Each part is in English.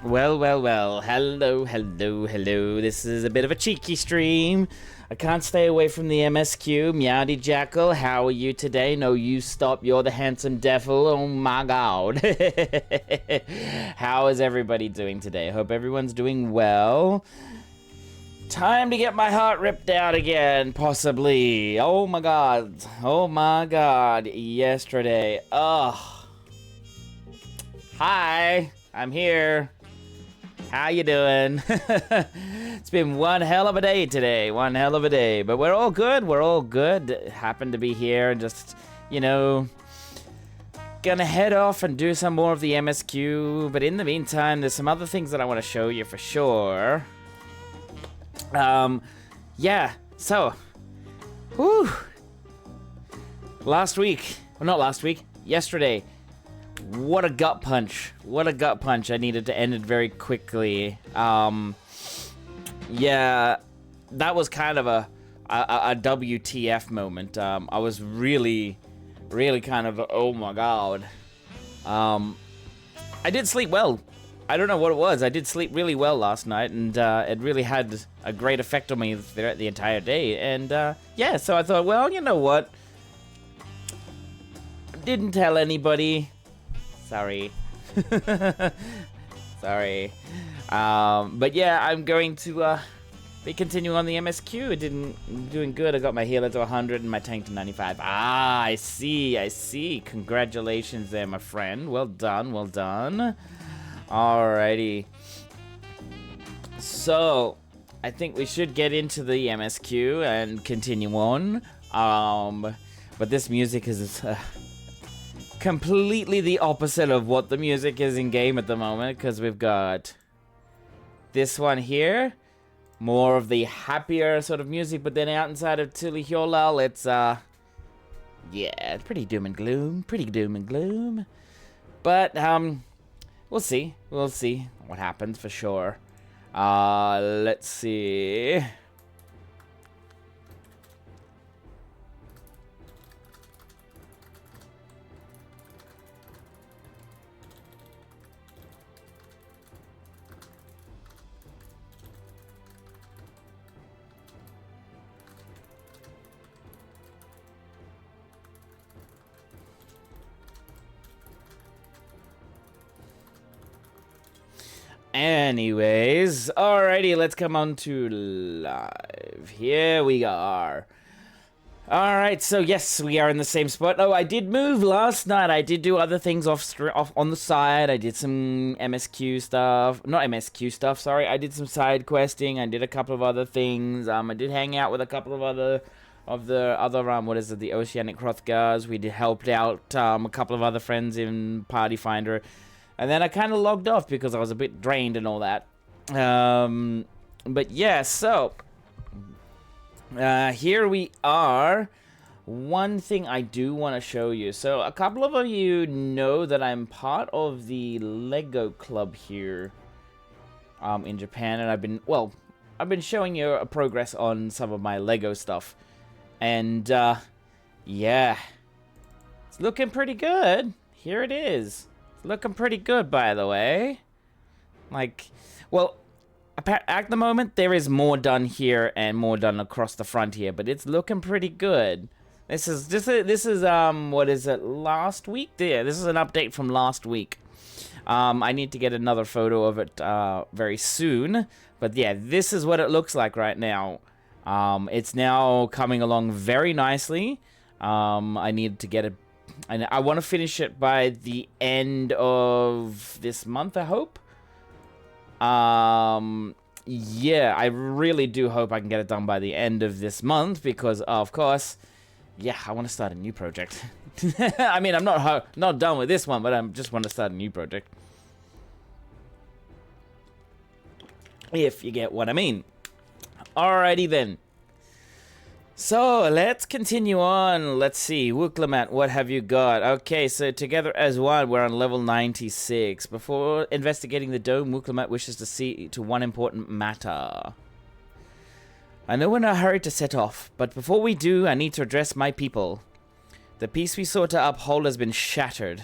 Well. Hello. This is a bit of a cheeky stream. I can't stay away from the MSQ. Meowdy Jackal, how are you today? No, you stop. You're the handsome devil. Oh my god. How is everybody doing today? Hope everyone's doing well. Time to get my heart ripped out again, possibly. Oh my god. Yesterday. Ugh. Hi, I'm here. How you doing? It's been one hell of a day today. But we're all good. Happened to be here and just, gonna head off and do some more of the MSQ. But in the meantime, there's some other things that I want to show you for sure. So, whew. Yesterday. What a gut punch. I needed to end it very quickly. Yeah, that was kind of a WTF moment. I was really kind of, oh my god. I did sleep well. I don't know what it was. I did sleep really well last night, and it really had a great effect on me throughout the entire day. And yeah, so I thought, well, you know what? Didn't tell anybody. Sorry. But yeah, I'm going to be continuing on the MSQ. Doing good. I got my healer to 100 and my tank to 95. Ah, I see. Congratulations there, my friend. Well done. Alrighty. So, I think we should get into the MSQ and continue on. But this music is completely the opposite of what the music is in game at the moment, because we've got this one here, more of the happier sort of music, but then out inside of Tulihyolal, it's it's pretty doom and gloom. But we'll see what happens for sure. Let's see. Anyways, alrighty, let's come on to live. Here we are. Alright, so yes, we are in the same spot. Oh, I did move last night. I did do other things off on the side. I did some MSQ stuff. Not MSQ stuff, sorry. I did some side questing. I did a couple of other things. I did hang out with a couple of other the Oceanic Hrothgars. We helped out a couple of other friends in Party Finder. And then I kind of logged off because I was a bit drained and all that. But yeah, so here we are. One thing I do want to show you. So a couple of you know that I'm part of the Lego club here in Japan, and I've been showing you a progress on some of my Lego stuff. And yeah, it's looking pretty good. Here it is. Looking pretty good, by the way. At the moment, there is more done here and more done across the front here, but it's looking pretty good. This is what is it, last week? Yeah, this is an update from last week. I need to get another photo of it very soon, but yeah, this is what it looks like right now. It's now coming along very nicely. I need to get it. And I want to finish it by the end of this month, I hope. Yeah, I really do hope I can get it done by the end of this month because, of course, yeah, I want to start a new project. I mean, I'm not done with this one, but I just want to start a new project. If you get what I mean. Alrighty then. So, let's continue on. Let's see. Wooklamat, what have you got? Okay, so together as one, we're on level 96. Before investigating the dome, Wooklamat wishes to see to one important matter. I know we're in a hurry to set off, but before we do, I need to address my people. The peace we sought to uphold has been shattered.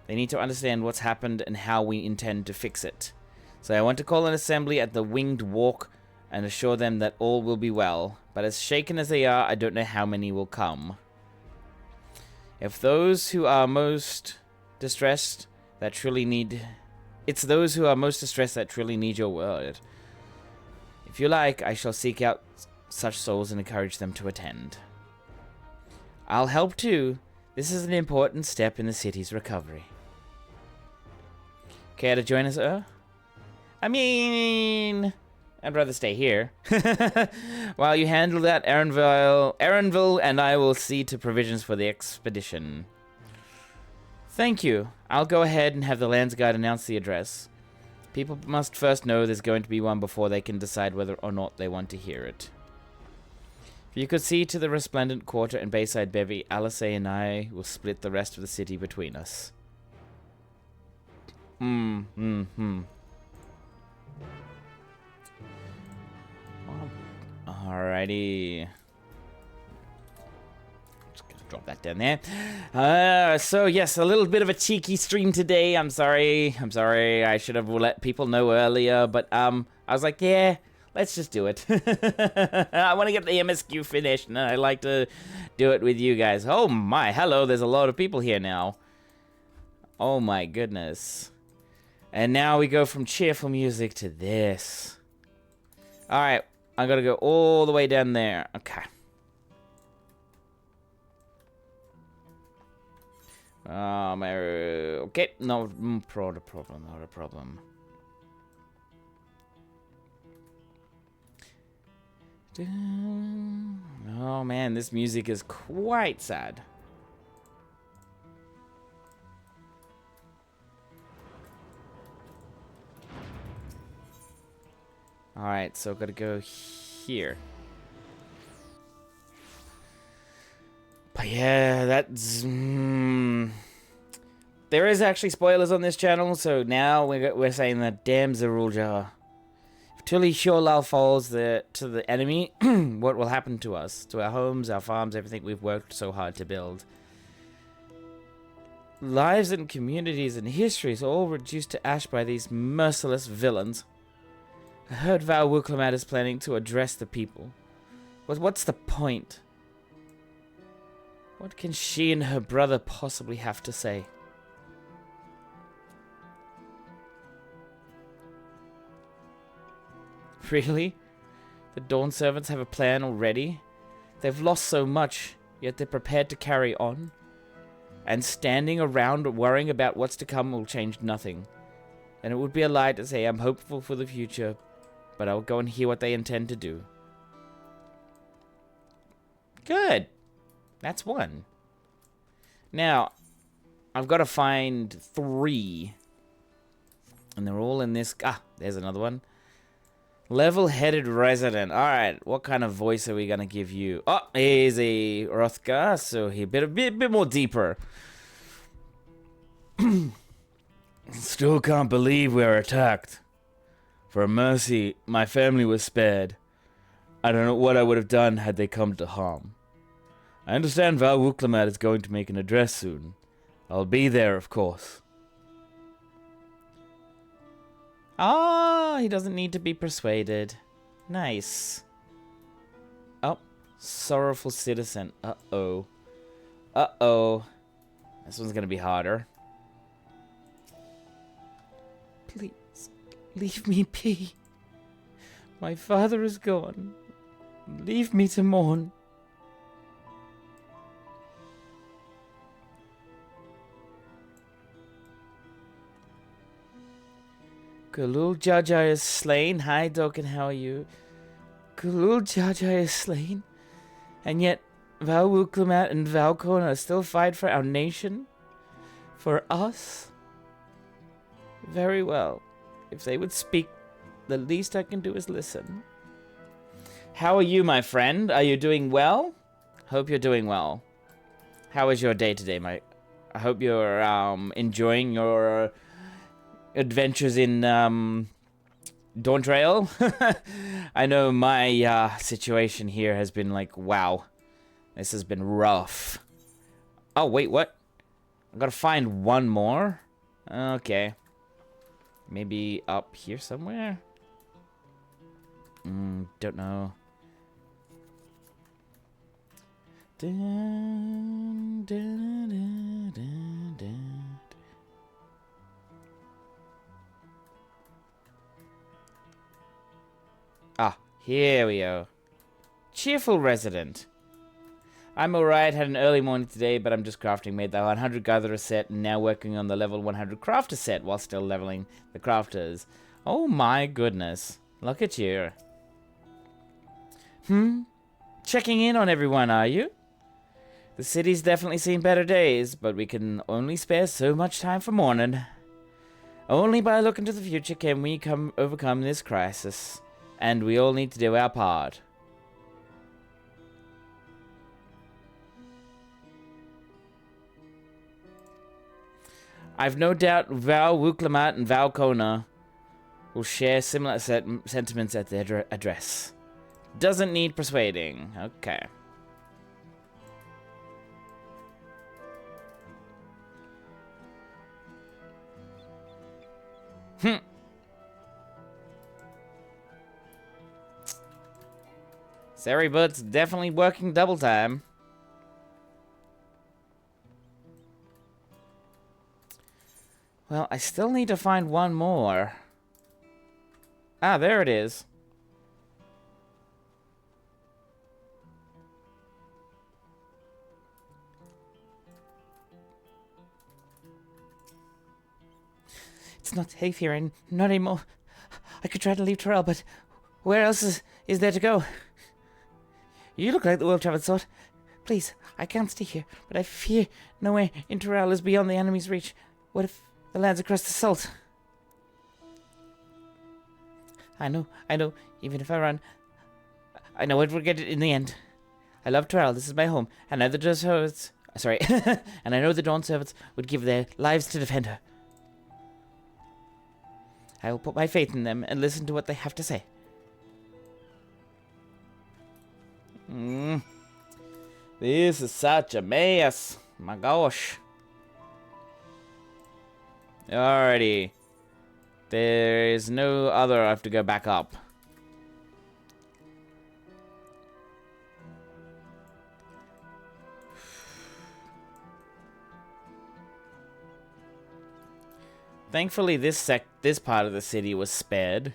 They need to understand what's happened and how we intend to fix it. So I want to call an assembly at the Winged Walk and assure them that all will be well. But as shaken as they are, I don't know how many will come. If those who are most distressed that truly need... It's those who are most distressed that truly need your word. If you like, I shall seek out such souls and encourage them to attend. I'll help too. This is an important step in the city's recovery. Care to join us, I mean... I'd rather stay here. While you handle that, Erenville and I will see to provisions for the expedition. Thank you. I'll go ahead and have the Lands Guard announce the address. People must first know there's going to be one before they can decide whether or not they want to hear it. If you could see to the Resplendent Quarter and Bayside Bevy, Alice and I will split the rest of the city between us. Alrighty. Just gonna drop that down there. So yes, a little bit of a cheeky stream today. I'm sorry. I should have let people know earlier, but I was like, yeah, let's just do it. I want to get the MSQ finished, and I like to do it with you guys. Oh my, hello, there's a lot of people here now. Oh my goodness. And now we go from cheerful music to this. Alright. I gotta go all the way down there. Okay. Okay. No, not a problem. Oh man, this music is quite sad. Alright, so gotta go here. But yeah, that's... There is actually spoilers on this channel, so now we're saying that damn Zerul Jar. If Tuli Shorlal falls to the enemy, what will happen to us? To our homes, our farms, everything we've worked so hard to build. Lives and communities and histories all reduced to ash by these merciless villains. I heard Val Wuklamat is planning to address the people. But what's the point? What can she and her brother possibly have to say? Really? The Dawn Servants have a plan already? They've lost so much, yet they're prepared to carry on? And standing around worrying about what's to come will change nothing. And it would be a lie to say I'm hopeful for the future, but I'll go and hear what they intend to do. Good. That's one. Now, I've got to find 3. And they're all in this... Ah, there's another one. Level-headed resident. Alright, what kind of voice are we going to give you? Oh, he's a Rothgar, so he a bit more deeper. Still can't believe we were attacked. For mercy, my family was spared. I don't know what I would have done had they come to harm. I understand Val Wuklamat is going to make an address soon. I'll be there, of course. Ah, he doesn't need to be persuaded. Nice. Oh, sorrowful citizen. Uh-oh. Uh-oh. This one's gonna be harder. Please. Leave me be. My father is gone. Leave me to mourn. Kulul Jaja is slain. Hi, Dokken, how are you? Kulul Jaja is slain. And yet, Val Wuklamat and Valkorn are still fighting for our nation? For us? Very well. If they would speak, the least I can do is listen. How are you, my friend? Are you doing well? Hope you're doing well. How was your day today, mate? I hope you're enjoying your adventures in Dawntrail. I know my situation here has been like, wow. This has been rough. Oh, wait, what? I've got to find one more? Okay. Maybe up here somewhere? Don't know. Dun, dun, dun, dun, dun. Ah, here we go. Cheerful resident. I'm alright, had an early morning today, but I'm just crafting. Made the 100 gatherer set, and now working on the level 100 crafter set while still leveling the crafters. Oh my goodness. Look at you. Checking in on everyone, are you? The city's definitely seen better days, but we can only spare so much time for mourning. Only by looking to the future can we overcome this crisis. And we all need to do our part. I've no doubt Val Wuklamat and Val Kona will share similar sentiments at their address. Doesn't need persuading. Okay. Sorry, but it's definitely working double time. Well, I still need to find one more. Ah, there it is. It's not safe here, and not anymore. I could try to leave Terrell, but where else is there to go? You look like the well-traveled sort. Please, I can't stay here, but I fear nowhere in Terrell is beyond the enemy's reach. What if the land's across the salt? I know. Even if I run, I know I'd regret it in the end. I love Terrell. This is my home, and I know the Dawn servants. Sorry, and I know the Dawn servants would give their lives to defend her. I will put my faith in them and listen to what they have to say. This is such a mess. My gosh. Alrighty. There is no other. I have to go back up. Thankfully, this part of the city was spared.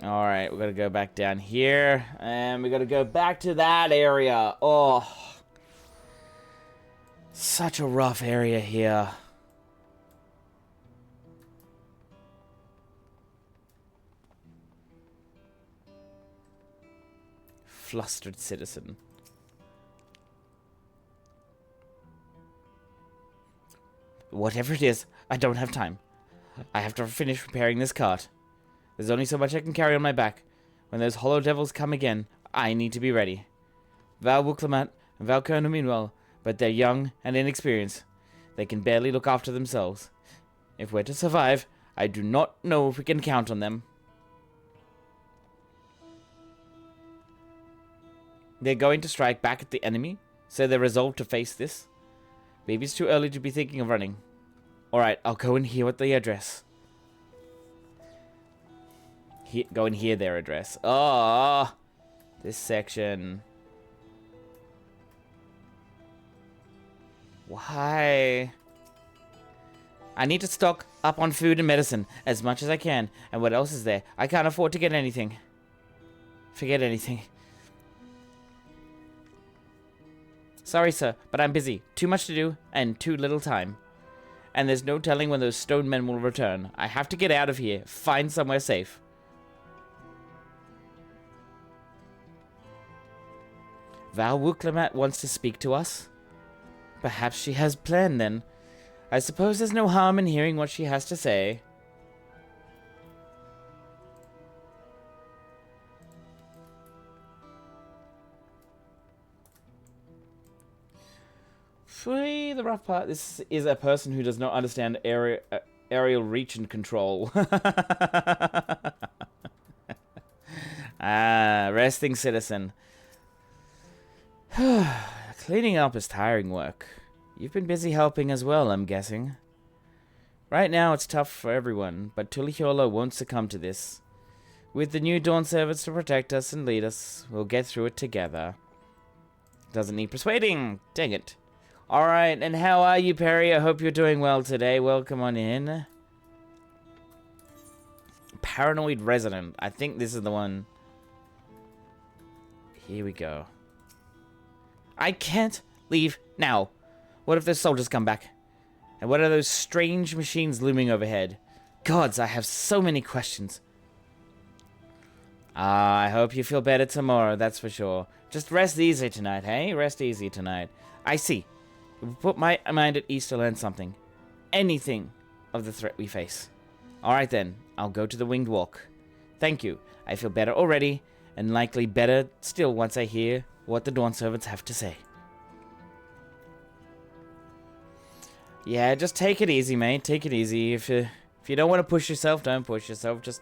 Alright, we gotta go back down here. And we gotta go back to that area. Oh. Such a rough area here. Flustered citizen. Whatever it is, I don't have time. I have to finish repairing this cart. There's only so much I can carry on my back. When those hollow devils come again, I need to be ready. Val Wuklamat and Val Kerno mean well, but they're young and inexperienced. They can barely look after themselves. If we're to survive, I do not know if we can count on them. They're going to strike back at the enemy, so they're resolved to face this. Maybe it's too early to be thinking of running. Alright, I'll go and hear what they address. Go and hear their address. Oh, this section. Why? I need to stock up on food and medicine as much as I can. And what else is there? I can't afford to get anything. Forget anything. Sorry, sir, but I'm busy. Too much to do and too little time. And there's no telling when those stone men will return. I have to get out of here. Find somewhere safe. Val Wuklamat wants to speak to us. Perhaps she has planned then. I suppose there's no harm in hearing what she has to say. Free the rough part. This is a person who does not understand aerial reach and control. Ah, resting citizen. Cleaning up is tiring work. You've been busy helping as well, I'm guessing. Right now it's tough for everyone, but Tulihiolo won't succumb to this. With the new Dawn servants to protect us and lead us, we'll get through it together. Doesn't need persuading. Dang it. Alright, and how are you, Perry? I hope you're doing well today. Welcome on in. Paranoid Resident. I think this is the one. Here we go. I can't leave now. What if those soldiers come back? And what are those strange machines looming overhead? Gods, I have so many questions. I hope you feel better tomorrow, that's for sure. Just rest easy tonight, hey? Rest easy tonight. I see. Put my mind at ease to learn something. Anything of the threat we face. Alright then, I'll go to the Winged Walk. Thank you. I feel better already, and likely better still once I hear what the Dawn servants have to say. Yeah, just take it easy, mate. Take it easy. If you don't want to push yourself, don't push yourself. Just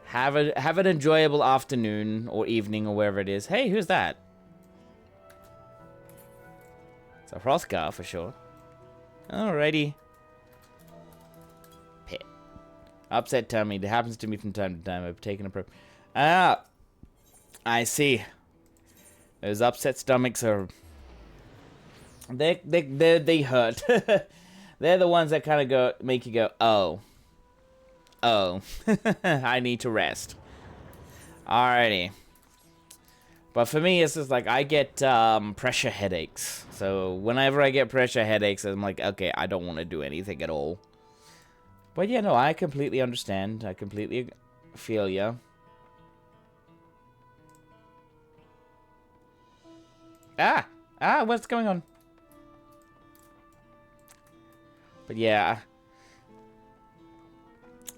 have an enjoyable afternoon or evening or wherever it is. Hey, who's that? It's a Hrothgar for sure. Alrighty. Pit. Upset tummy. It happens to me from time to time. I've taken a pro. Ah, I see. Those upset stomachs are. They hurt. They're the ones that kind of make you go, oh. Oh. I need to rest. Alrighty. But for me, it's just like, I get pressure headaches. So whenever I get pressure headaches, I'm like, okay, I don't want to do anything at all. But yeah, no, I completely understand. I completely feel ya. What's going on? But yeah,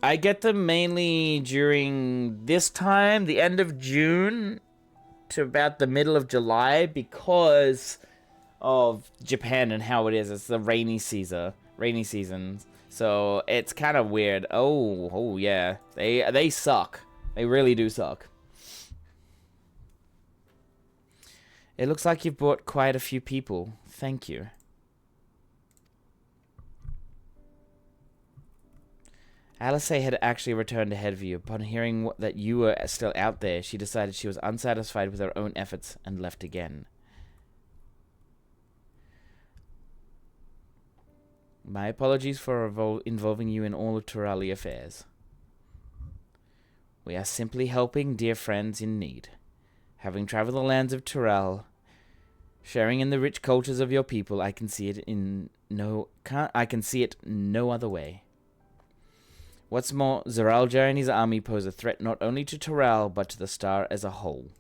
I get them mainly during this time, the end of June to about the middle of July, because of Japan and how it is. It's the rainy season. So it's kind of weird. Oh yeah, they suck. They really do suck. It looks like you've brought quite a few people. Thank you. Alice had actually returned ahead of you. Upon hearing that you were still out there, she decided she was unsatisfied with her own efforts and left again. My apologies for involving you in all of Turali affairs. We are simply helping dear friends in need. Having traveled the lands of Tural, sharing in the rich cultures of your people, I can see it no other way. What's more, Zeraljar and his army pose a threat not only to Tural, but to the star as a whole.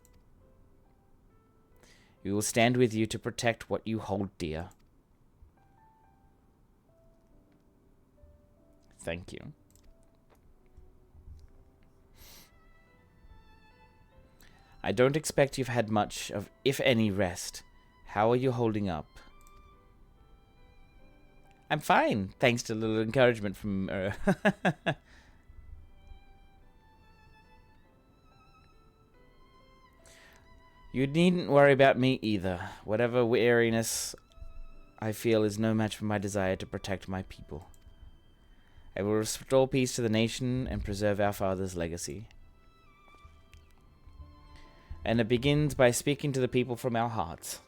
We will stand with you to protect what you hold dear. Thank you. I don't expect you've had much of, if any, rest. How are you holding up? I'm fine, thanks to a little encouragement from... You needn't worry about me either. Whatever weariness I feel is no match for my desire to protect my people. I will restore peace to the nation and preserve our father's legacy. And it begins by speaking to the people from our hearts.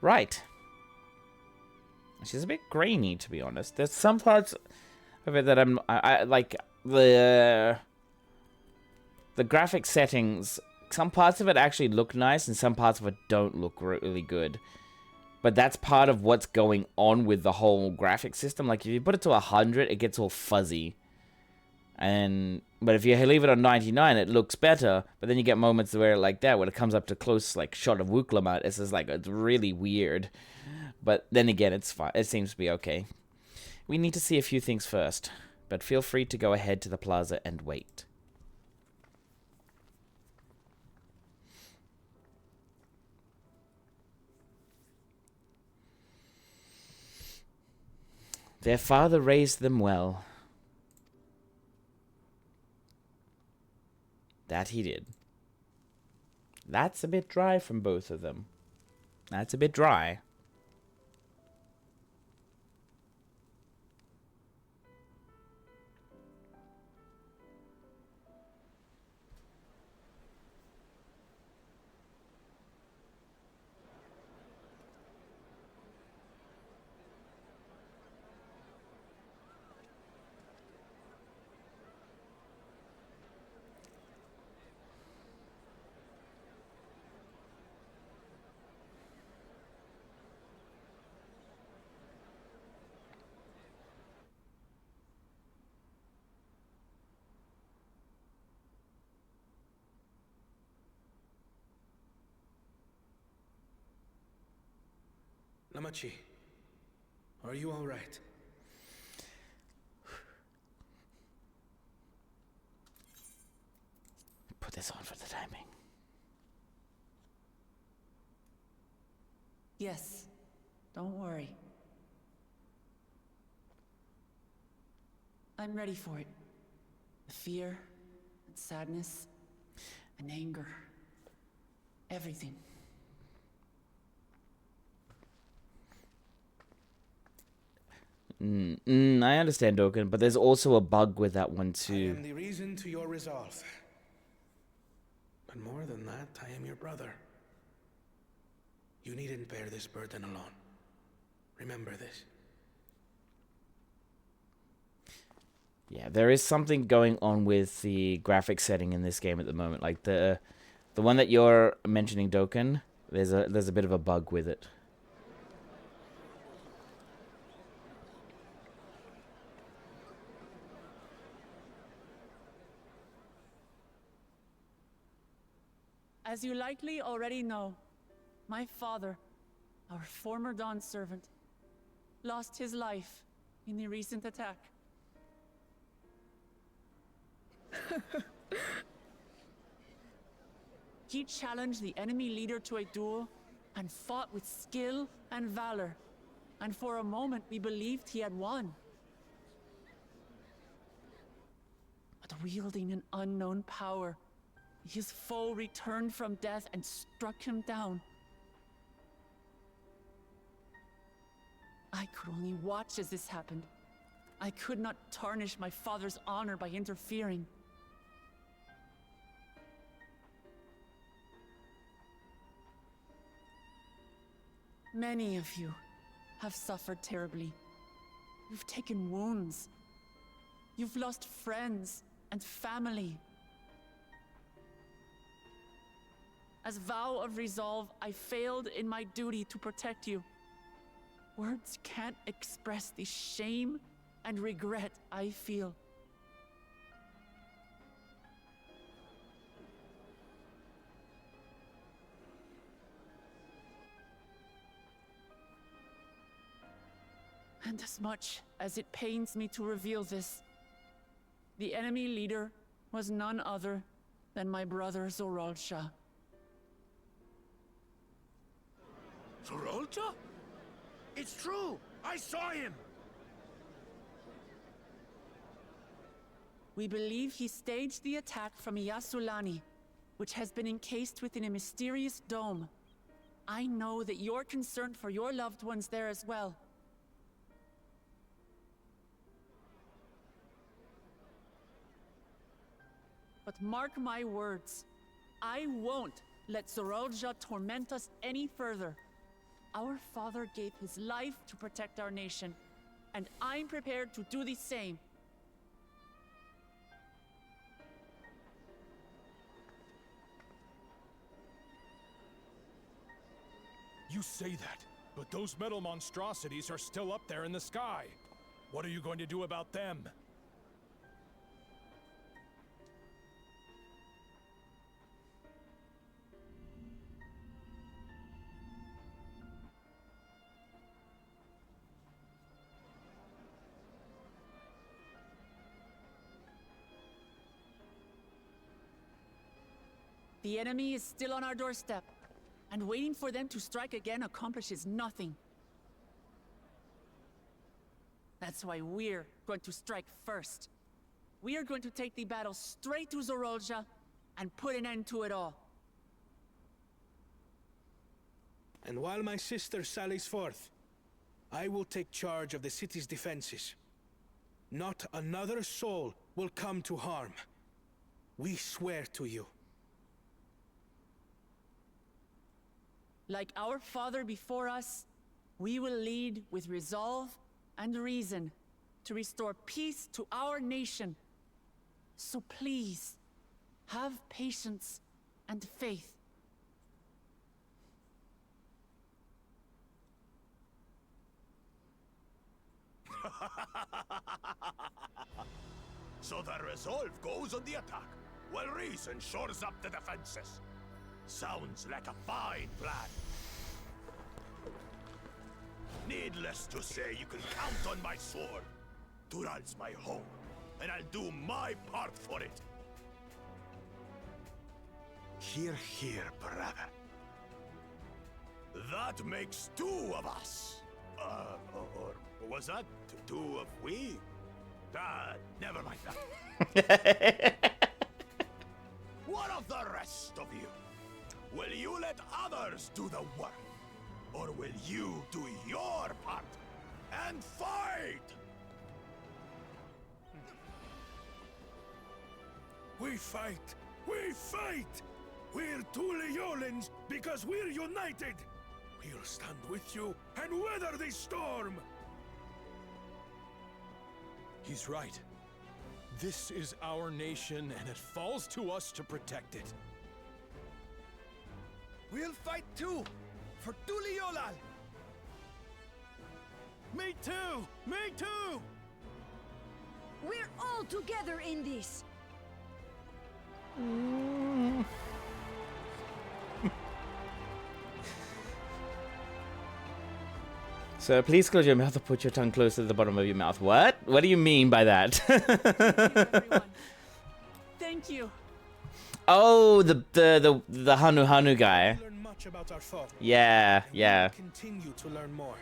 Right. She's a bit grainy, to be honest. There's some parts of it that I like the graphic settings. Some parts of it actually look nice, and some parts of it don't look really good. But that's part of what's going on with the whole graphic system. Like, if you put it to 100, it gets all fuzzy. But if you leave it on 99, it looks better. But then you get moments where, like that, when it comes up to close, like, shot of Wuklamat, it's just like, it's really weird. But then again, it's fine. It seems to be okay. We need to see a few things first. But feel free to go ahead to the plaza and wait. Their father raised them well. That he did. That's a bit dry from both of them. That's a bit dry. Namachi, are you all right? Put this on for the timing. Yes, don't worry. I'm ready for it. The fear, and sadness, and anger. Everything. I understand, Dokkan, but there's also a bug with that one too. I am the reason to your resolve. But more than that, I am your brother. You needn't bear this burden alone. Remember this. Yeah, there is something going on with the graphic setting in this game at the moment. Like the one that you're mentioning, Dokkan, there's a bit of a bug with it. As you likely already know, my father, our former Dawn servant, lost his life in the recent attack. He challenged the enemy leader to a duel and fought with skill and valor. And for a moment, we believed he had won. But wielding an unknown power, his foe returned from death and struck him down. I could only watch as this happened. I could not tarnish my father's honor by interfering. Many of you have suffered terribly. You've taken wounds. You've lost friends and family. As vow of resolve, I failed in my duty to protect you. Words can't express the shame and regret I feel. And as much as it pains me to reveal this, the enemy leader was none other than my brother Zoralsha. Zoralsha? It's true! I saw him! We believe he staged the attack from Yasulani, which has been encased within a mysterious dome. I know that you're concerned for your loved ones there as well. But mark my words, I won't let Zoralsha torment us any further. Our father gave his life to protect our nation, and I'm prepared to do the same. You say that, but those metal monstrosities are still up there in the sky. What are you going to do about them? The enemy is still on our doorstep, and waiting for them to strike again accomplishes nothing. That's why we're going to strike first. We are going to take the battle straight to Zoralsha and put an end to it all. And while my sister sallies forth, I will take charge of the city's defenses. Not another soul will come to harm. We swear to you. Like our father before us, we will lead with resolve and reason to restore peace to our nation. So please, have patience and faith. So the resolve goes on the attack, while reason shores up the defenses. Sounds like a fine plan. Needless to say, you can count on my sword. Tural's my home, and I'll do my part for it. Hear, hear, brother. That makes two of us. Or was that two of we? Never mind that. What of the rest of you? Will you let others do the work? Or will you do your part and fight? We fight! We fight! We're Tuliolans because we're united! We'll stand with you and weather this storm! He's right. This is our nation, and it falls to us to protect it. We'll fight too! For Tuliolal! Me too! Me too! We're all together in this! So please close your mouth or put your tongue close to the bottom of your mouth. What? What do you mean by that? Everyone. Thank you. Oh, the Hanu Hanu guy. We learn much about our foe. Yeah, And we yeah. will continue to learn more.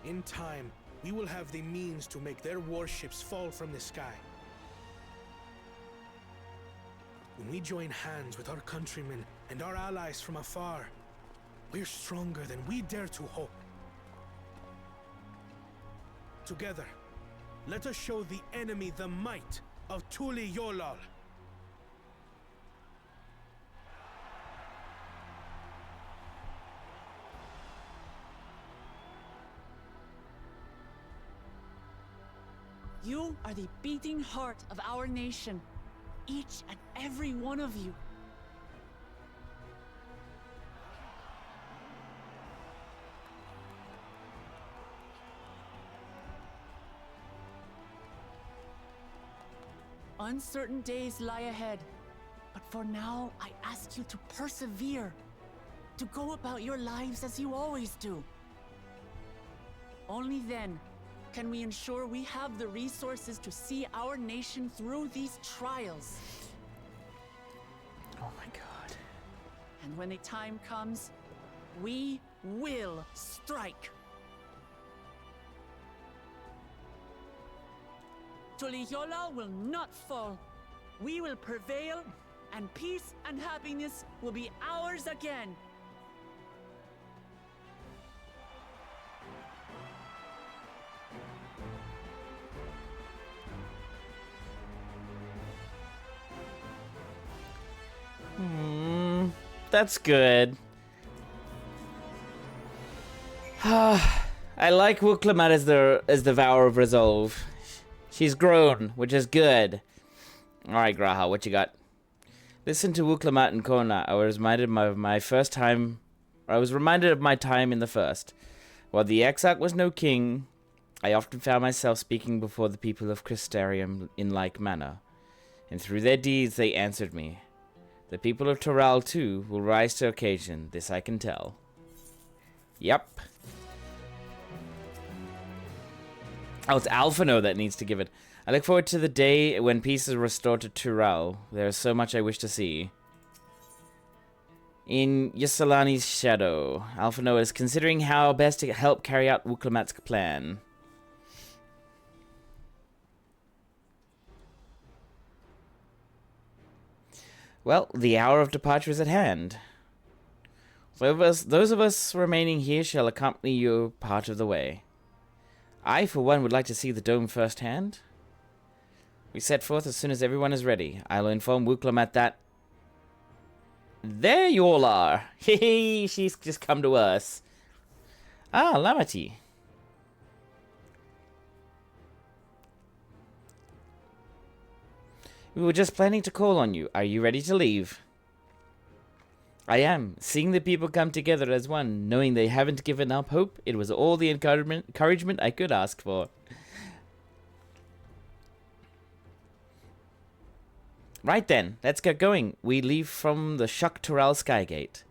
In time, we will have the means to make their warships fall from the sky. When we join hands with our countrymen and our allies from afar, we're stronger than we dare to hope. Together, let us show the enemy the might of Tuliolal. You are the beating heart of our nation. Each and every one of you. Uncertain days lie ahead, but for now, I ask you to persevere, to go about your lives as you always do. Only then can we ensure we have the resources to see our nation through these trials. Oh my god. And when the time comes, we will strike. Tuliyola will not fall. We will prevail, and peace and happiness will be ours again. That's good. I like Wuklamat as the Vower of Resolve. She's grown, which is good. Alright, Graha, what you got? Listen to Wuklamat and Kona. I was reminded of my time in the first. While the Exarch was no king, I often found myself speaking before the people of Crystarium in like manner. And through their deeds they answered me. The people of Toral, too, will rise to occasion, this I can tell. Yep. Oh, it's Alphino that needs to give it. I look forward to the day when peace is restored to Tural. There is so much I wish to see. In Ysolani's shadow, Alphino is considering how best to help carry out Wuklamat's plan. Well, the hour of departure is at hand. Those of us remaining here shall accompany you part of the way. I, for one, would like to see the dome firsthand. We set forth as soon as everyone is ready. I'll inform Wuklam that... There you all are! Hehe, she's just come to us. Ah, Lamity. We were just planning to call on you. Are you ready to leave? I am. Seeing the people come together as one, knowing they haven't given up hope, it was all the encouragement I could ask for. Right then, let's get going. We leave from the Shuk-Tural Skygate.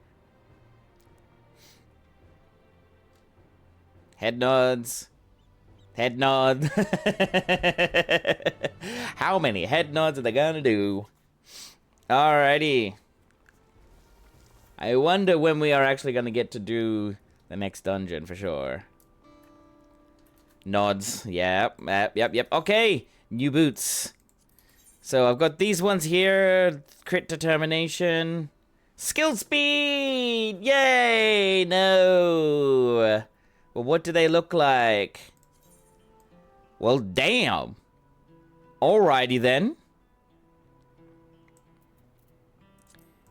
Head nods. Head nod. How many head nods are they gonna do? Alrighty. I wonder when we are actually gonna get to do the next dungeon for sure. Nods. Yep. Okay. New boots. So I've got these ones here. Crit determination. Skill speed! Yay! No. Well, what do they look like? Well, damn. Alrighty then.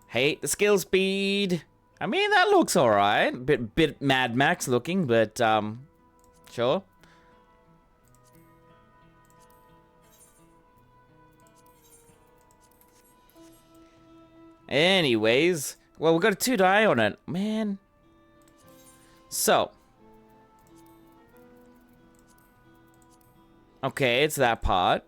Hate the skill speed. I mean, that looks alright. Bit Mad Max looking, but, sure. Anyways, well, we've got a 2 die on it. Man. So. Okay, it's that part.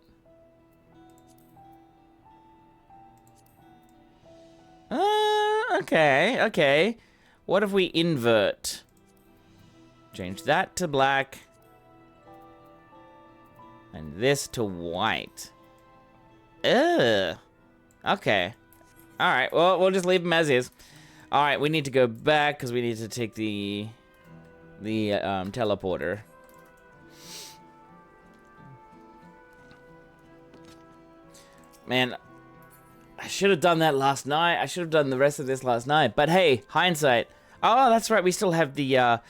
Okay. What if we invert? Change that to black. And this to white. Ugh. Okay. Alright, well, we'll just leave them as is. Alright, we need to go back because we need to take the teleporter. Man, I should have done that last night. I should have done the rest of this last night. But hey, hindsight. Oh, that's right. We still have the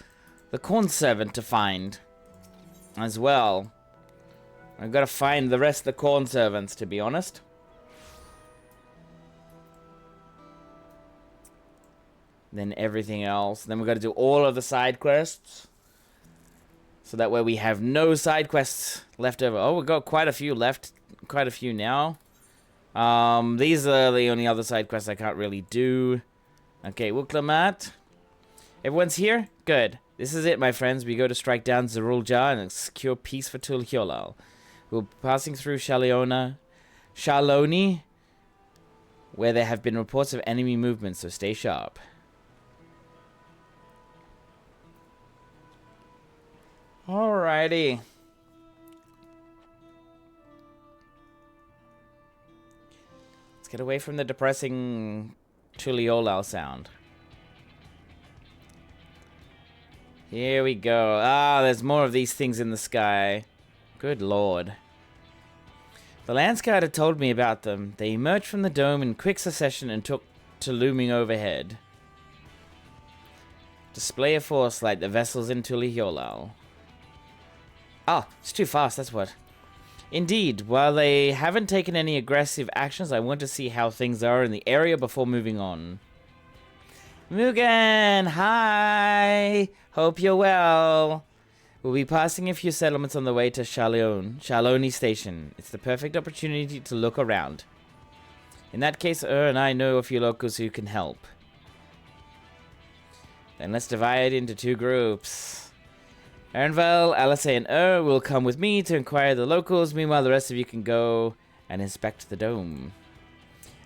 corn servant to find as well. I've got to find the rest of the corn servants, to be honest. Then everything else. Then we've got to do all of the side quests. So that way we have no side quests left over. Oh, we've got quite a few left. Quite a few now. These are the only other side quests I can't really do. Okay, Wuklamat. Everyone's here? Good. This is it, my friends. We go to strike down Zerulja and secure peace for Tul-Hyolal. We're passing through Shaloni, where there have been reports of enemy movement, so stay sharp. Alrighty. Let's get away from the depressing Tul-Hyolal sound. Here we go. Ah, there's more of these things in the sky. Good lord. The Landscout had told me about them. They emerged from the dome in quick succession and took to looming overhead. Display a force like the vessels in Tul-Hyolal. Ah, it's too fast, that's what. Indeed, while they haven't taken any aggressive actions, I want to see how things are in the area before moving on. Mugen, hi! Hope you're well. We'll be passing a few settlements on the way to Shaloni Station. It's the perfect opportunity to look around. In that case, and I know a few locals who can help. Then let's divide into 2 groups. Ernvel, Alisay, and will come with me to inquire the locals. Meanwhile, the rest of you can go and inspect the dome.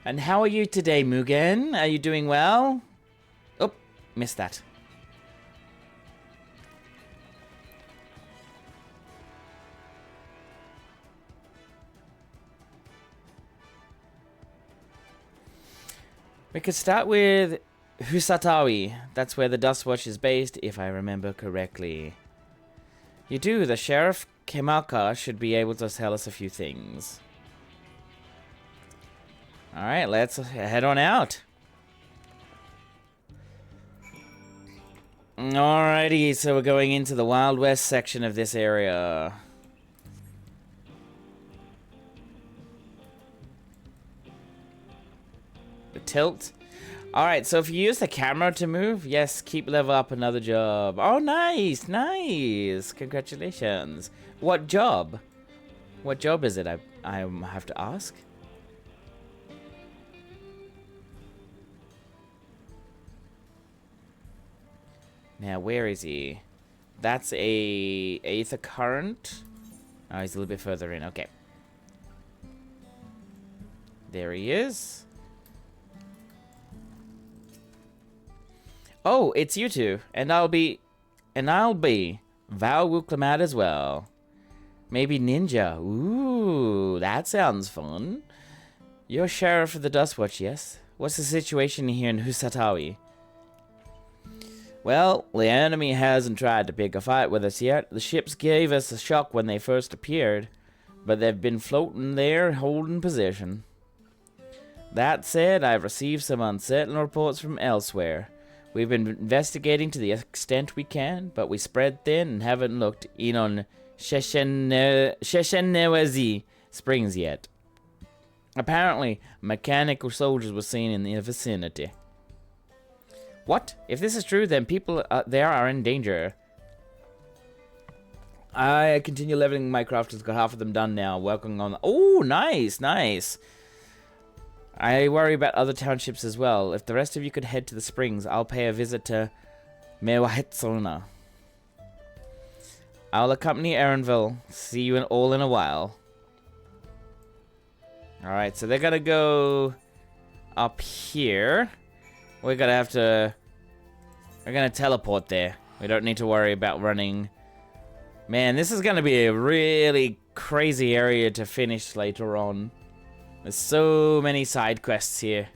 And how are you today, Mugen? Are you doing well? Oh, missed that. We could start with Husatawi. That's where the Dustwatch is based, if I remember correctly. You do. The Sheriff Kemaka should be able to tell us a few things. Alright, let's head on out. Alrighty, so we're going into the Wild West section of this area. The tilt. Alright, so if you use the camera to move, yes, keep level up another job. Oh, nice, nice. Congratulations. What job? What job is it? I have to ask. Now, where is he? That's a Aether Current. Oh, he's a little bit further in. Okay. There he is. Oh, it's you two. And I'll be Val Wuklamat as well. Maybe Ninja. Ooh, that sounds fun. You're Sheriff of the Dustwatch, yes? What's the situation here in Husatawi? Well, the enemy hasn't tried to pick a fight with us yet. The ships gave us a shock when they first appeared, but they've been floating there holding position. That said, I've received some unsettling reports from elsewhere. We've been investigating to the extent we can, but we spread thin and haven't looked in on Sheshenewezi Springs yet. Apparently, mechanical soldiers were seen in the vicinity. What? If this is true, then people there are in danger. I continue leveling my crafters, got half of them done now, working on... Oh, nice, nice. I worry about other townships as well. If the rest of you could head to the springs, I'll pay a visit to Mewahetsona. I'll accompany Erinville. See you all in a while. Alright, so they're gonna go up here. We're gonna teleport there. We don't need to worry about running. Man, this is gonna be a really crazy area to finish later on. There's so many side quests here.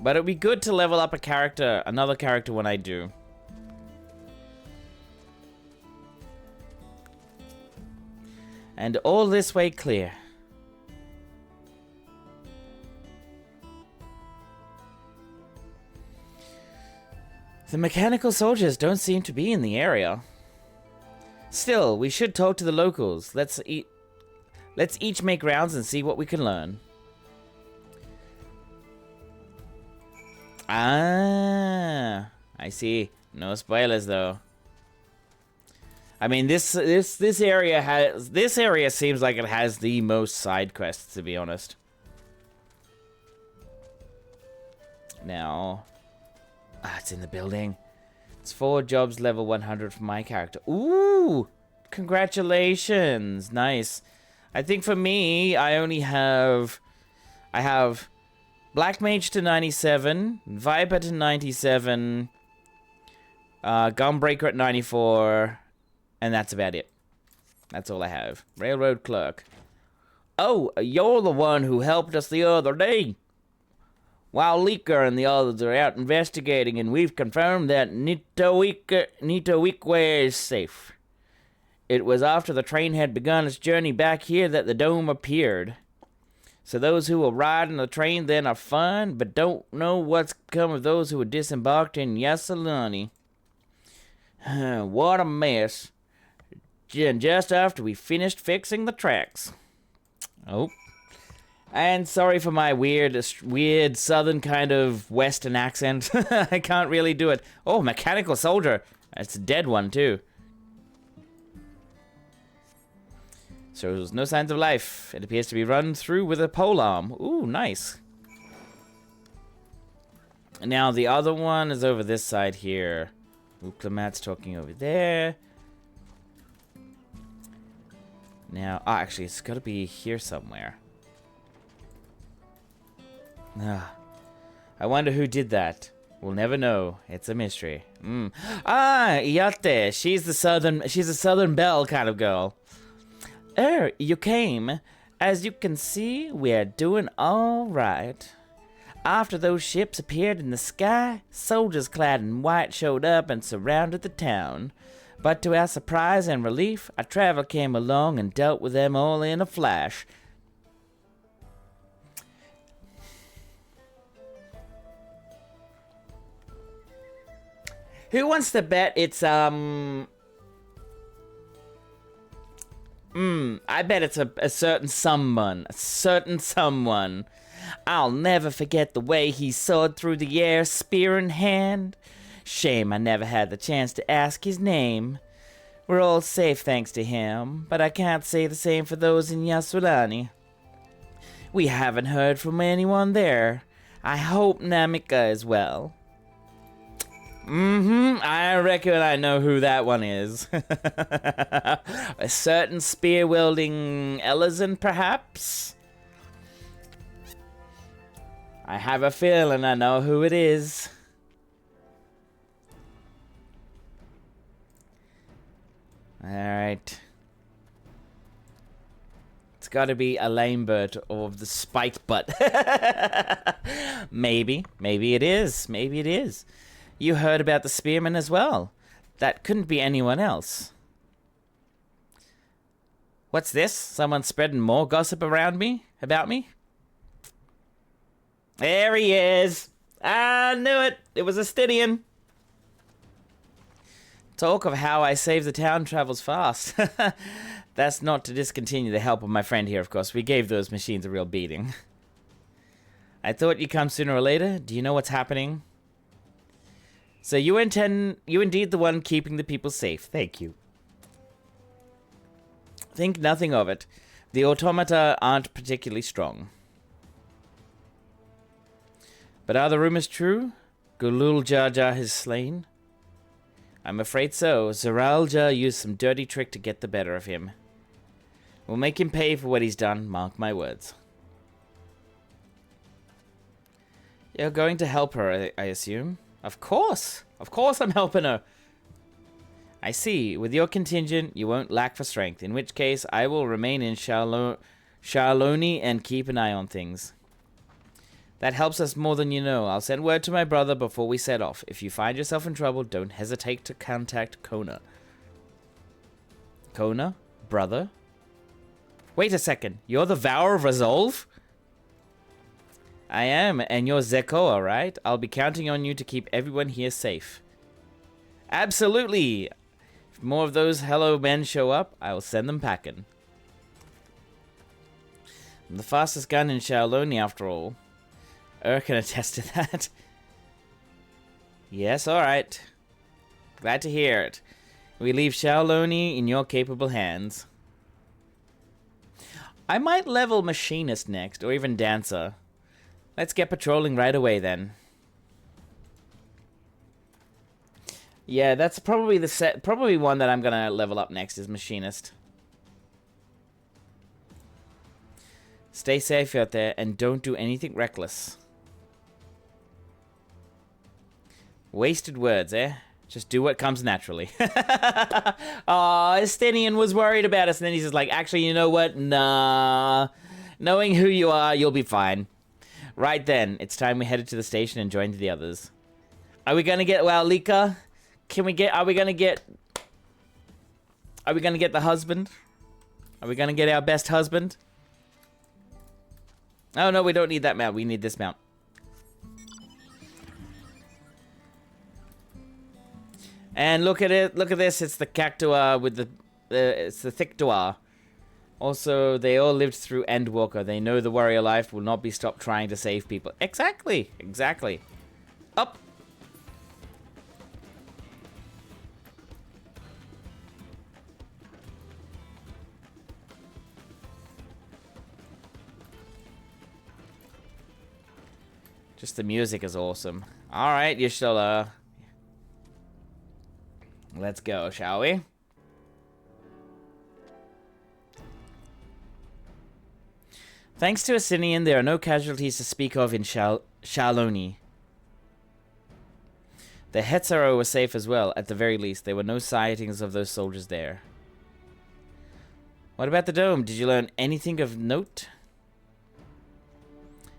But it'd be good to level up another character when I do. And all this way clear. The mechanical soldiers don't seem to be in the area. Still, we should talk to the locals. Let's each make rounds and see what we can learn. Ah, I see. No spoilers though. I mean, this area seems like it has the most side quests, to be honest. Now, it's in the building. It's 4 jobs, level 100 for my character. Ooh, congratulations, nice. I think for me, I have Black Mage to 97, Viper to 97, Gunbreaker at 94. And that's about it. That's all I have. Railroad clerk. Oh, you're the one who helped us the other day. While Leaker and the others are out investigating, and we've confirmed that Nitowikwe is safe. It was after the train had begun its journey back here that the dome appeared. So those who were riding the train then are fine, but don't know what's come of those who were disembarked in Yasalani. What a mess. Just after we finished fixing the tracks. Oh. And sorry for my weird southern kind of western accent. I can't really do it. Oh, mechanical soldier. It's a dead one, too. So there's no signs of life. It appears to be run through with a polearm. Ooh, nice. Now, the other one is over this side here. Uklamat's talking over there. Now, actually, it's got to be here somewhere. I wonder who did that. We'll never know. It's a mystery. Iyate. She's a Southern Belle kind of girl. You came. As you can see, we're doing all right. After those ships appeared in the sky, soldiers clad in white showed up and surrounded the town. But to our surprise and relief, a traveler came along and dealt with them all in a flash. Who wants to bet it's, I bet it's a certain someone. A certain someone. I'll never forget the way he soared through the air, spear in hand. Shame I never had the chance to ask his name. We're all safe thanks to him, but I can't say the same for those in Yasulani. We haven't heard from anyone there. I hope Namika is well. I reckon I know who that one is. A certain spear-wielding Elizan, perhaps? I have a feeling I know who it is. Alright. It's gotta be a Lamebert of the spiked butt. Maybe. Maybe it is. Maybe it is. You heard about the spearman as well. That couldn't be anyone else. What's this? Someone spreading more gossip around me? About me? There he is! I knew it! It was a Stydian! Talk of how I save the town travels fast. That's not to discontinue the help of my friend here, of course. We gave those machines a real beating. I thought you'd come sooner or later. Do you know what's happening? So you indeed the one keeping the people safe. Thank you. Think nothing of it. The automata aren't particularly strong. But are the rumors true? Gulul Jar Jar is slain? I'm afraid so. Zaralja used some dirty trick to get the better of him. We'll make him pay for what he's done, mark my words. You're going to help her, I assume? Of course! Of course I'm helping her! I see. With your contingent, you won't lack for strength, in which case I will remain in Charloni and keep an eye on things. That helps us more than you know. I'll send word to my brother before we set off. If you find yourself in trouble, don't hesitate to contact Kona. Kona? Brother? Wait a second. You're the Vower of Resolve? I am, and you're Zekoa, right? I'll be counting on you to keep everyone here safe. Absolutely! If more of those hello men show up, I will send them packing. I'm the fastest gun in Shaoloni, after all. Can attest to that. Yes, alright. Glad to hear it. We leave Shaoloni in your capable hands. I might level Machinist next, or even Dancer. Let's get patrolling right away, then. Yeah, that's probably probably one that I'm gonna level up next is Machinist. Stay safe out there, and don't do anything reckless. Wasted words, eh? Just do what comes naturally. Aw, Estinian was worried about us, and then he's just like, actually, you know what? Nah. Knowing who you are, you'll be fine. Right then, it's time we headed to the station and joined the others. Are we gonna get, well, Lika? Are we gonna get the husband? Are we gonna get our best husband? Oh, no, we don't need that mount. We need this mount. And look at it. Look at this. It's the Cactua with it's the Thictua. Also, they all lived through Endwalker. They know the warrior life will not be stopped trying to save people. Exactly. Exactly. Up. Just the music is awesome. Alright, you shall, let's go, shall we? Thanks to Asinian, there are no casualties to speak of in Shaloni. The Hetzaro were safe as well, at the very least. There were no sightings of those soldiers there. What about the dome? Did you learn anything of note?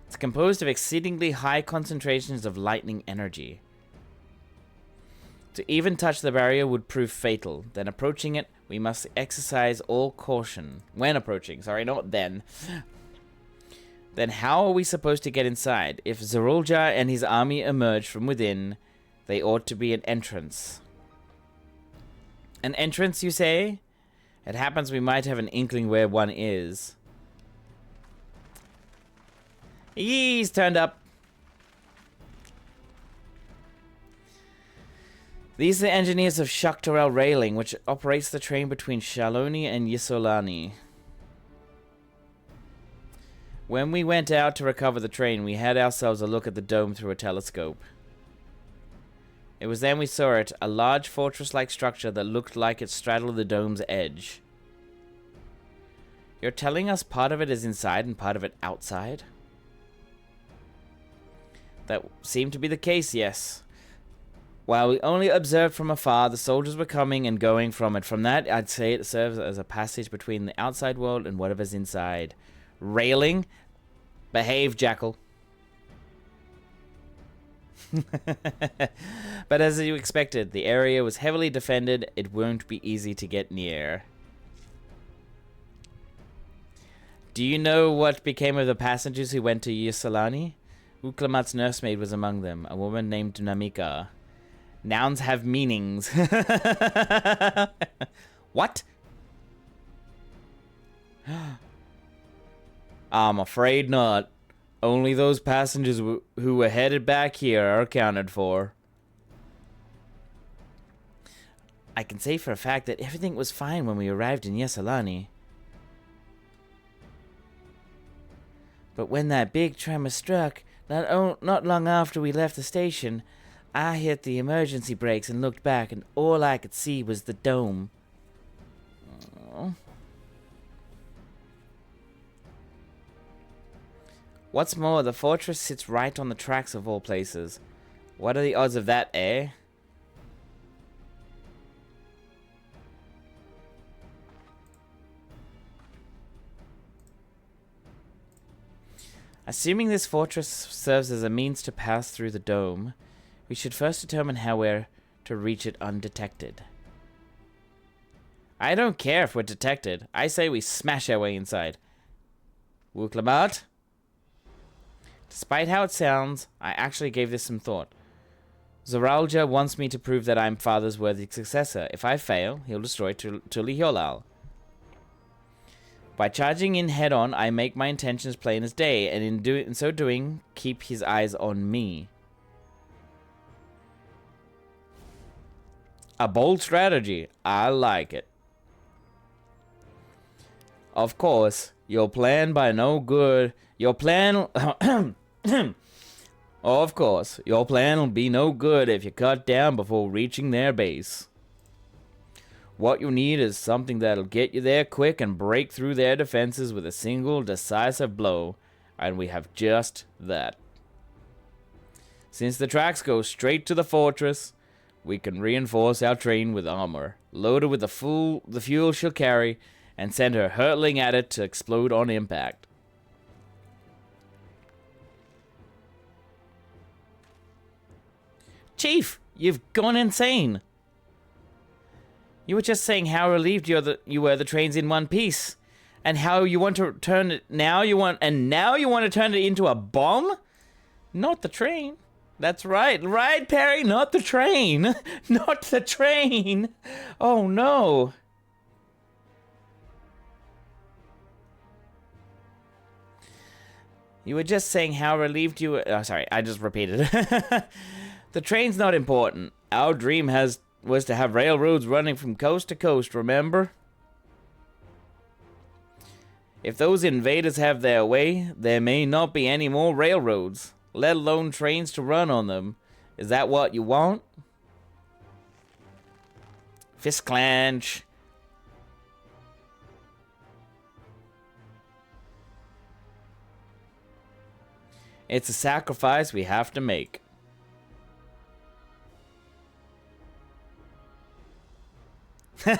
It's composed of exceedingly high concentrations of lightning energy. To even touch the barrier would prove fatal. Then approaching it, we must exercise all caution. When approaching, sorry, not then. Then how are we supposed to get inside? If Zarulja and his army emerge from within, They ought to be an entrance. An entrance, you say? It happens we might have an inkling where one is. He's turned up. These are the engineers of Dawntrail Railing, which operates the train between Shaloni and Ysolani. When we went out to recover the train, we had ourselves a look at the dome through a telescope. It was then we saw it, a large fortress-like structure that looked like it straddled the dome's edge. You're telling us part of it is inside and part of it outside? That seemed to be the case, yes. While we only observed from afar, the soldiers were coming and going from it. From that, I'd say it serves as a passage between the outside world and whatever's inside. Railing? Behave, Jackal. But as you expected, the area was heavily defended. It won't be easy to get near. Do you know what became of the passengers who went to Ysolani? Uklamat's nursemaid was among them, a woman named Namika. Nouns have meanings. What? I'm afraid not. Only those passengers who were headed back here are accounted for. I can say for a fact that everything was fine when we arrived in Ysolani. But when that big tremor struck, not long after we left the station, I hit the emergency brakes and looked back, and all I could see was the dome. Oh. What's more, the fortress sits right on the tracks of all places. What are the odds of that, eh? Assuming this fortress serves as a means to pass through the dome, we should first determine how we're to reach it undetected. I don't care if we're detected. I say we smash our way inside. Wuklamat? Despite how it sounds, I actually gave this some thought. Zoralja wants me to prove that I'm father's worthy successor. If I fail, he'll destroy Tuliholal. By charging in head-on, I make my intentions plain as day, and in so doing, keep his eyes on me. A bold strategy. I like it. Of course, your plan by no good... Your plan... Of course, your plan will be no good if you cut down before reaching their base. What you need is something that'll get you there quick and break through their defenses with a single decisive blow, and we have just that. Since the tracks go straight to the fortress, we can reinforce our train with armor, load her with the fuel she'll carry, and send her hurtling at it to explode on impact. Chief, you've gone insane. You were just saying how relieved you were the train's in one piece, and how you want to turn it now. You want to turn it into a bomb? Not the train. That's right, Perry. Not the train. Not the train. Oh no. You were just saying how relieved you were. Oh, sorry, I just repeated. The train's not important. Our dream was to have railroads running from coast to coast, remember? If those invaders have their way, there may not be any more railroads, let alone trains to run on them. Is that what you want? Fist clench. It's a sacrifice we have to make.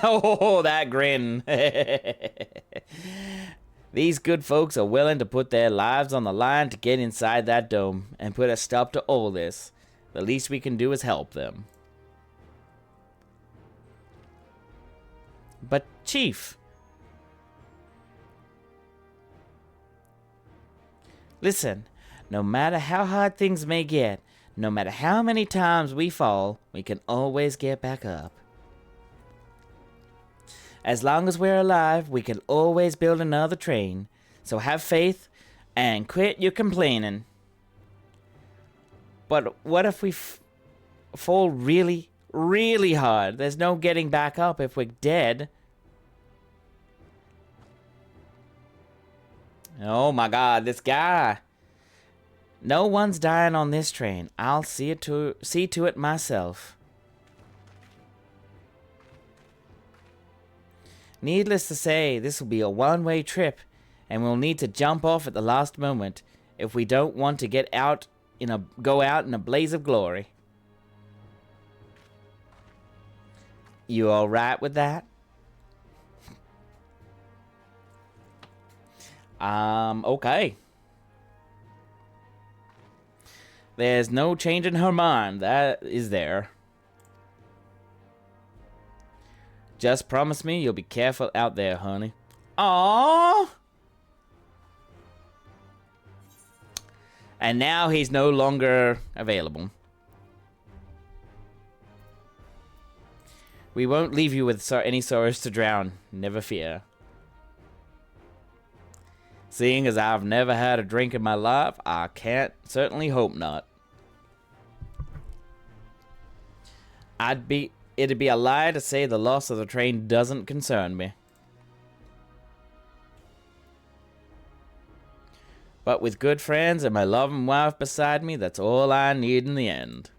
Oh, that grin. These good folks are willing to put their lives on the line to get inside that dome and put a stop to all this. The least we can do is help them. But, Chief... Listen, no matter how hard things may get, No matter how many times we fall, we can always get back up. As long as we're alive, we can always build another train. So have faith and quit your complaining. But what if we fall really, really hard? There's no getting back up if we're dead. Oh my god, this guy. No one's dying on this train. I'll see to it myself. Needless to say, this will be a one-way trip, and we'll need to jump off at the last moment if we don't want to go out in a blaze of glory. You all right with that? Okay. There's no changing her mind, that is there. Just promise me you'll be careful out there, honey. Aww. And now he's no longer available. We won't leave you with any sorrows to drown, never fear. Seeing as I've never had a drink in my life, I can't certainly hope not. It'd be a lie to say the loss of the train doesn't concern me. But with good friends and my loving wife beside me, that's all I need in the end.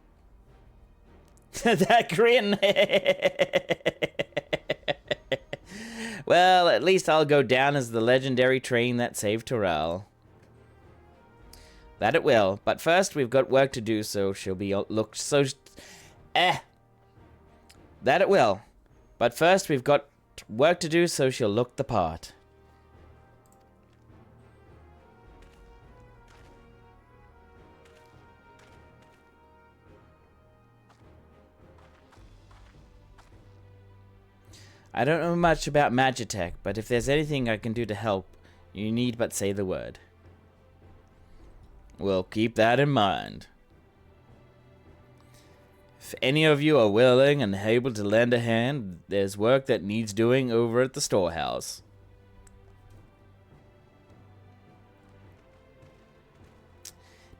That grin. Well, at least I'll go down as the legendary train that saved Terrell. That it will. But first, we've got work to do, so she'll be looked so... That it will. But first, we've got work to do, so she'll look the part. I don't know much about Magitech, but if there's anything I can do to help, you need but say the word. We'll keep that in mind. If any of you are willing and able to lend a hand, there's work that needs doing over at the storehouse.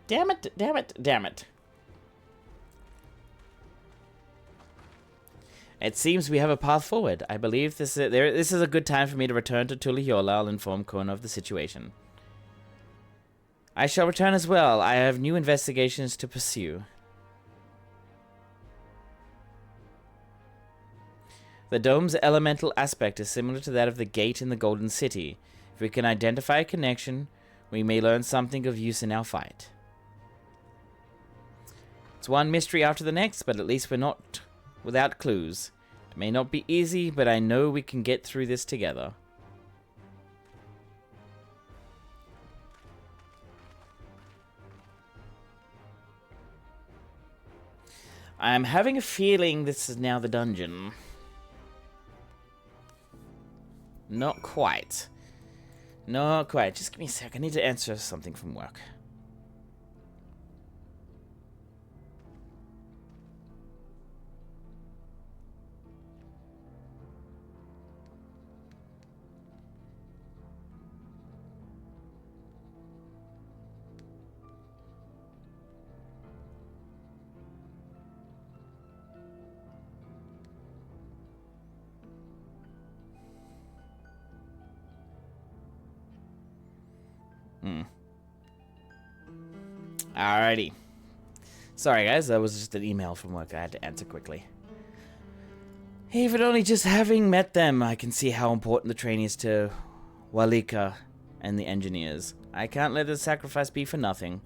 Damn it, damn it, damn it. It seems we have a path forward. I believe this is a good time for me to return to Tulihiola. I'll inform Kona of the situation. I shall return as well. I have new investigations to pursue. The dome's elemental aspect is similar to that of the gate in the Golden City. If we can identify a connection, we may learn something of use in our fight. It's one mystery after the next, but at least we're not without clues. It may not be easy, but I know we can get through this together. I'm having a feeling this is now the dungeon. Not quite. Not quite. Just give me a sec. I need to answer something from work. Alrighty. Sorry guys, that was just an email from work I had to answer quickly. Even only just having met them, I can see how important the train is to Walika and the engineers. I can't let the sacrifice be for nothing.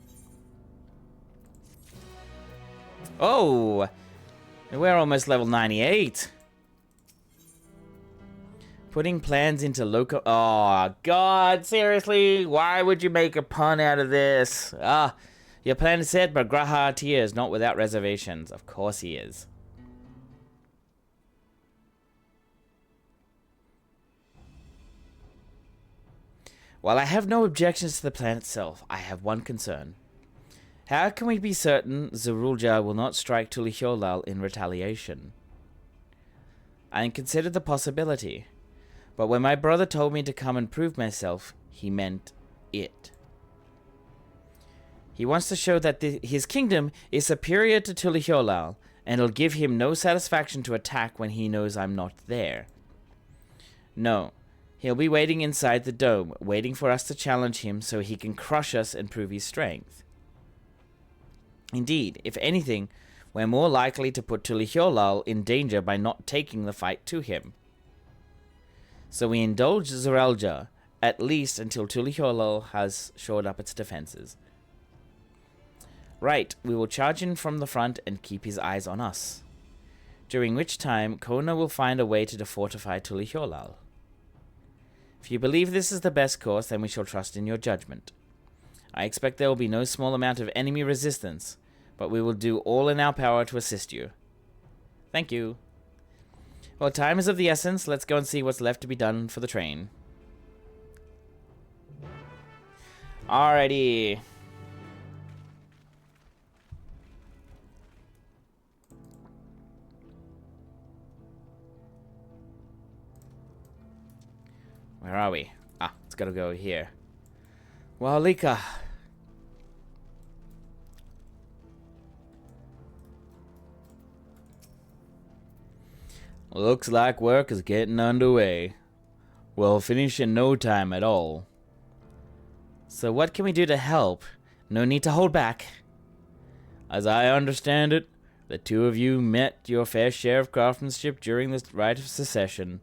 Oh! We're almost level 98. Putting plans into local... Oh, God, seriously? Why would you make a pun out of this? Your plan is set, but Graha Atia is not without reservations. Of course he is. While I have no objections to the plan itself, I have one concern. How can we be certain Zerulja will not strike Tuliholal in retaliation? I considered the possibility, but when my brother told me to come and prove myself, he meant it. He wants to show that his kingdom is superior to Tuliholal, and it'll give him no satisfaction to attack when he knows I'm not there. No, he'll be waiting inside the dome, waiting for us to challenge him so he can crush us and prove his strength. Indeed, if anything, we're more likely to put Tuliholal in danger by not taking the fight to him. So we indulge Zeralja, at least until Tuliholal has shored up its defenses. Right, we will charge in from the front and keep his eyes on us. During which time, Kona will find a way to fortify Tuliholal. If you believe this is the best course, then we shall trust in your judgment. I expect there will be no small amount of enemy resistance, but we will do all in our power to assist you. Thank you. Well, time is of the essence. Let's go and see what's left to be done for the train. Alrighty. Where are we? Ah, it's gotta go here. Walika. Looks like work is getting underway. We'll finish in no time at all. So what can we do to help? No need to hold back. As I understand it, the two of you met your fair share of craftsmanship during this rite of secession.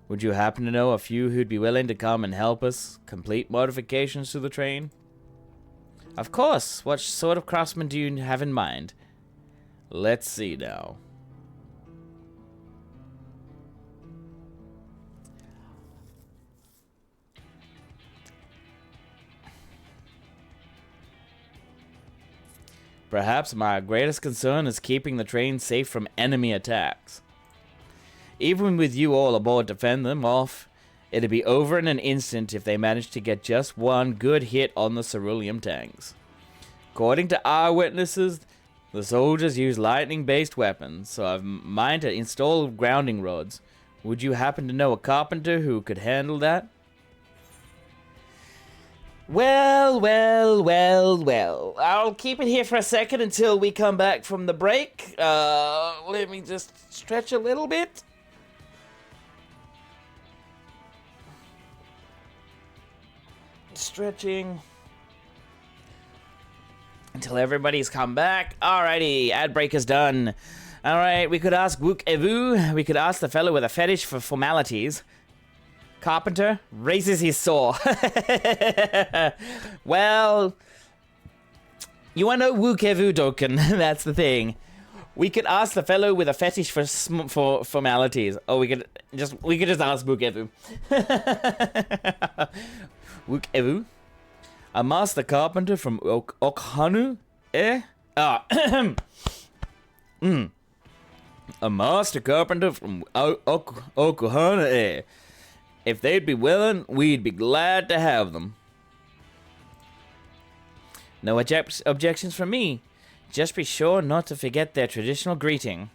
Would you happen to know a few who'd be willing to come and help us complete modifications to the train? Of course. What sort of craftsmen do you have in mind? Let's see now. Perhaps my greatest concern is keeping the train safe from enemy attacks. Even with you all aboard to fend them off, it'd be over in an instant if they managed to get just one good hit on the ceruleum tanks. According to eyewitnesses, the soldiers use lightning-based weapons, so I've mind to install grounding rods. Would you happen to know a carpenter who could handle that? Well. I'll keep it here for a second until we come back from the break. Let me just stretch a little bit. Stretching until everybody's come back. Alrighty, ad break is done. Alright, we could ask Wook Evu. We could ask the fellow with a fetish for formalities. Carpenter raises his saw. Well, you are no Wook Evu token. That's the thing. We could ask the fellow with a fetish for formalities. Oh, we could just ask Wook Evu. Wook Evu, a master carpenter from Okhanu, eh? A master carpenter from Oklahoma, eh? If they'd be willing, we'd be glad to have them. No objections from me. Just be sure not to forget their traditional greeting.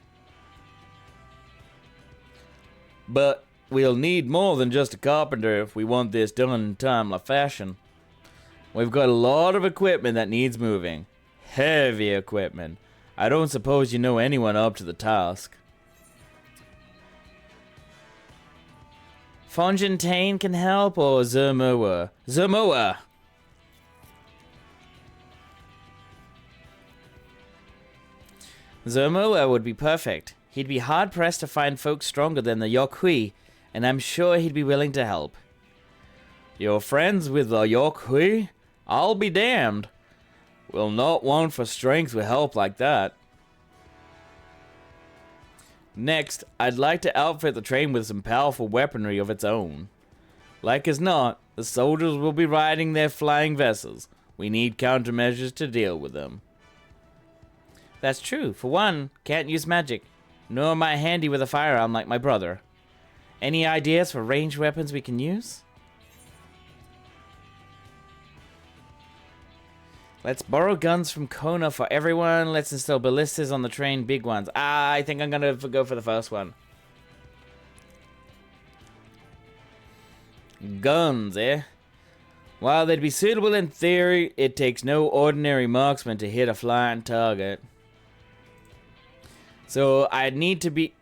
But we'll need more than just a carpenter if we want this done in timely fashion. We've got a lot of equipment that needs moving. Heavy equipment. I don't suppose you know anyone up to the task. Fontaine can help, or Zermoa? Zermoa! Zermoa would be perfect. He'd be hard-pressed to find folks stronger than the Yokhui, and I'm sure he'd be willing to help. You're friends with the Yokhui? I'll be damned. We'll not want for strength with help like that. Next, I'd like to outfit the train with some powerful weaponry of its own. Like as not, the soldiers will be riding their flying vessels. We need countermeasures to deal with them. That's true. For one, can't use magic. Nor am I handy with a firearm like my brother. Any ideas for ranged weapons we can use? Let's borrow guns from Kona for everyone. Let's install ballistas on the train, big ones. I think I'm gonna go for the first one. Guns, eh? While they'd be suitable in theory, it takes no ordinary marksman to hit a flying target. So it'd need to be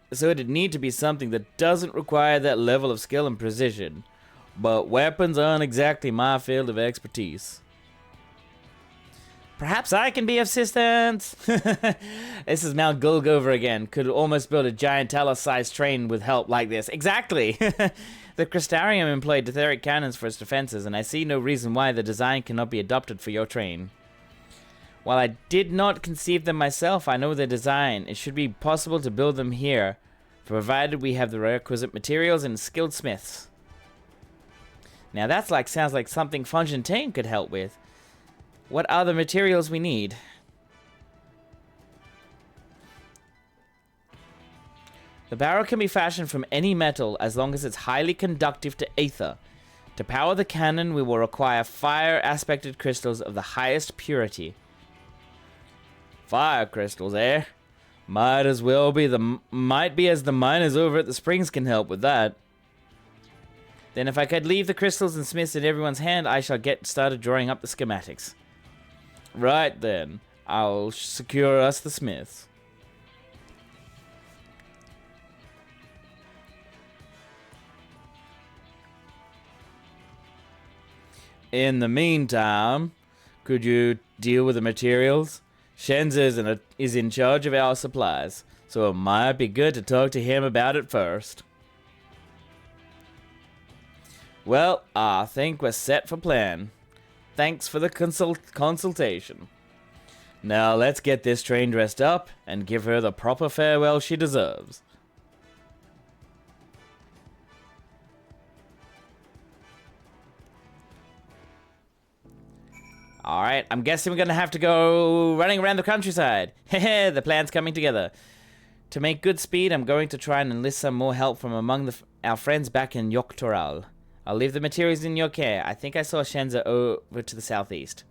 something that doesn't require that level of skill and precision. But weapons aren't exactly my field of expertise. Perhaps I can be of assistance. This is Mount Golgover again. Could almost build a giant Talos-sized train with help like this. Exactly. The Crystarium employed Ditheric cannons for its defenses, and I see no reason why the design cannot be adopted for your train. While I did not conceive them myself, I know their design. It should be possible to build them here, provided we have the requisite materials and skilled smiths. Now that's sounds like something Fontaine could help with. What are the materials we need? The barrel can be fashioned from any metal as long as it's highly conductive to aether. To power the cannon, we will require fire-aspected crystals of the highest purity. Fire crystals, eh? Might as the miners over at the springs can help with that. Then if I could leave the crystals and smiths in everyone's hand, I shall get started drawing up the schematics. Right then, I'll secure us the smiths. In the meantime, could you deal with the materials? Shenza is in charge of our supplies, so it might be good to talk to him about it first. Well, I think we're set for plan. Thanks for the consultation. Now let's get this train dressed up and give her the proper farewell she deserves. Alright, I'm guessing we're gonna have to go running around the countryside. Heh, the plan's coming together. To make good speed, I'm going to try and enlist some more help from among our friends back in Dawntrail. I'll leave the materials in your care. I think I saw Shenza over to the southeast.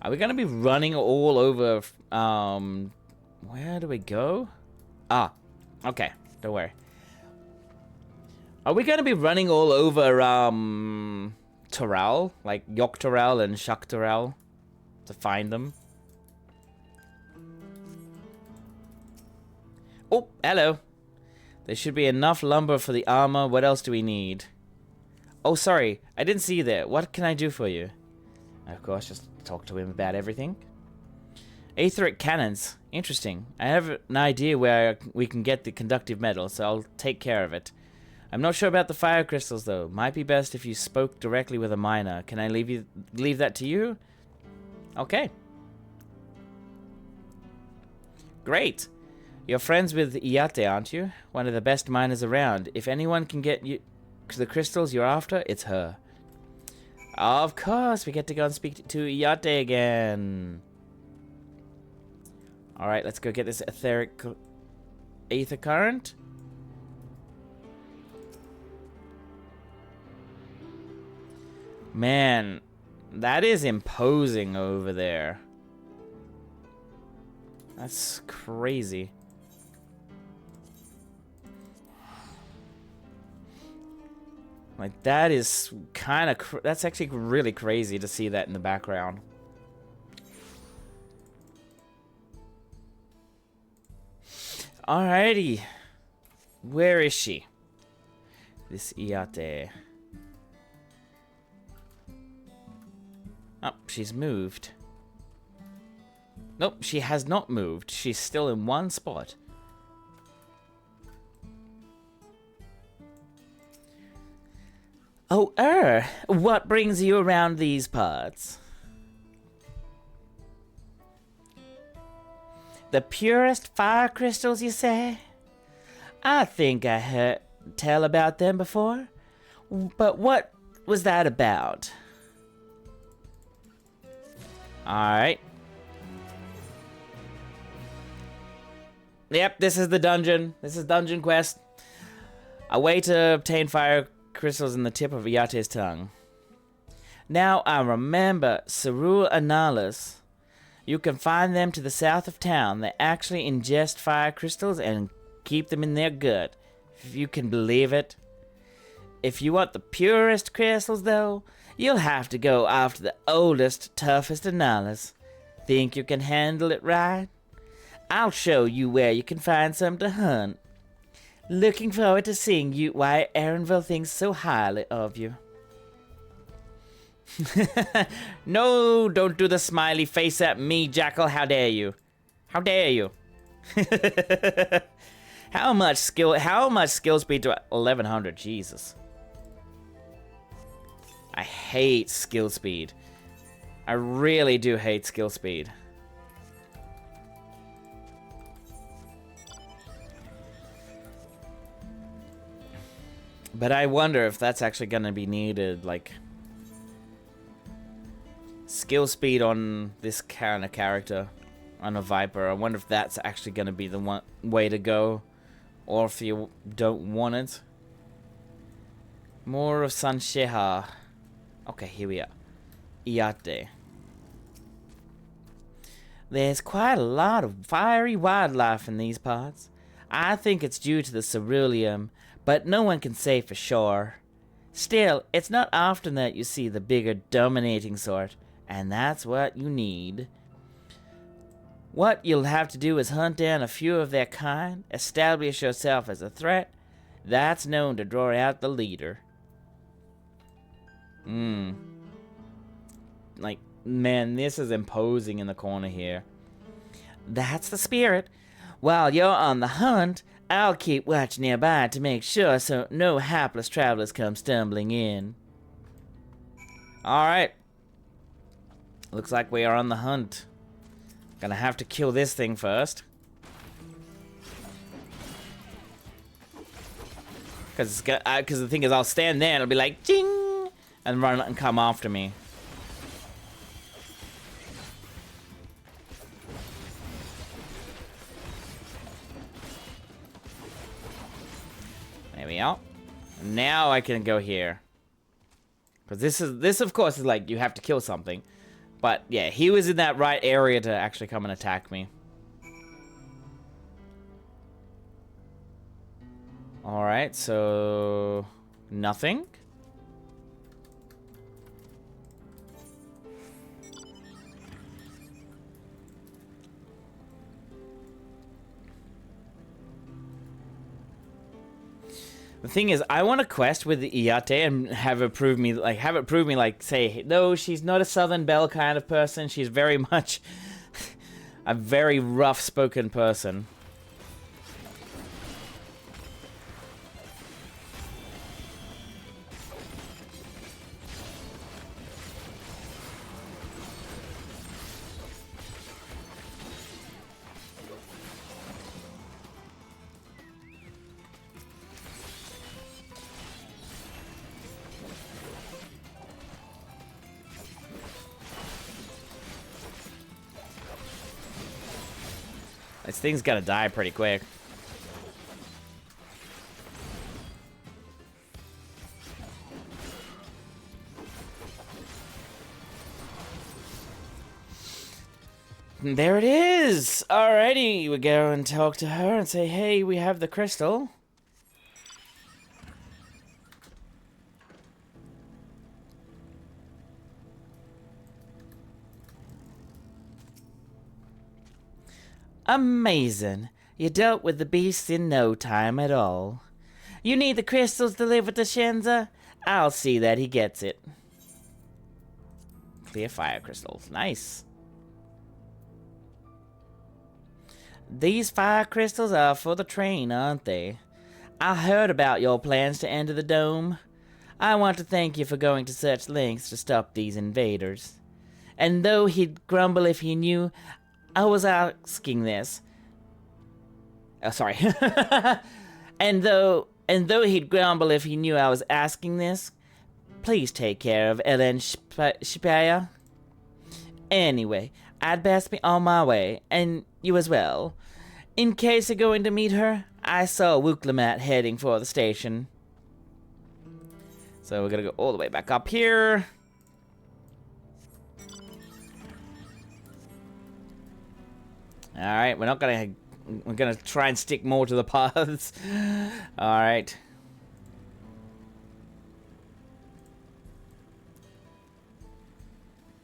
Are we gonna be running all over, where do we go? Ah, okay, don't worry. Are we gonna be running all over, Toral? Like Yoktoral and Shaktoral? To find them? Oh, hello. There should be enough lumber for the armor. What else do we need? Oh, sorry. I didn't see you there. What can I do for you? Of course, just talk to him about everything. Aetheric cannons. Interesting. I have an idea where we can get the conductive metal, so I'll take care of it. I'm not sure about the fire crystals, though. Might be best if you spoke directly with a miner. Can I leave that to you? Okay. Great. You're friends with Iate, aren't you? One of the best miners around. If anyone can get you the crystals you're after, it's her. Of course, we get to go and speak to Iate again. Alright, let's go get this etheric aether current. Man, that is imposing over there. That's crazy. Like, that is kind of... that's actually really crazy to see that in the background. Alrighty. Where is she? This Iate. Oh, she's moved. Nope, she has not moved. She's still in one spot. Oh, what brings you around these parts? The purest fire crystals, you say? I think I heard tell about them before. But what was that about? Alright. Yep, this is the dungeon. This is Dungeon Quest. A way to obtain fire crystals in the tip of Iate's tongue. Now I remember Cerule Analis. You can find them to the south of town. They actually ingest fire crystals and keep them in their gut, if you can believe it. If you want the purest crystals, though, you'll have to go after the oldest, toughest Analis. Think you can handle it right? I'll show you where you can find some to hunt. Looking forward to seeing you why Erenville thinks so highly of you. No, don't do the smiley face at me, Jackal. How dare you? How dare you? How much skill speed to 1100? Jesus. I hate skill speed. I really do hate skill speed. But I wonder if that's actually gonna be needed, like skill speed on this kind of character, on a Viper. I wonder if that's actually gonna be the one way to go, or if you don't want it. More of Sansheha. Okay, here we are. Iate. There's quite a lot of fiery wildlife in these parts. I think it's due to the ceruleum, but no one can say for sure. Still, it's not often that you see the bigger, dominating sort, and that's what you need. What you'll have to do is hunt down a few of their kind, establish yourself as a threat. That's known to draw out the leader. Like, man, this is imposing in the corner here. That's the spirit. While you're on the hunt, I'll keep watch nearby to make sure so no hapless travelers come stumbling in. Alright. Looks like we are on the hunt. Gonna have to kill this thing first. Because the thing is, I'll stand there and it'll be like, ding! And run and come after me. There we are. Now I can go here. Because this of course is like, you have to kill something. But yeah, he was in that right area to actually come and attack me. Alright, so nothing. The thing is, I want to quest with the Iate and have it prove me, like, say, no, she's not a Southern Belle kind of person. She's very much a very rough-spoken person. This thing's gonna die pretty quick. And there it is! Alrighty, we go and talk to her and say, hey, we have the crystal. Amazing. You dealt with the beast in no time at all. You need the crystals delivered to Shenza? I'll see that he gets it. Clear fire crystals. Nice. These fire crystals are for the train, aren't they? I heard about your plans to enter the dome. I want to thank you for going to such lengths to stop these invaders. And though he'd grumble if he knew, I was asking this. Oh, sorry. and though he'd grumble if he knew I was asking this, please take care of Ellen Shipaya. Anyway, I'd best be on my way, and you as well. In case you're going to meet her, I saw Wuklamat heading for the station. So we're gonna go all the way back up here. Alright, we're gonna try and stick more to the paths. Alright.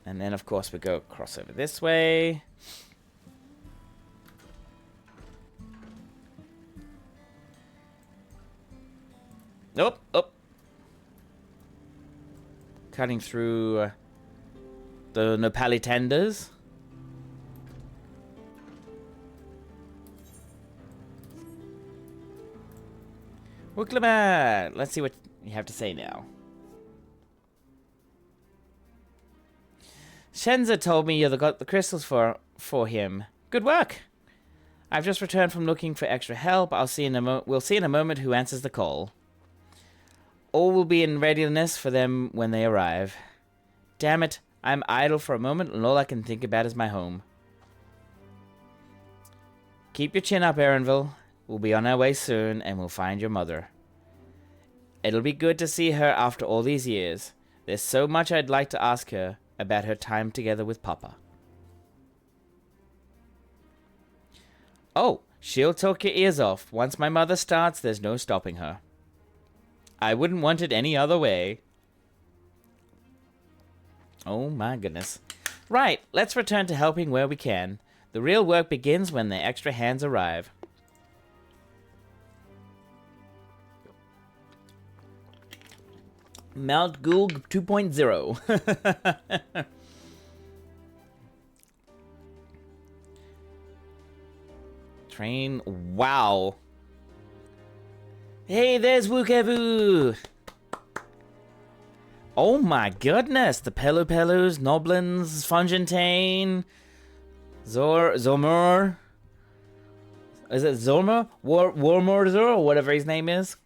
And then, of course, we go across over this way. Nope, oh. Cutting through the Nopali tenders. Wuklamat! Let's see what you have to say now. Shenza told me you got the crystals for him. Good work! I've just returned from looking for extra help. We'll see in a moment who answers the call. All will be in readiness for them when they arrive. Damn it, I'm idle for a moment and all I can think about is my home. Keep your chin up, Erenville. We'll be on our way soon and we'll find your mother. It'll be good to see her after all these years. There's so much I'd like to ask her about her time together with Papa. Oh, she'll talk your ears off. Once my mother starts, there's no stopping her. I wouldn't want it any other way. Oh my goodness. Right, let's return to helping where we can. The real work begins when the extra hands arrive. Mount Goog 2.0. Train. Wow. Hey, there's Wukevu. Oh my goodness. The Pelupelus, Noblins, Fungentane, Zomur. Is it Zomur? Warmorzer or whatever his name is.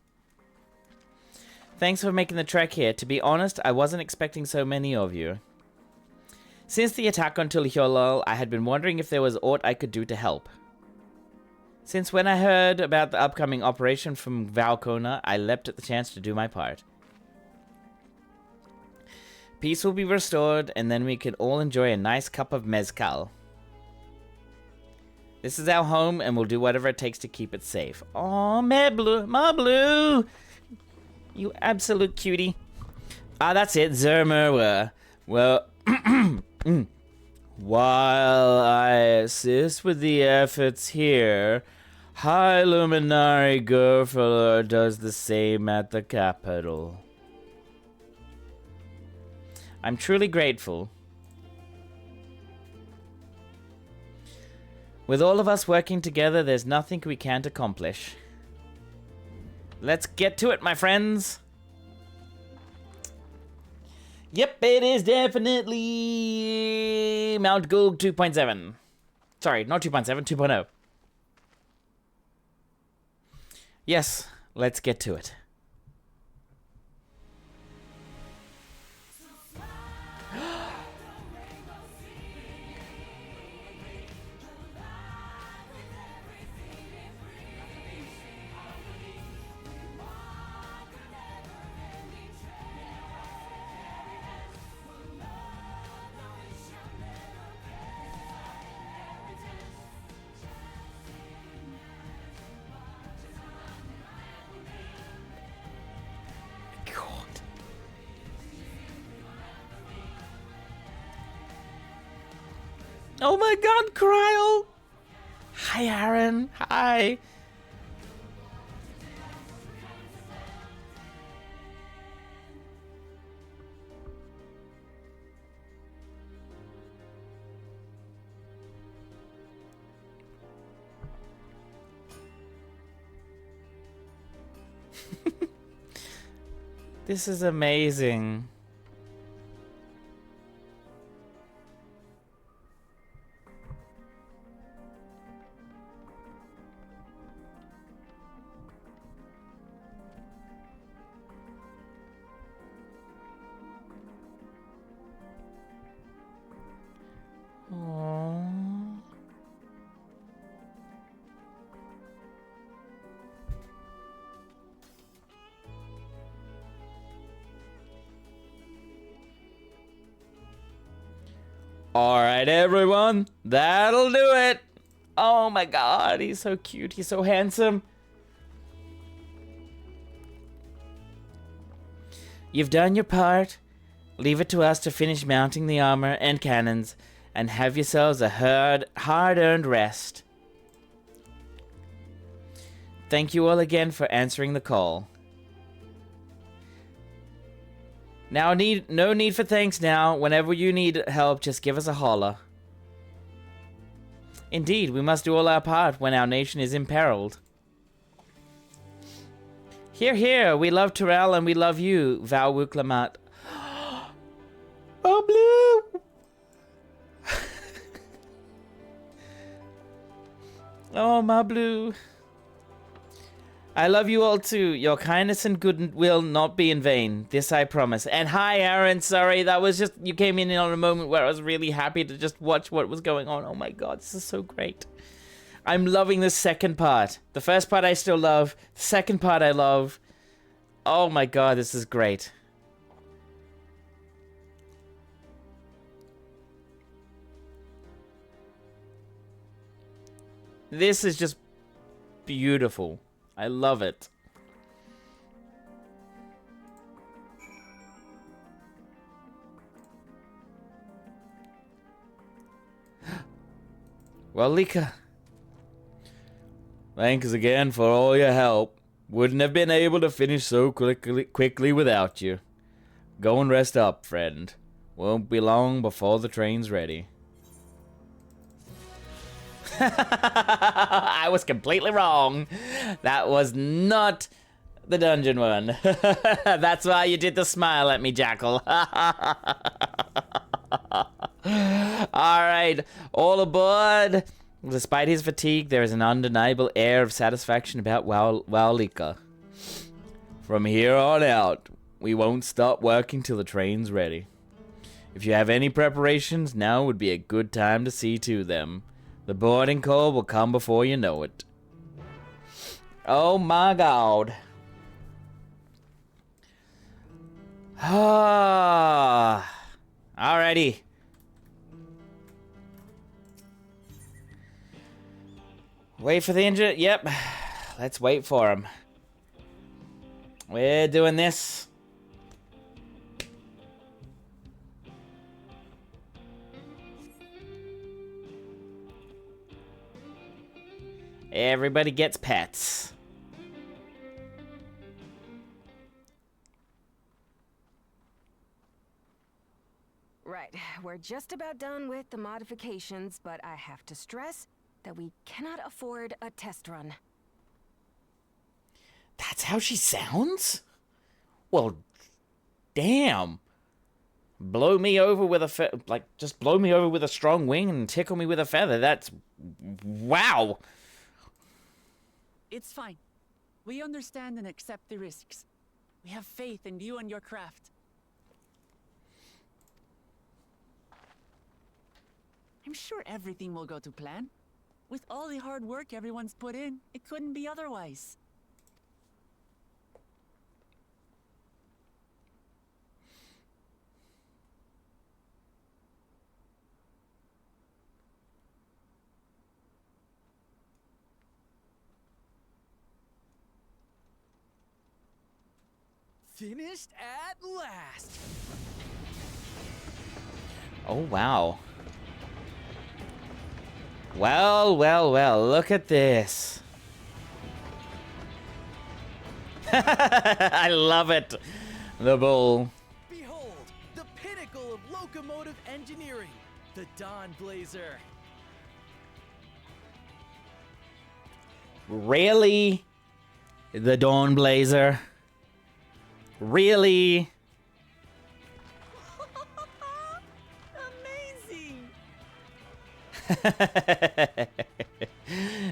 Thanks for making the trek here. To be honest, I wasn't expecting so many of you. Since the attack on Tuliholal, I had been wondering if there was aught I could do to help. Since when I heard about the upcoming operation from Valkona, I leapt at the chance to do my part. Peace will be restored, and then we can all enjoy a nice cup of mezcal. This is our home, and we'll do whatever it takes to keep it safe. Aw, Mablu! You absolute cutie. Ah, that's it, Zermer. Well, while I assist with the efforts here, High Luminary Gurfler does the same at the capital. I'm truly grateful. With all of us working together, there's nothing we can't accomplish. Let's get to it, my friends. Yep, it is definitely Mount Goog 2.7. Sorry, not 2.7, 2.0. Yes, let's get to it. Oh my god, Cryo! Hi, Aaron. Hi. This is amazing. Alright, everyone, that'll do it. Oh my god, he's so cute. He's so handsome. You've done your part. Leave it to us to finish mounting the armor and cannons and have yourselves a hard-earned rest. Thank you all again for answering the call. Now, no need for thanks now. Whenever you need help, just give us a holler. Indeed, we must do all our part when our nation is imperiled. Hear, hear, we love Terrell and we love you, Val Wuklamat. Oh, Blue! Oh, my Blue. I love you all too. Your kindness and goodwill not be in vain. This I promise. And hi, Aaron. Sorry, that was just... You came in on a moment where I was really happy to just watch what was going on. Oh my god, this is so great. I'm loving the second part. The first part I still love. The second part I love. Oh my god, this is great. This is just beautiful. I love it. Well, Lika. Thanks again for all your help. Wouldn't have been able to finish so quickly without you. Go and rest up, friend. Won't be long before the train's ready. I was completely wrong. That was not the dungeon one. That's why you did the smile at me, Jackal. Alright, all aboard. Despite his fatigue, there is an undeniable air of satisfaction about Wowlika. From here on out, we won't stop working till the train's ready. If you have any preparations, now would be a good time to see to them. The boarding call will come before you know it. Oh my god. Ah. Alrighty. Wait for the engine. Yep. Let's wait for him. We're doing this. Everybody gets pets. Right, we're just about done with the modifications, but I have to stress that we cannot afford a test run. That's how she sounds? Well, damn. Blow me over with a just blow me over with a strong wing and tickle me with a feather. That's... wow. It's fine. We understand and accept the risks. We have faith in you and your craft. I'm sure everything will go to plan. With all the hard work everyone's put in, it couldn't be otherwise. Finished at last. Oh, wow. Well, well, well, look at this. I love it. The bull. Behold, the pinnacle of locomotive engineering, the Dawn Blazer. Really? The Dawn Blazer? Really? Amazing!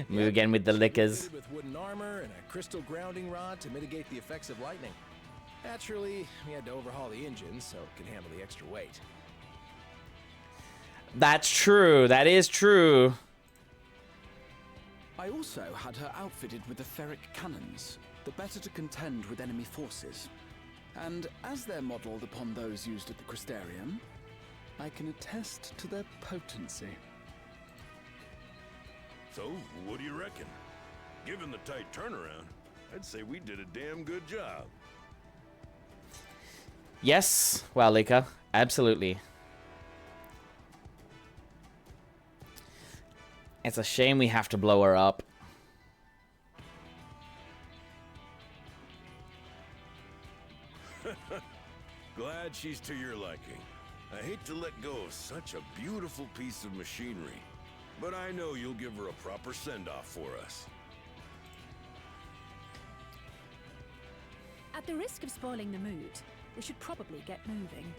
Move again with the lickers. With wooden armor and a crystal grounding rod to mitigate the effects of lightning. Naturally, we had to overhaul the engine so it could handle the extra weight. That's true. That is true. I also had her outfitted with the ferric cannons, the better to contend with enemy forces. And as they're modelled upon those used at the Crystarium, I can attest to their potency. So, what do you reckon? Given the tight turnaround, I'd say we did a damn good job. Yes, well, Lika, absolutely. It's a shame we have to blow her up. Glad she's to your liking. I hate to let go of such a beautiful piece of machinery, but I know you'll give her a proper send-off for us. At the risk of spoiling the mood, we should probably get moving.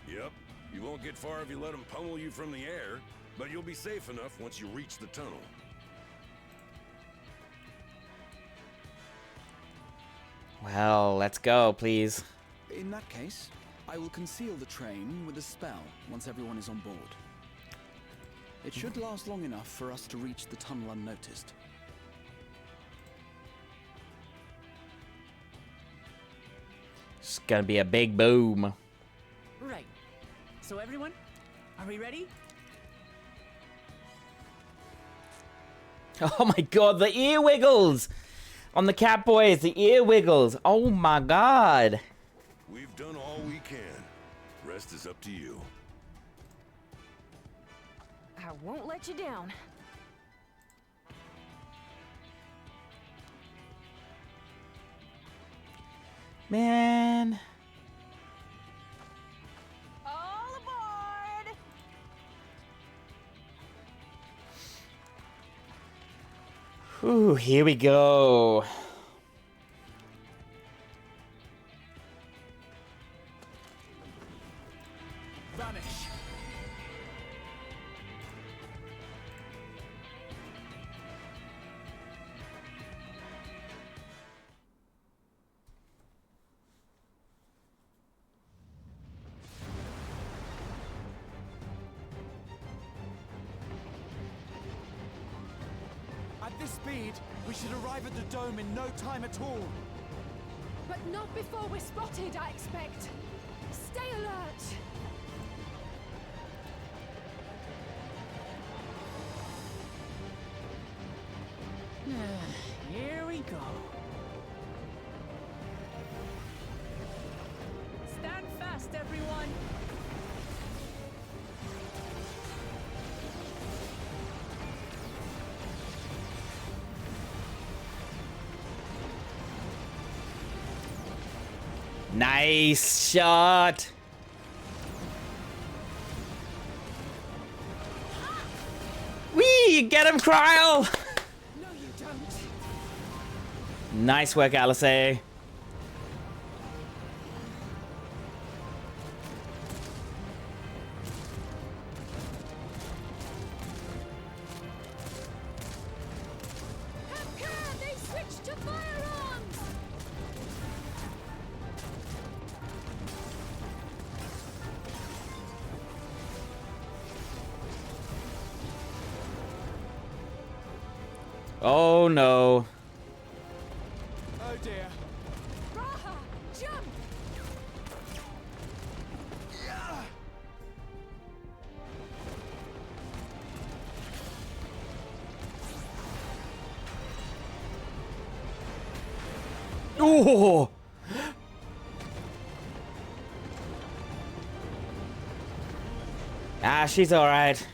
Yep, you won't get far if you let them pummel you from the air, but you'll be safe enough once you reach the tunnel. Well, let's go, please. In that case, I will conceal the train with a spell once everyone is on board. It should last long enough for us to reach the tunnel unnoticed. It's gonna be a big boom. Right. So everyone, are we ready? Oh my god, the ear wiggles! On the Catboys, the ear wiggles. Oh my god. We've done all we can. Rest is up to you. I won't let you down. Man. All aboard! Ooh, here we go. Vanish. At this speed, we should arrive at the dome in no time at all. But not before we're spotted, I expect. Stay alert! Here we go. Stand fast, everyone. Nice shot. Whee! Get him, Cryle! No, you don't. Nice work, Alice. Have care! They switched to firearms! Oh no. Oh dear. Raha, jump! Oh! Ah, she's alright.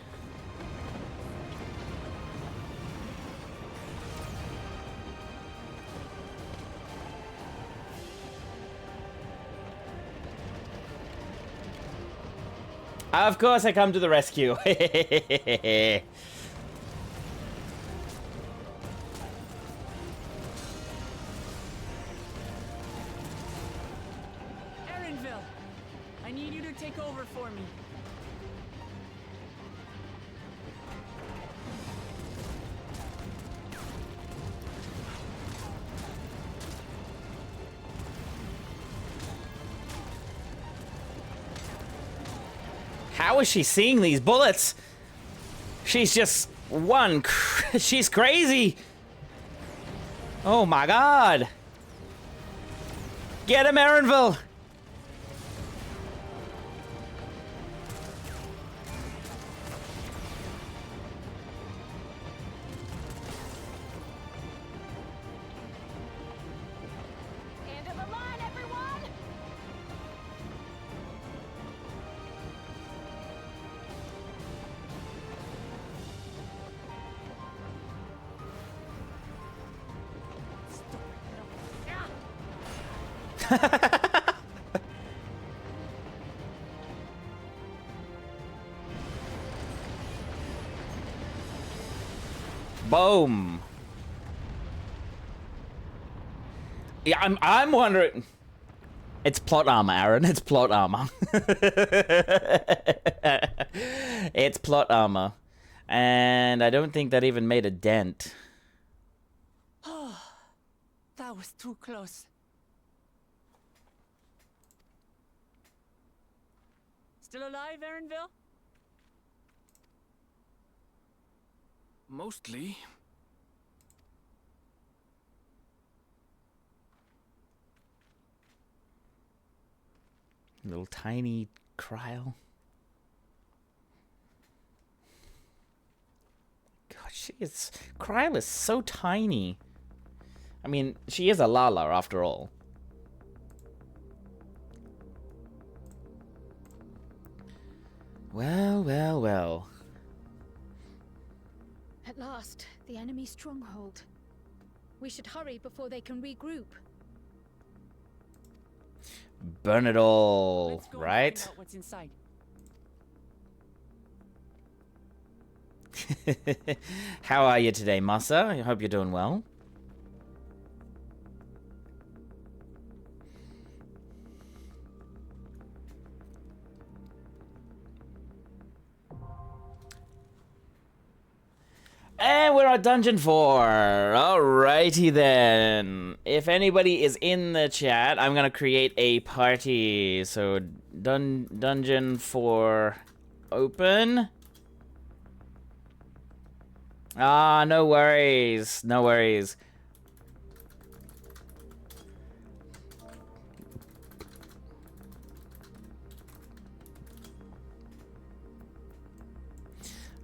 Of course I come to the rescue. Erenville, I need you to take over for me. How is she seeing these bullets? She's just one. She's crazy. Oh my god. Get him, Erenville. Boom. Yeah, I'm wondering. It's plot armor, Aaron. It's plot armor. It's plot armor. And I don't think that even made a dent. That was too close. Still alive, Aaronville? Mostly. Little tiny Kryl. God, Kryl is so tiny. I mean, she is a Lala after all. Well, well, well. At last, the enemy stronghold. We should hurry before they can regroup. Burn it all, Let's go right? And find out what's inside. How are you today, Masa? I hope you're doing well. And we're at Dungeon 4. Alrighty then. If anybody is in the chat, I'm gonna create a party. So, Dungeon 4 open. Ah, no worries. No worries.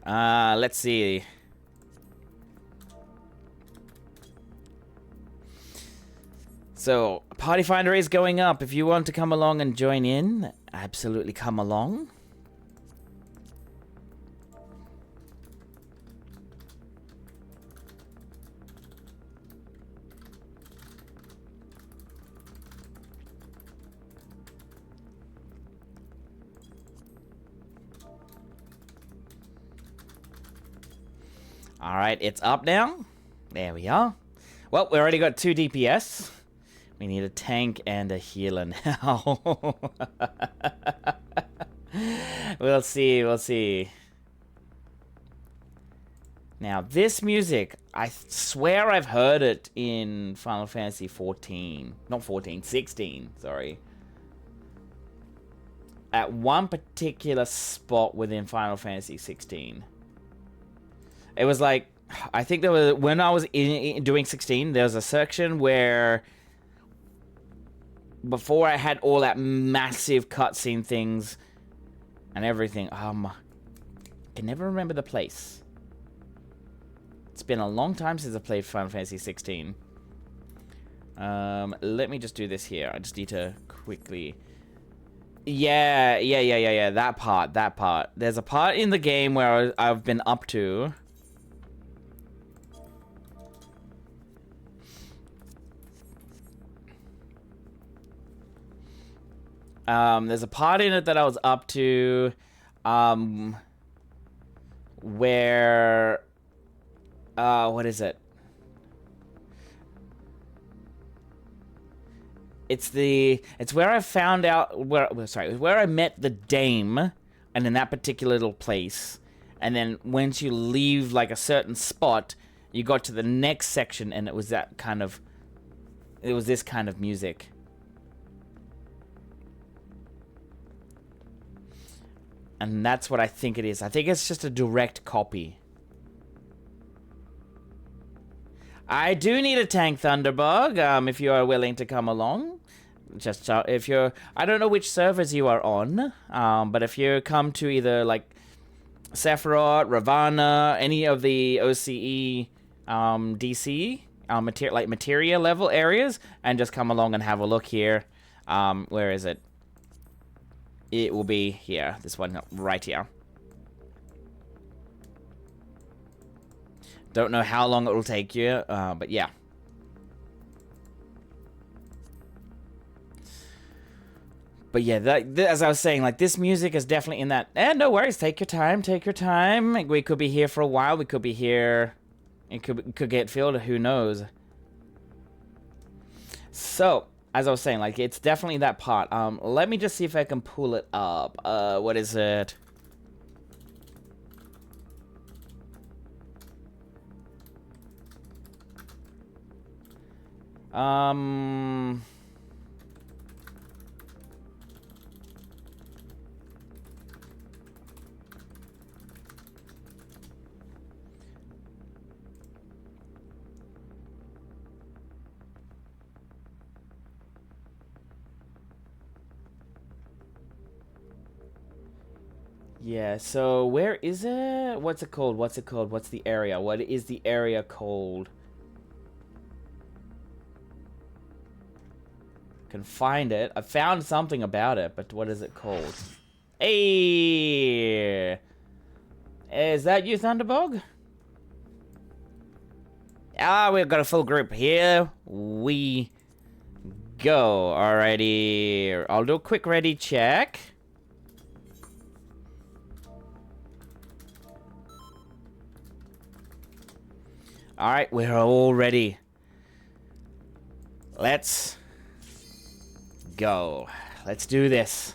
Let's see. So, Party Finder is going up. If you want to come along and join in, absolutely come along. Alright, it's up now. There we are. Well, we already got 2 DPS. We need a tank and a healer now. We'll see, we'll see. Now, this music, I swear I've heard it in Final Fantasy 14. Not 14, 16, sorry. At one particular spot within Final Fantasy 16. It was like, I think there was, when I was doing 16, there was a section where, before I had all that massive cutscene things and everything, I can never remember the place. It's been a long time since I played Final Fantasy 16. Let me just do this here. I just need to quickly... Yeah, that part. There's a part in the game where I've been up to... there's a part in it that I was up to, where, what is it? It's where I found out, where I met the dame, and in that particular little place, and then once you leave, like, a certain spot, you got to the next section, and it was this kind of music. And that's what I think it is. I think it's just a direct copy. I do need a tank, Thunderbug, if you are willing to come along. Just if you're... I don't know which servers you are on, but if you come to either, like, Sephiroth, Ravana, any of the OCE, DC, materia level areas, and just come along and have a look here. Where is it? It will be here. This one right here. Don't know how long it will take you, but yeah. But yeah, as I was saying, like, this music is definitely in that. No worries, take your time, take your time. Like, we could be here for a while. We could be here. It could get filled. Who knows? So, as I was saying, like, it's definitely that part. Let me just see if I can pull it up. What is it? Yeah, so where is it? What's it called? What's it called? What's the area? What is the area called? Can find it. I found something about it, but what is it called? Hey! Is that you, Thunderbog? Ah, we've got a full group. Here we go. Alrighty. I'll do a quick ready check. Alright, we're all ready. Let's go. Let's do this.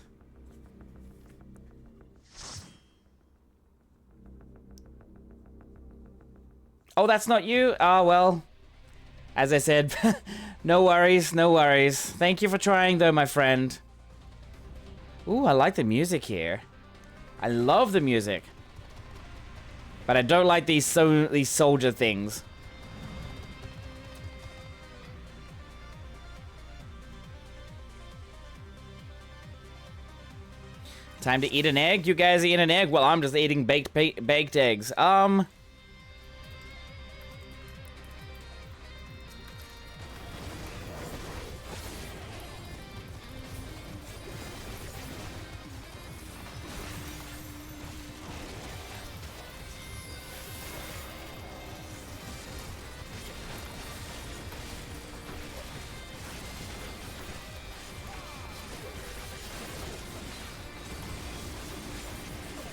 Oh, that's not you? Oh, well. As I said, no worries, no worries. Thank you for trying, though, my friend. Ooh, I like the music here. I love the music. But I don't like these soldier things. Time to eat an egg? You guys eat an egg? Well, I'm just eating baked eggs.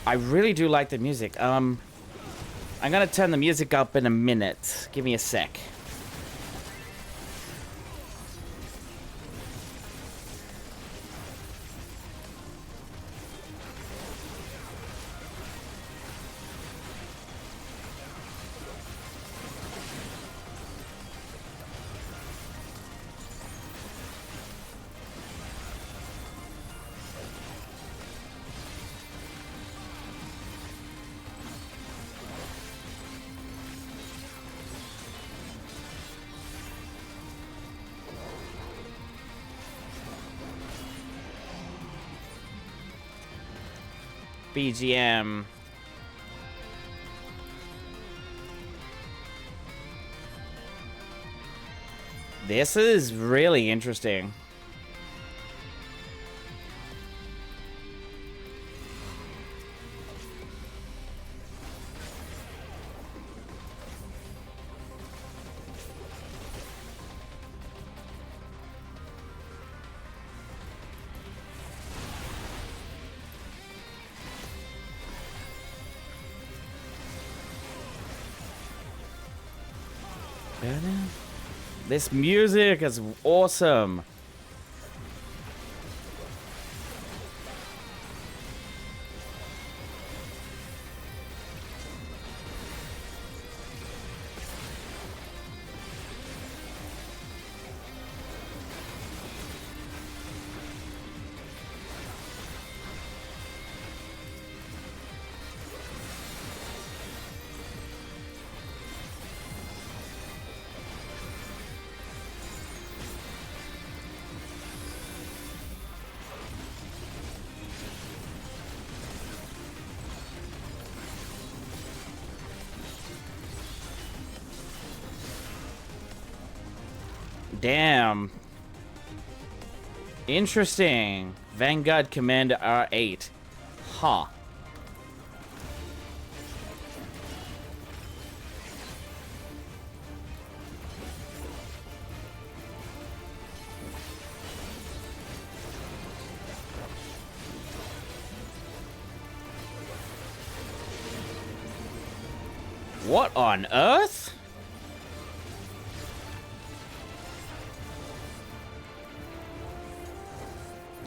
I really do like the music. I'm gonna turn the music up in a minute. Give me a sec. BGM. This is really interesting. This music is awesome. Damn. Interesting. Vanguard Commander R8. Huh. What on earth?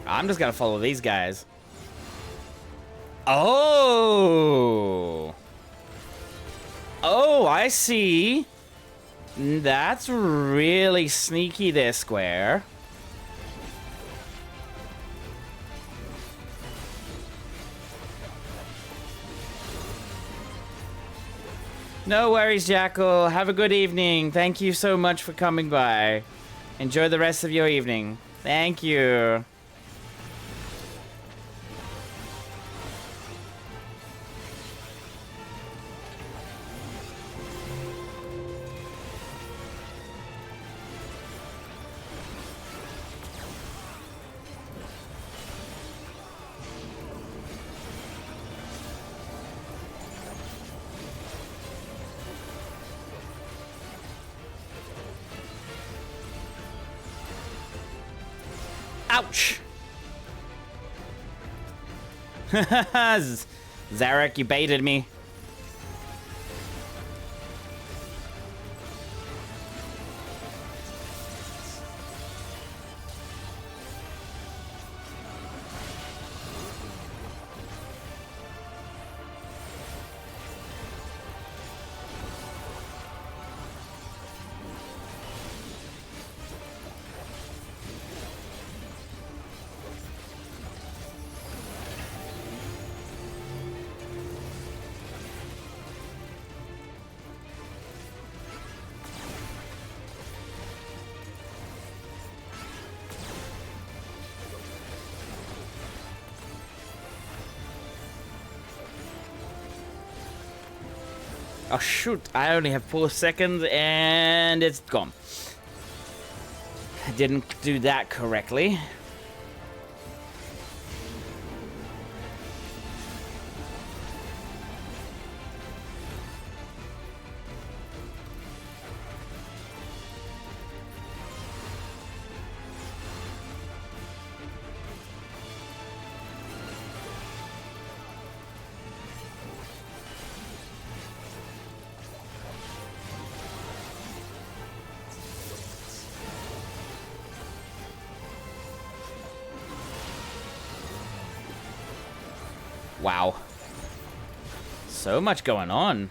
I'm just gonna follow these guys. Oh! Oh, I see. That's really sneaky there, Square. No worries, Jackal. Have a good evening. Thank you so much for coming by. Enjoy the rest of your evening. Thank you. Ouch! Zarek, you baited me. Oh shoot, I only have 4 seconds and it's gone. I didn't do that correctly. Wow. So much going on.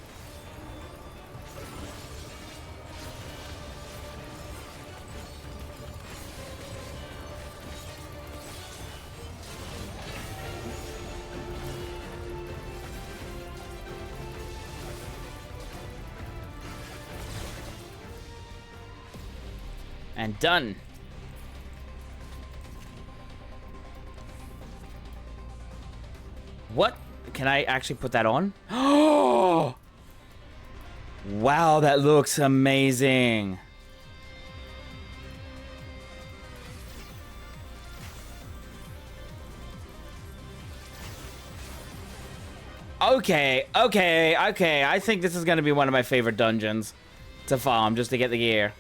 And done. What? Can I actually put that on? Oh! Wow, that looks amazing. Okay. I think this is gonna be one of my favorite dungeons to farm just to get the gear.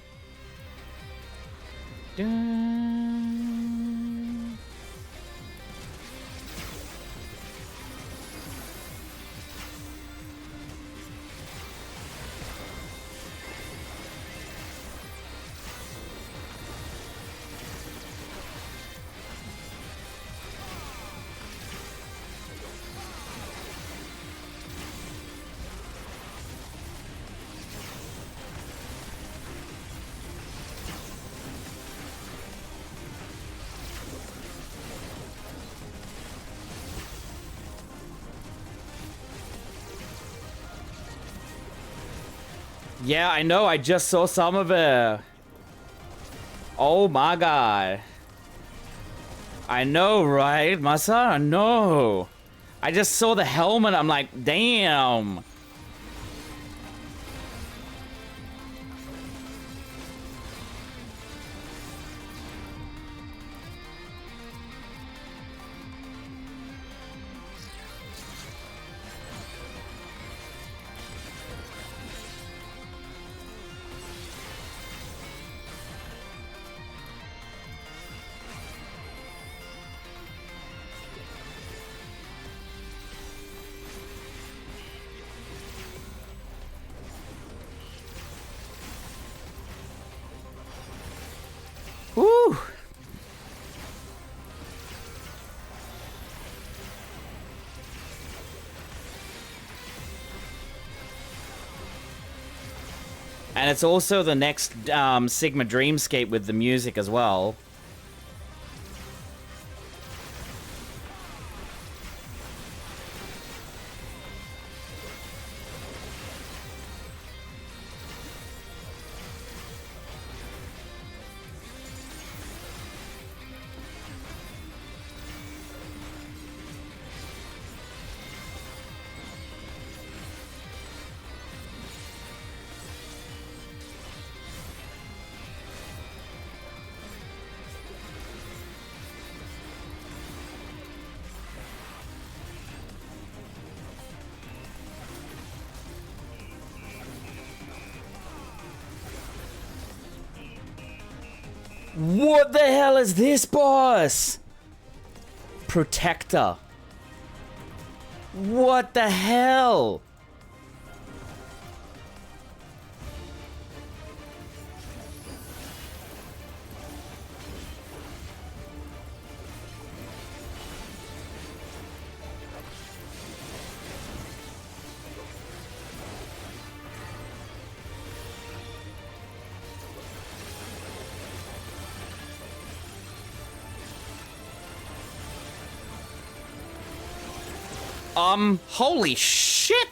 Yeah, I know. I just saw some of it. Oh my god. I know, right, Masa? I know. I just saw the helmet. I'm like, damn. And it's also the next Sigma Dreamscape with the music as well. What the hell is this, boss? Protector. What the hell? Holy shit!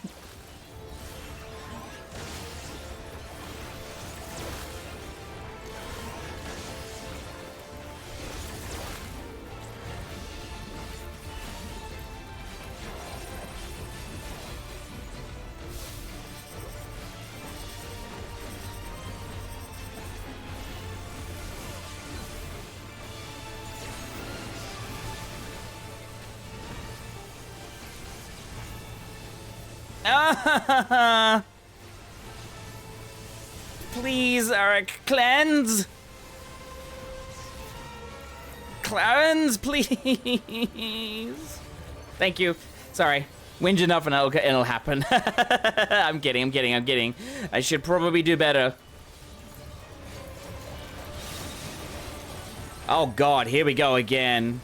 Please, Eric, cleanse! Cleanse, please! Thank you. Sorry. Whinge enough and it'll happen. I'm kidding. I should probably do better. Oh god, here we go again.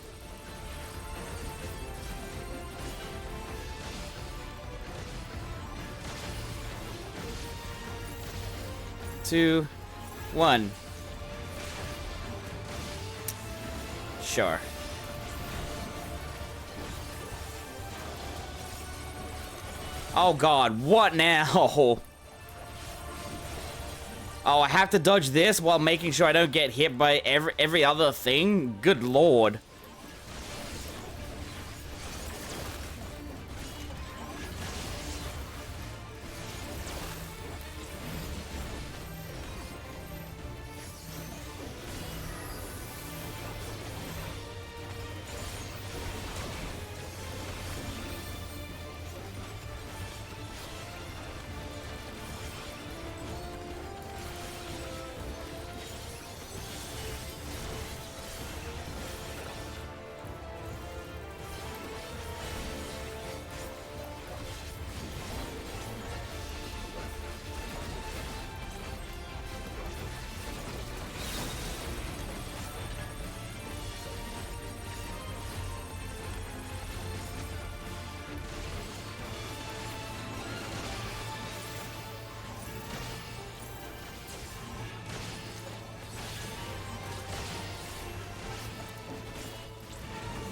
Two, one. Sure. Oh god, what now? Oh, I have to dodge this while making sure I don't get hit by every other thing? Good lord.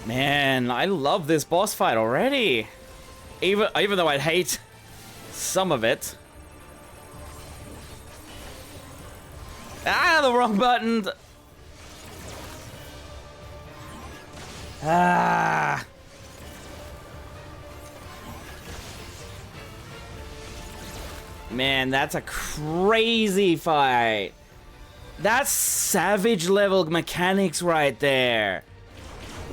Man, I love this boss fight already. Even though I'd hate some of it. Ah, the wrong button. Ah. Man, that's a crazy fight. That's savage level mechanics right there.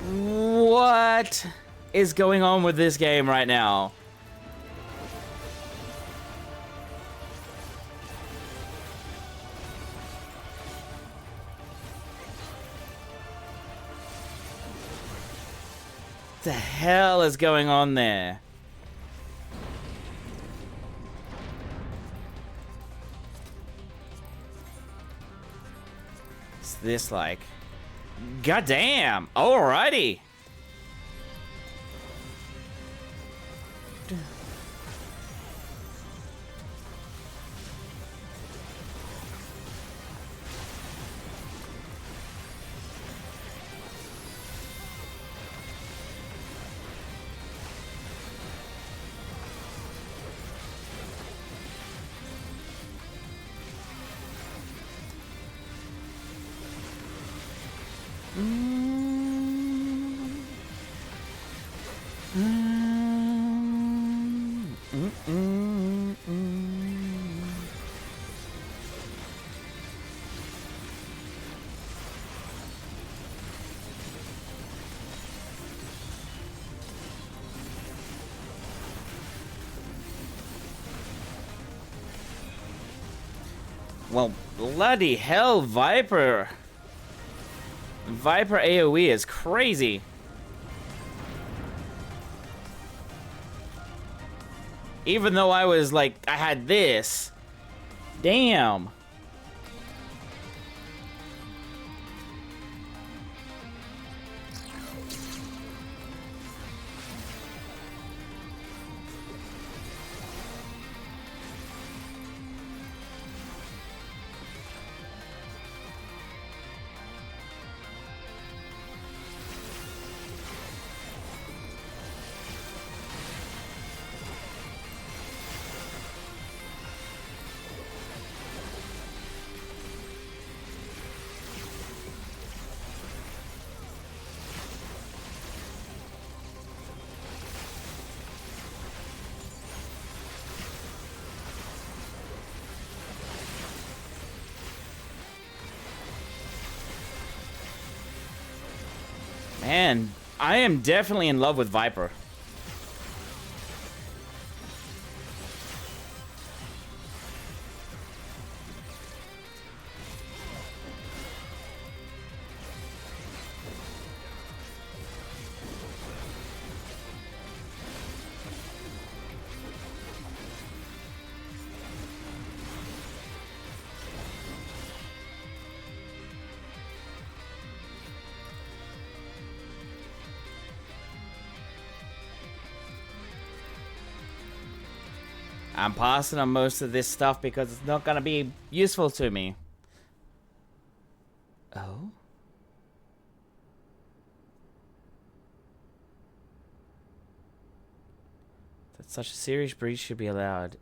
What is going on with this game right now? What the hell is going on there? What's this like? Goddamn! Alrighty! Well, bloody hell, Viper. Viper AoE is crazy. Even though I was like, I had this. Damn. Man, I am definitely in love with Viper. I'm passing on most of this stuff because it's not gonna be useful to me. Oh? That such a serious breach should be allowed,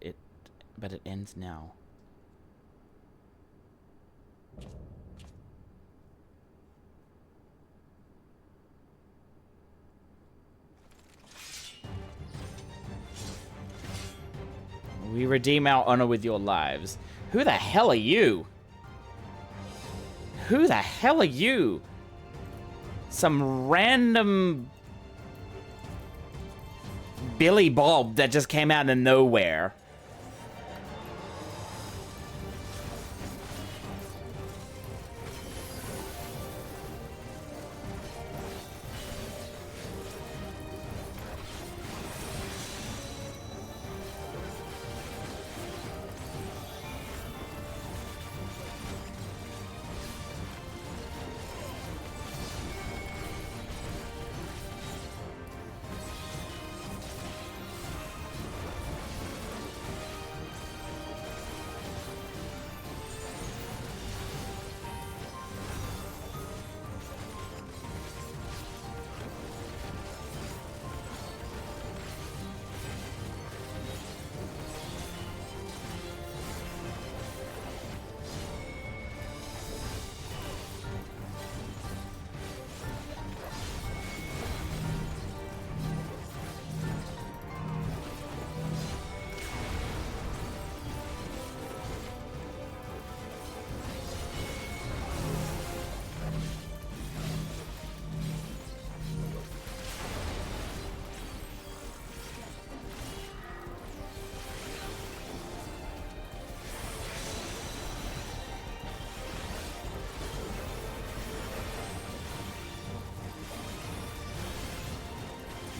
but it ends now. We redeem our honor with your lives. Who the hell are you? Who the hell are you? Some random Billy Bob that just came out of nowhere.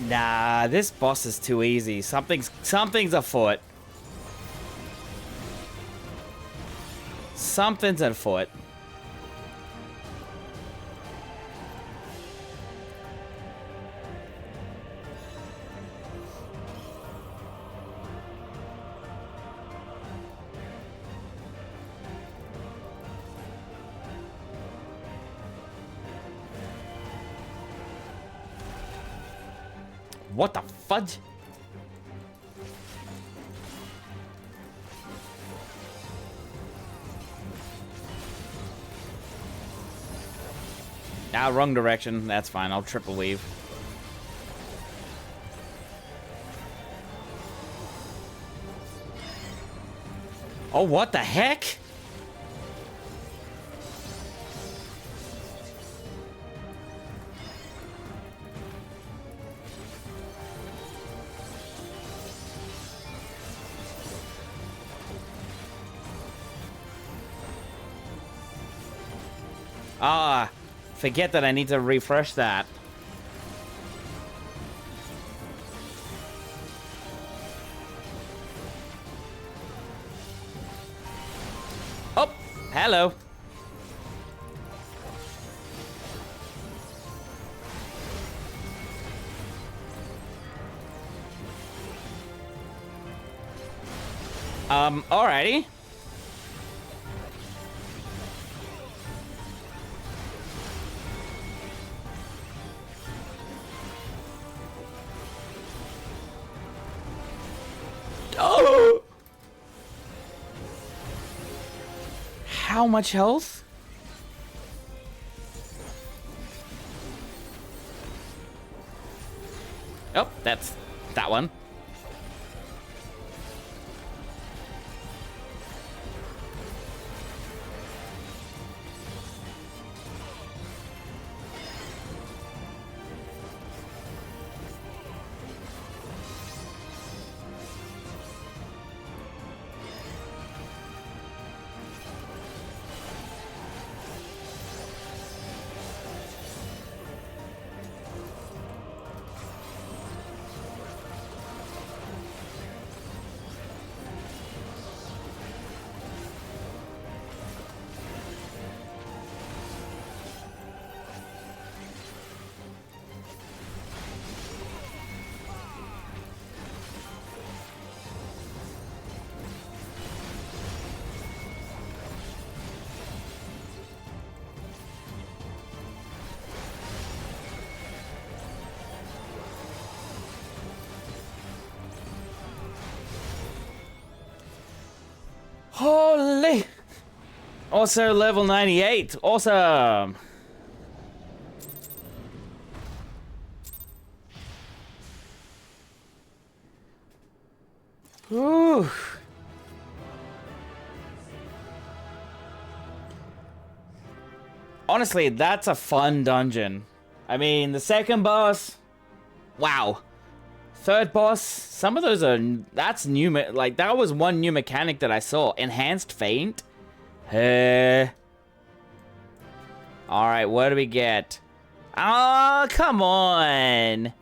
Nah, this boss is too easy. Something's afoot. Something's afoot. What the fudge? Ah, wrong direction. That's fine. I'll triple weave. Oh, what the heck? Ah, forget that I need to refresh that. Oh, hello. Alrighty. Oh! How much health? Oh, that's that one. Holy! Also level 98. Awesome. Ooh. Honestly, that's a fun dungeon. I mean, the second boss, wow. Third boss, some of those are, that's new, like, that was one new mechanic that I saw. Enhanced Feint. Alright, what do we get? Oh, come on.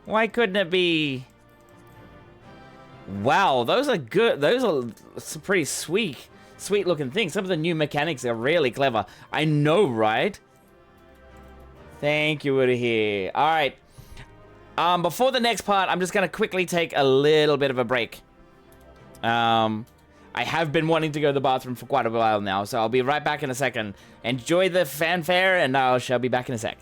Why couldn't it be? Wow, those are good. Those are some pretty sweet looking things. Some of the new mechanics are really clever. I know, right? Thank you, Woody here. Alright. Before the next part, I'm just gonna quickly take a little bit of a break. I have been wanting to go to the bathroom for quite a while now, so I'll be right back in a second. Enjoy the fanfare, and I shall be back in a sec.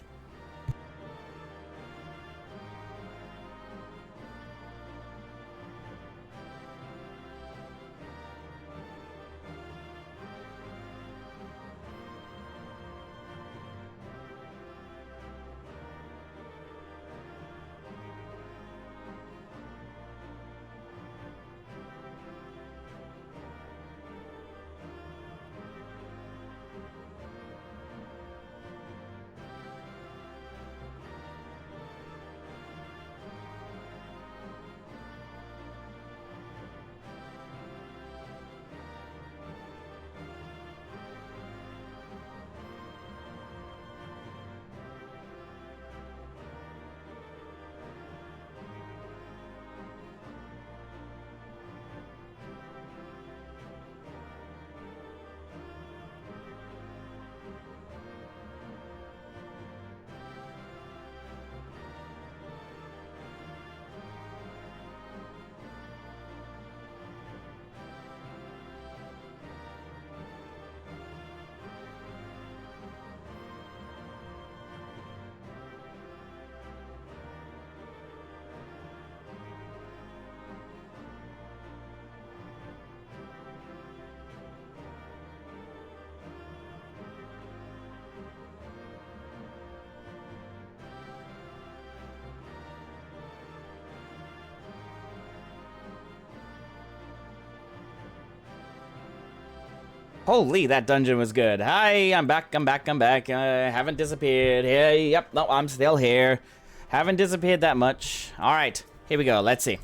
Holy, that dungeon was good. Hi, I'm back. Haven't disappeared. Hey, yep, no, I'm still here. Haven't disappeared that much. All right, here we go. Let's see.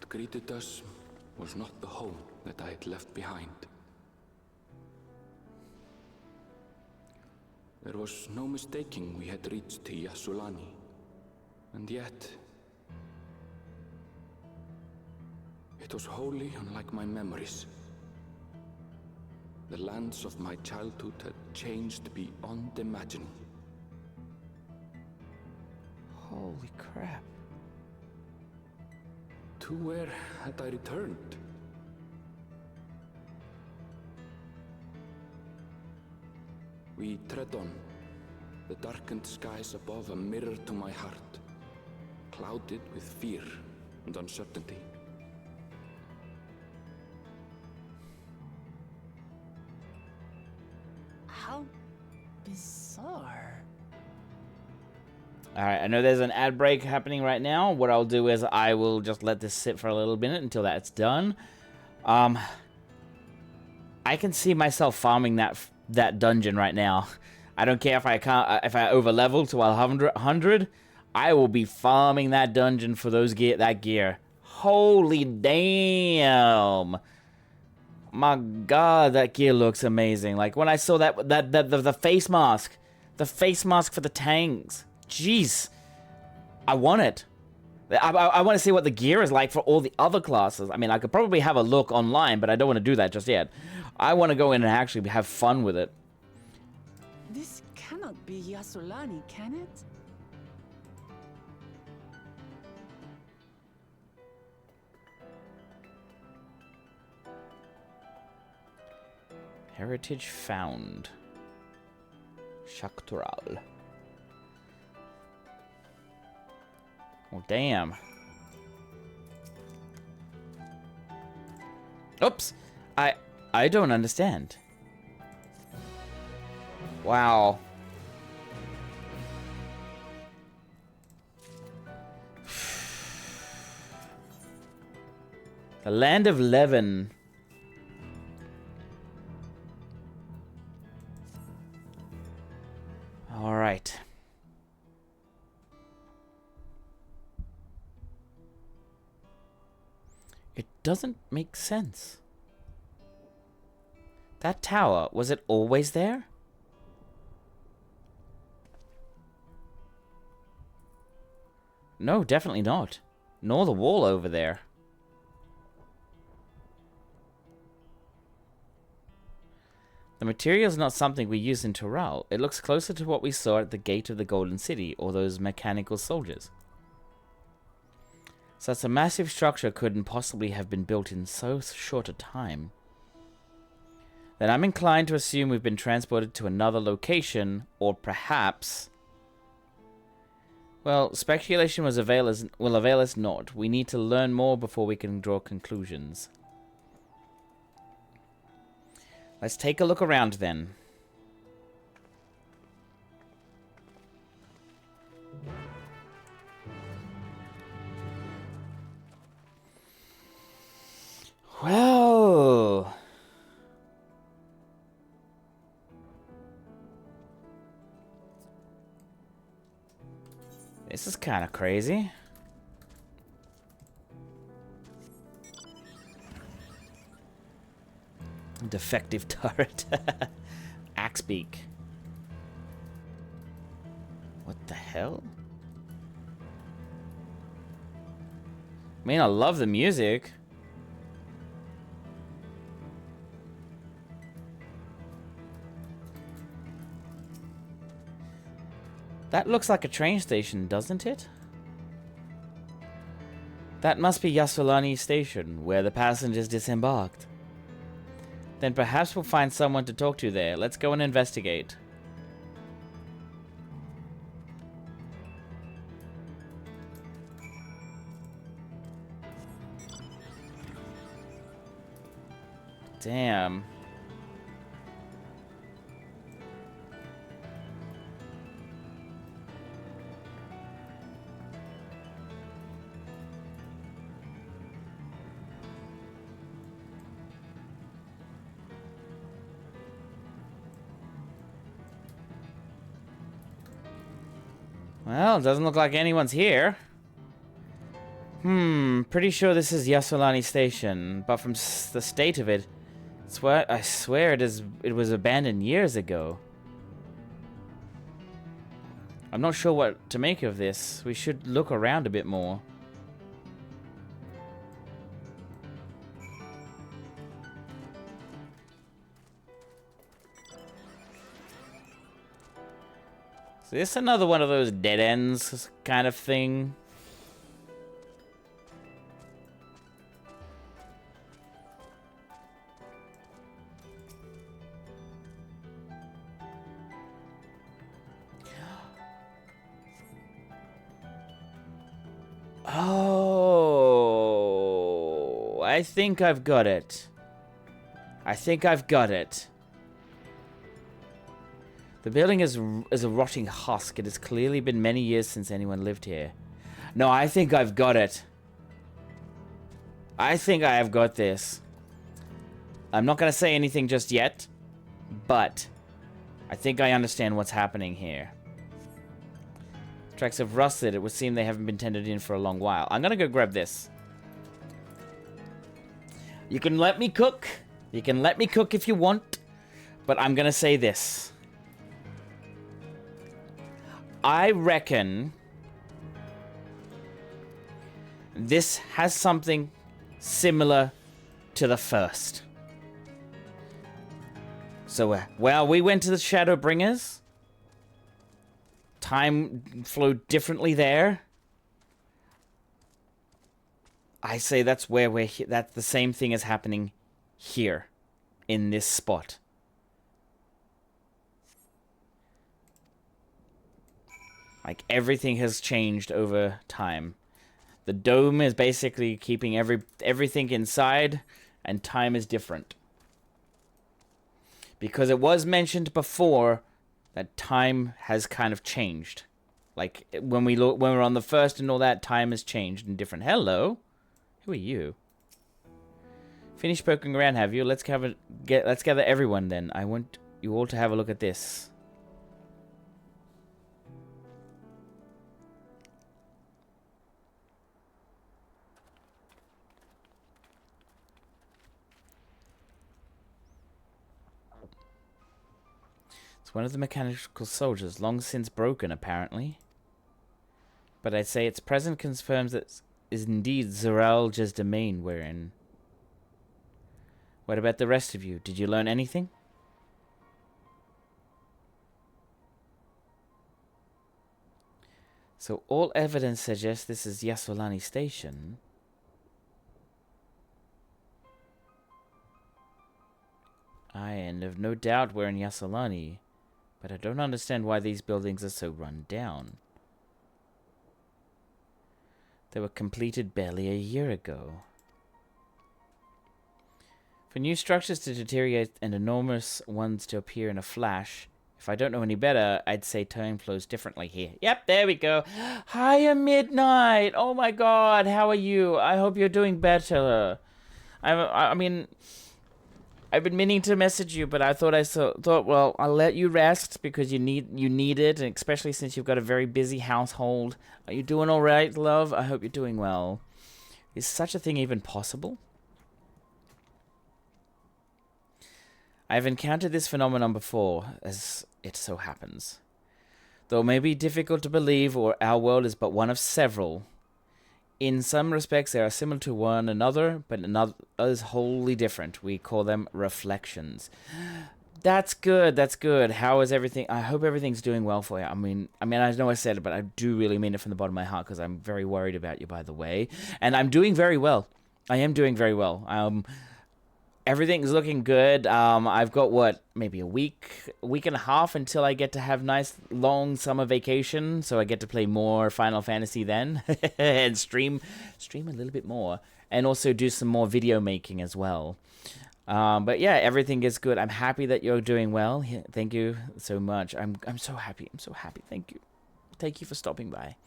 What greeted us was not the home that I had left behind. There was no mistaking we had reached Yassulani, and yet it was wholly unlike my memories. The lands of my childhood had changed beyond imagining. Holy crap. To where had I returned? We tread on, the darkened skies above a mirror to my heart, clouded with fear and uncertainty. How bizarre. Alright, I know there's an ad break happening right now. What I'll do is I will just let this sit for a little minute until that's done. I can see myself farming that dungeon right now. I don't care if I over level to 100. I will be farming that dungeon for that gear. Holy damn! My God, that gear looks amazing. Like when I saw the face mask, for the tanks. Jeez, I want it. I want to see what the gear is like for all the other classes. I mean, I could probably have a look online, but I don't want to do that just yet. I want to go in and actually have fun with it. This cannot be Yassulani, can it? Heritage found. Dawntrail. Well, damn. Oops. I don't understand. Wow. The Land of Levin. All right. It doesn't make sense. That tower, was it always there? No, definitely not. Nor the wall over there. The material is not something we use in Dawntrail. It looks closer to what we saw at the gate of the Golden City, or those mechanical soldiers. Such a massive structure couldn't possibly have been built in so short a time. Then I'm inclined to assume we've been transported to another location, or perhaps... Well, speculation will avail us not. We need to learn more before we can draw conclusions. Let's take a look around then. Well... This is kind of crazy. Defective turret. Axebeak. What the hell? I mean, I love the music. That looks like a train station, doesn't it? That must be Yassulani Station, where the passengers disembarked. Then perhaps we'll find someone to talk to there. Let's go and investigate. Damn. Well, it doesn't look like anyone's here. Pretty sure this is Yasolani Station, but from the state of it, I swear it was abandoned years ago. I'm not sure what to make of this. We should look around a bit more. So this is another one of those dead ends kind of thing. Oh, I think I've got it. I think I've got it. The building is a rotting husk. It has clearly been many years since anyone lived here. No, I think I've got it. I think I have got this. I'm not going to say anything just yet, but I think I understand what's happening here. Tracks have rusted. It would seem they haven't been tended in for a long while. I'm going to go grab this. You can let me cook. You can let me cook if you want, but I'm going to say this. I reckon this has something similar to the first. So, well, we went to the Shadowbringers. Time flowed differently there. I say that's where that's the same thing is happening here, in this spot. Like, everything has changed over time. The dome is basically keeping everything inside, and time is different. Because it was mentioned before that time has kind of changed. Like, when we're on the first and all that, time has changed and different. Hello? Who are you? Finished poking around, have you? Let's gather everyone then. I want you all to have a look at this. It's one of the mechanical soldiers, long since broken, apparently. But I'd say its presence confirms that is indeed Zeralja's domain we're in. What about the rest of you? Did you learn anything? So all evidence suggests this is Yasolani Station. I have no doubt we're in Yasolani, but I don't understand why these buildings are so run down. They were completed barely a year ago. For new structures to deteriorate and enormous ones to appear in a flash, if I don't know any better, I'd say time flows differently here. Yep, there we go. Hiya, Midnight! Oh my god, how are you? I hope you're doing better. I mean, I've been meaning to message you, but I thought, well, I'll let you rest because you need it, and especially since you've got a very busy household. Are you doing all right, love? I hope you're doing well. Is such a thing even possible? I've encountered this phenomenon before, as it so happens. Though it may be difficult to believe, or our world is but one of several. In some respects, they are similar to one another, but in others wholly different. We call them reflections. That's good. That's good. How is everything? I hope everything's doing well for you. I mean, I know I said it, but I do really mean it from the bottom of my heart because I'm very worried about you, by the way. And I'm doing very well. I am doing very well. Everything's looking good. I've got, what, maybe a week and a half until I get to have nice long summer vacation, so I get to play more Final Fantasy then, and stream a little bit more, and also do some more video making as well. But yeah, everything is good. I'm happy that you're doing well. Thank you so much. I'm so happy. I'm so happy. Thank you. Thank you for stopping by.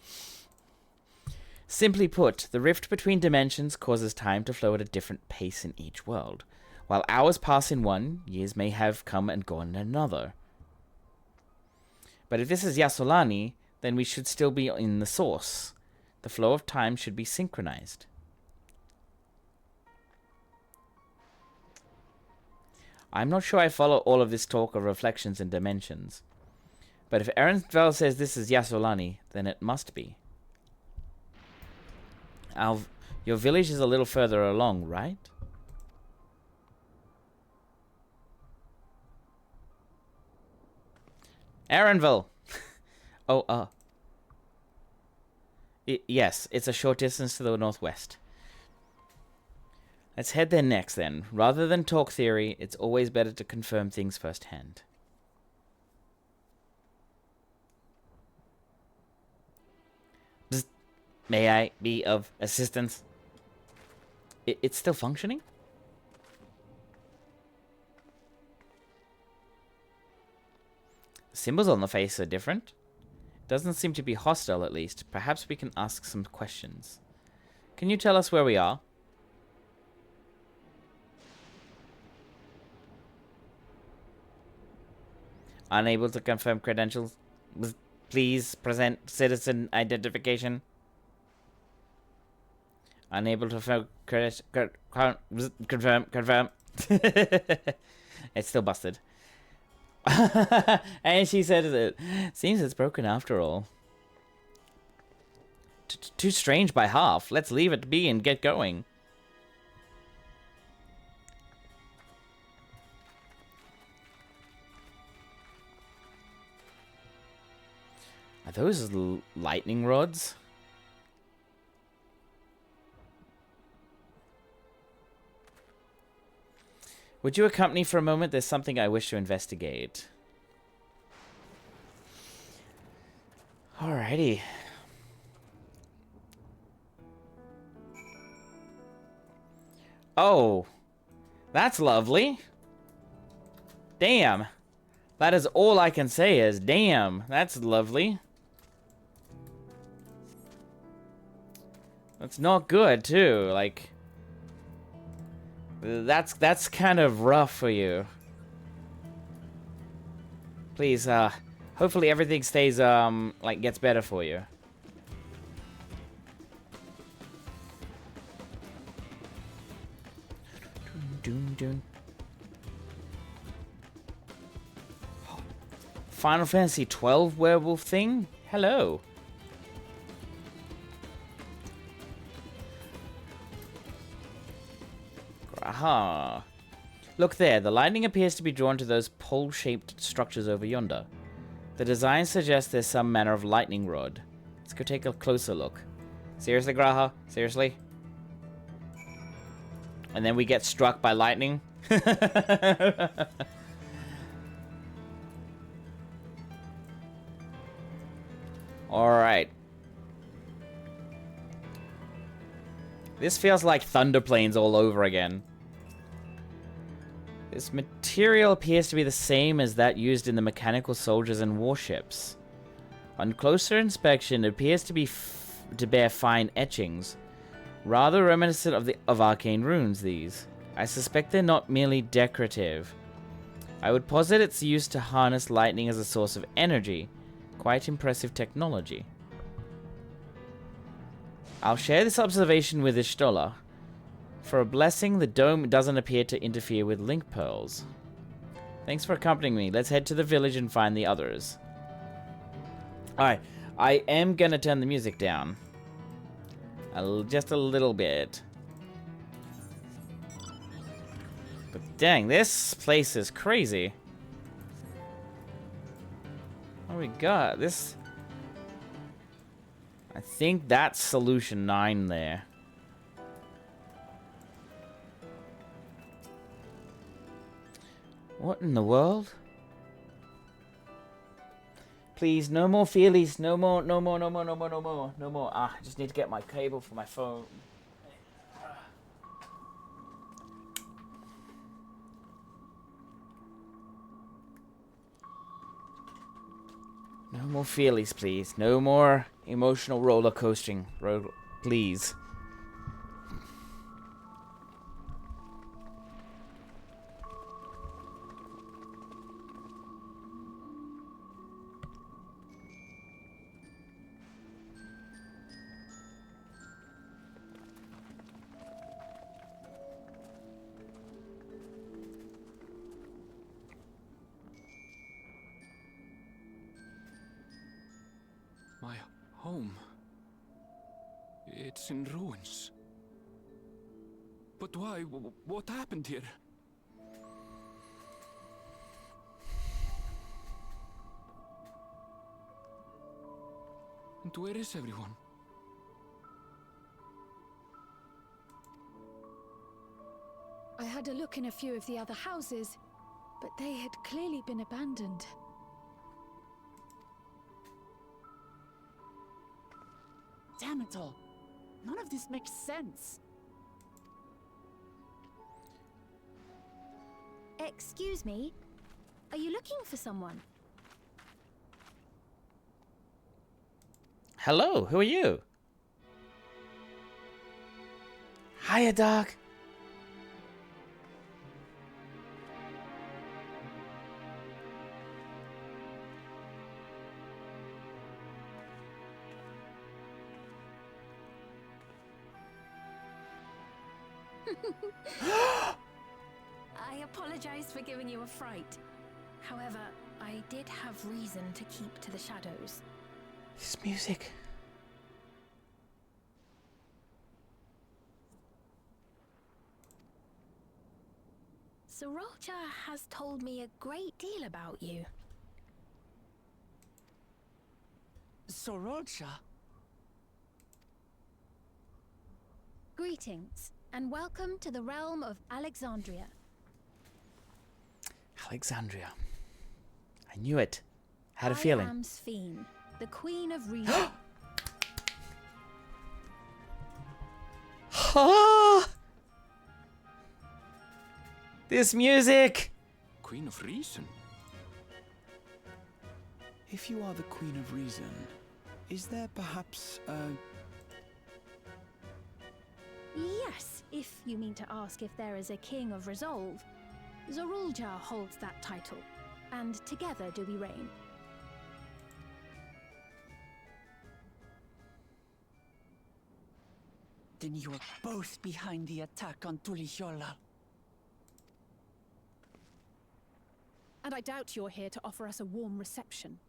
Simply put, the rift between dimensions causes time to flow at a different pace in each world. While hours pass in one, years may have come and gone in another. But if this is Yasolani, then we should still be in the source. The flow of time should be synchronized. I'm not sure I follow all of this talk of reflections and dimensions. But if Erenvel says this is Yasolani, then it must be. Your village is a little further along, right? Erenvel! Oh, yes, it's a short distance to the northwest. Let's head there next, then. Rather than talk theory, it's always better to confirm things firsthand. Bzz. May I be of assistance? It's still functioning? The symbols on the face are different. Doesn't seem to be hostile, at least. Perhaps we can ask some questions. Can you tell us where we are? Unable to confirm credentials. Please present citizen identification. Unable to confirm. It's still busted. And she said it. Seems it's broken after all. Too strange by half. Let's leave it be and get going. Are those lightning rods? Would you accompany for a moment? There's something I wish to investigate. Alrighty. Oh, that's lovely. Damn. That is all I can say is, damn, that's lovely. That's not good, too. Like, that's kind of rough for you. Please, hopefully everything stays, like, gets better for you. Final Fantasy 12 werewolf thing? Hello. Aha. Look there, the lightning appears to be drawn to those pole-shaped structures over yonder. The design suggests there's some manner of lightning rod. Let's go take a closer look. Seriously, Graha? Seriously? And then we get struck by lightning? Alright. This feels like Thunder Plains all over again. This material appears to be the same as that used in the mechanical soldiers and warships. On closer inspection, it appears to be to bear fine etchings. Rather reminiscent of arcane runes, these. I suspect they're not merely decorative. I would posit it's used to harness lightning as a source of energy. Quite impressive technology. I'll share this observation with Ishtola. For a blessing, the dome doesn't appear to interfere with link pearls. Thanks for accompanying me. Let's head to the village and find the others. Alright, I am gonna turn the music down. Just a little bit. But dang, this place is crazy. What do we got? This... I think that's solution 9 there. What in the world? Please, no more feelies. No more, no more, no more, no more, no more, no more. Ah, I just need to get my cable for my phone. No more feelies, please. No more emotional roller coasting. Please. My home. It's in ruins. But why? What happened here? And where is everyone? I had a look in a few of the other houses, but they had clearly been abandoned. Damn it all. None of this makes sense. Excuse me? Are you looking for someone? Hello, who are you? Hiya, Doc. I apologize for giving you a fright. However, I did have reason to keep to the shadows. This music. Sorolja has told me a great deal about you. Sorolja? Greetings, and welcome to the realm of Alexandria. Alexandria. I knew it. Had a feeling. I am Sphene, the Queen of Reason. Ah! This music! Queen of Reason? If you are the Queen of Reason, is there perhaps a... Yes, if you mean to ask if there is a King of Resolve. Zorulja holds that title, and together do we reign. Then you are both behind the attack on Tuliyola. And I doubt you're here to offer us a warm reception.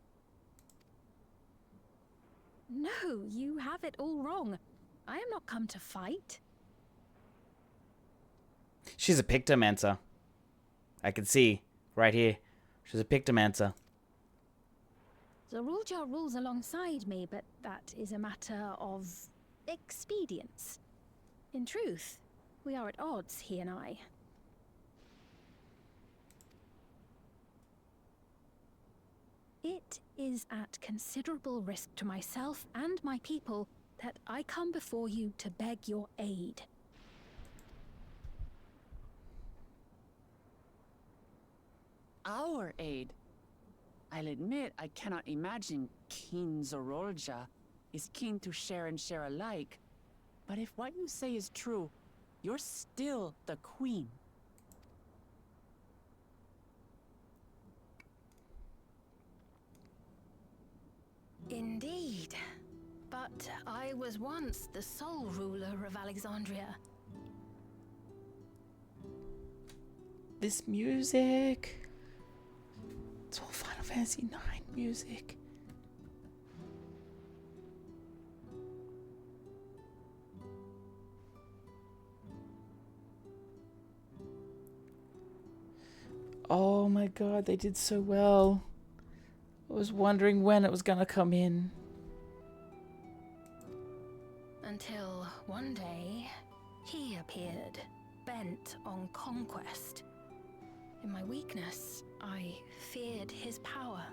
No, you have it all wrong. I am not come to fight. She's a pictomancer. I can see right here. She's a pictomancer. Zorulja rules alongside me, but that is a matter of expedience. In truth, we are at odds, he and I. It is at considerable risk to myself and my people that I come before you to beg your aid. Our aid? I'll admit I cannot imagine King Zorolja is keen to share and share alike. But if what you say is true, you're still the queen. Indeed. But I was once the sole ruler of Alexandria. This music. It's all Final Fantasy IX music. Oh my god, they did so well. I was wondering when it was gonna come in. Until one day, he appeared, bent on conquest. In my weakness, I feared his power.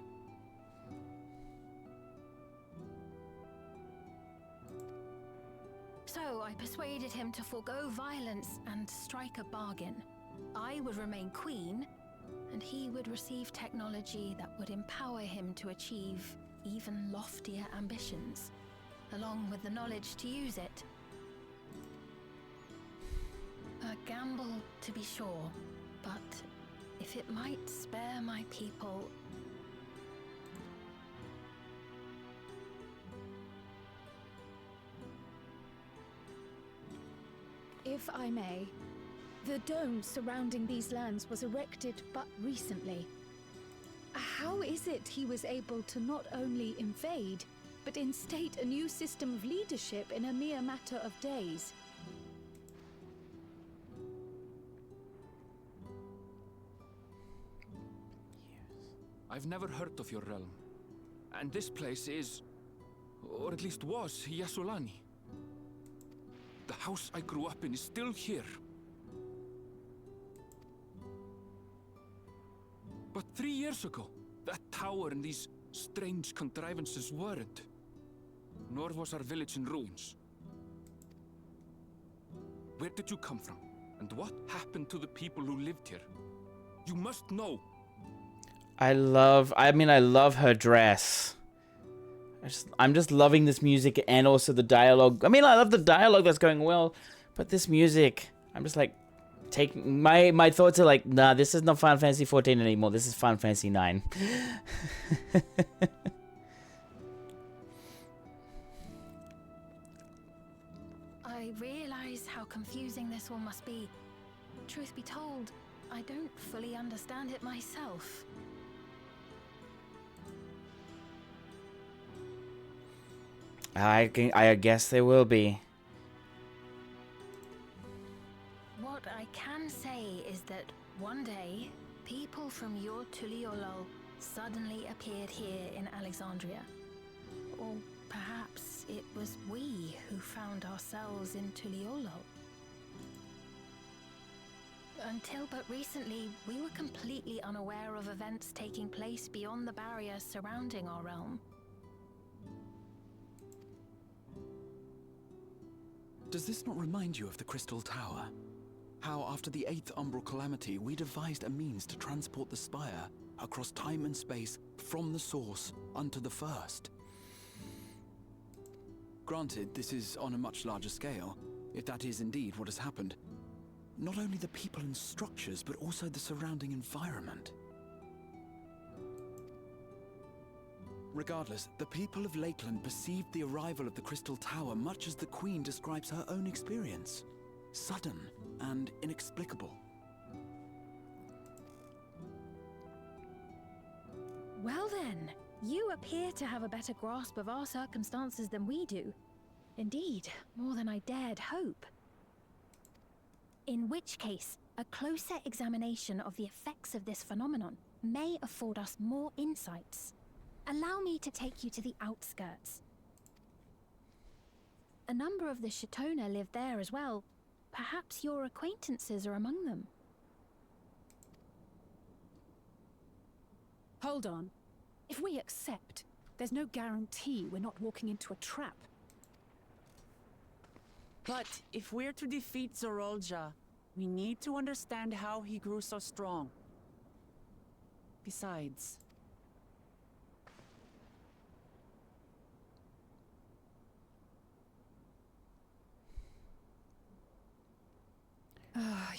So I persuaded him to forego violence and strike a bargain. I would remain queen, and he would receive technology that would empower him to achieve even loftier ambitions, along with the knowledge to use it. A gamble, to be sure, but if it might spare my people... If I may, the dome surrounding these lands was erected but recently. How is it he was able to not only invade, but instate a new system of leadership in a mere matter of days. I've never heard of your realm. And this place is, or at least was, Yassolani. The house I grew up in is still here. But 3 years ago, that tower and these strange contrivances weren't. Nor was our village in ruins. Where did you come from? And what happened to the people who lived here? You must know. I love her dress. I'm just loving this music and also the dialogue. I mean, I love the dialogue that's going well, but this music, I'm just like, taking my thoughts are like, nah, this is not Final Fantasy 14 anymore. This is Final Fantasy 9. I realize how confusing this all must be. Truth be told, I don't fully understand it myself. I guess there will be. What I can say is that one day, people from your Tuliolol suddenly appeared here in Alexandria. Or perhaps it was we who found ourselves in Tuliolol. Until but recently, we were completely unaware of events taking place beyond the barriers surrounding our realm. Does this not remind you of the Crystal Tower? How after the 8th Umbral Calamity, we devised a means to transport the Spire across time and space from the source unto the First. Granted, this is on a much larger scale, if that is indeed what has happened. Not only the people and structures, but also the surrounding environment. Regardless, the people of Lakeland perceived the arrival of the Crystal Tower much as the Queen describes her own experience. Sudden and inexplicable. Well then, you appear to have a better grasp of our circumstances than we do. Indeed, more than I dared hope. In which case, a closer examination of the effects of this phenomenon may afford us more insights. Allow me to take you to the outskirts. A number of the Shatona live there as well. Perhaps your acquaintances are among them. Hold on. If we accept, there's no guarantee we're not walking into a trap. But if we're to defeat Zorolja, we need to understand how he grew so strong. Besides...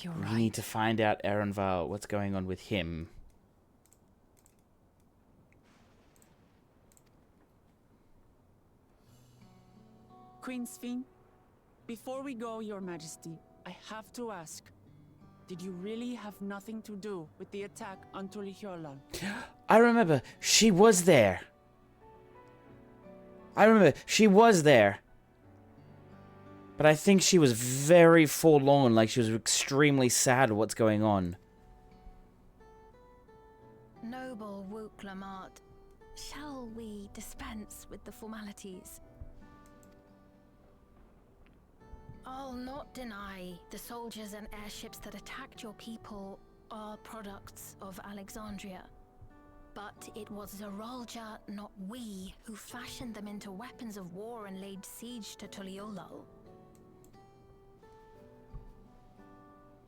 You're We right. need to find out, Erenval, what's going on with him. Queen Sphene, before we go, Your Majesty, I have to ask, did you really have nothing to do with the attack on Tuliolol? I remember, she was there. But I think she was very forlorn, like she was extremely sad what's going on. Noble Wook Lamart, shall we dispense with the formalities? I'll not deny the soldiers and airships that attacked your people are products of Alexandria. But it was Zorolja, not we, who fashioned them into weapons of war and laid siege to Tuliolol.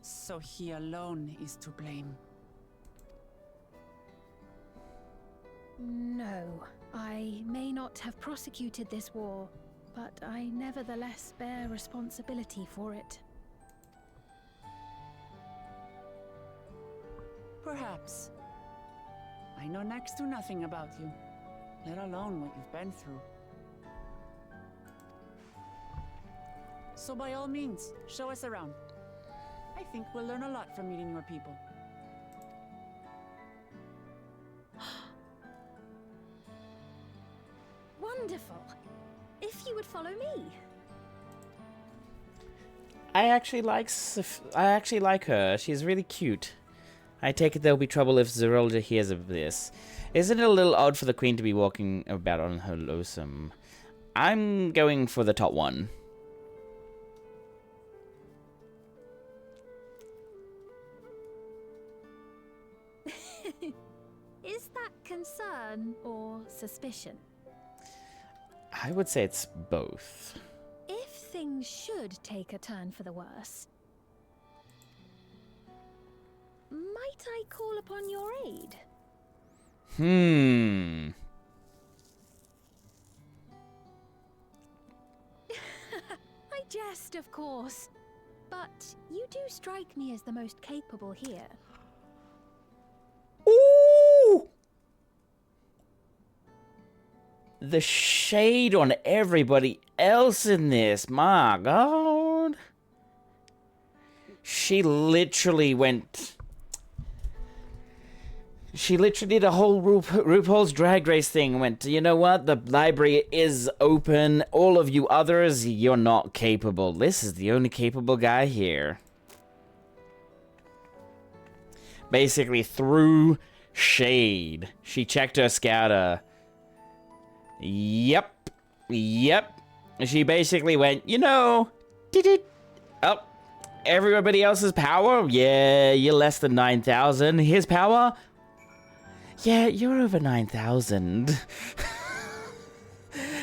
So he alone is to blame. No, I may not have prosecuted this war, but I nevertheless bear responsibility for it. Perhaps. I know next to nothing about you, let alone what you've been through. So by all means, show us around. I think we'll learn a lot from meeting your people. What Wonderful. If you would follow me. I actually like her. She's really cute. I take it there'll be trouble if Zerolja hears of this. Isn't it a little odd for the queen to be walking about on her lonesome? I'm going for the top one. Is that concern or suspicion? I would say it's both. If things should take a turn for the worse, might I call upon your aid? I jest, of course. But you do strike me as the most capable here. Ooh! The shade on everybody else in this, my God. She literally did a whole RuPaul's Drag Race thing and went, you know what? The library is open. All of you others, you're not capable. This is the only capable guy here. Basically threw shade. She checked her scouter. Yep. She basically went, you know, oh, everybody else's power? Yeah, you're less than 9,000. His power? Yeah, you're over 9,000.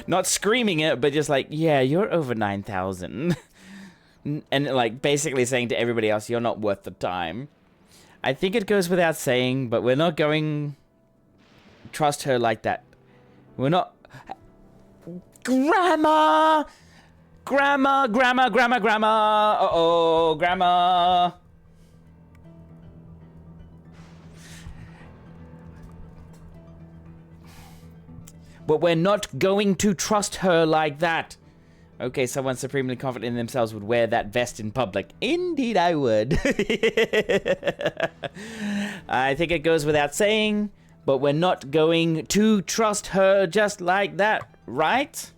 Not screaming it, but just like, yeah, you're over 9,000. And like basically saying to everybody else, you're not worth the time. I think it goes without saying, but we're not going trust her like that. We're not... Grandma! Grandma! Uh-oh, Grandma! But we're not going to trust her like that. Okay, someone supremely confident in themselves would wear that vest in public. Indeed, I would. I think it goes without saying, but we're not going to trust her just like that, right?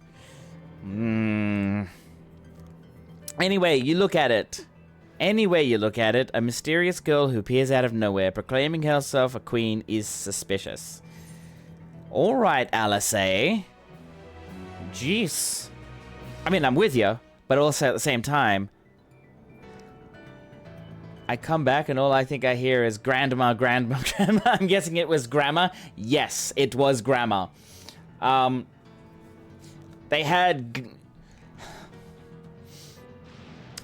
Anyway, you look at it. Any way you look at it, a mysterious girl who appears out of nowhere proclaiming herself a queen is suspicious. All right, Alice. Jeez. I mean, I'm with you, but also at the same time, I come back and all I think I hear is grandma. I'm guessing it was grandma. Yes, it was grandma. They had...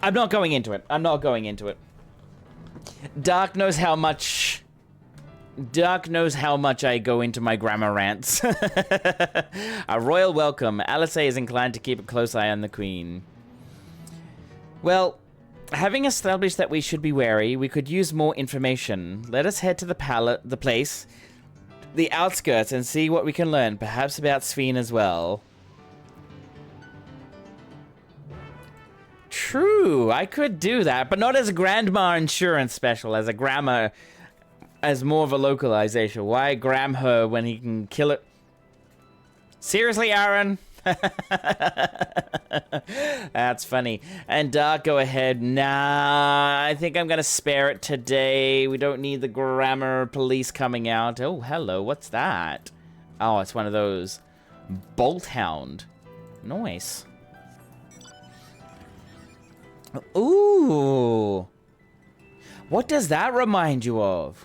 I'm not going into it. Dark knows how much I go into my grammar rants. A royal welcome. Alice is inclined to keep a close eye on the queen. Well, having established that we should be wary, we could use more information. Let us head to the place, the outskirts, and see what we can learn, perhaps about Sphene as well. True, I could do that, but not as a grandma insurance special, as a grandma... as more of a localization. Why gram her when he can kill it? Seriously, Aaron? That's funny. And Dark, go ahead. Nah, I think I'm gonna spare it today. We don't need the grammar police coming out. Oh, hello, what's that? Oh, it's one of those. Bolt Hound. Nice. Ooh. What does that remind you of?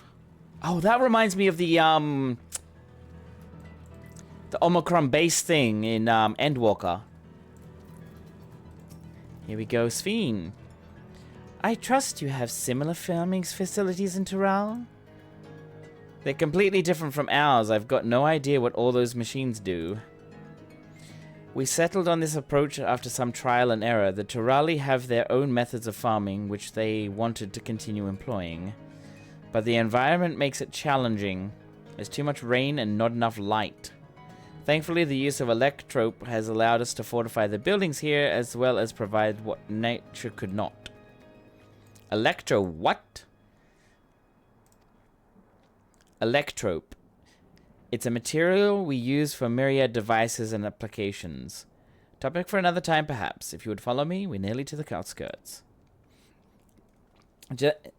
Oh, that reminds me of the Omicron base thing in Endwalker. Here we go, Sphene. I trust you have similar farming facilities in Tural? They're completely different from ours. I've got no idea what all those machines do. We settled on this approach after some trial and error. The Turali have their own methods of farming, which they wanted to continue employing. But the environment makes it challenging. There's too much rain and not enough light. Thankfully, the use of electrope has allowed us to fortify the buildings here, as well as provide what nature could not. Electro what? Electrope. It's a material we use for myriad devices and applications. Topic for another time, perhaps. If you would follow me, we're nearly to the outskirts.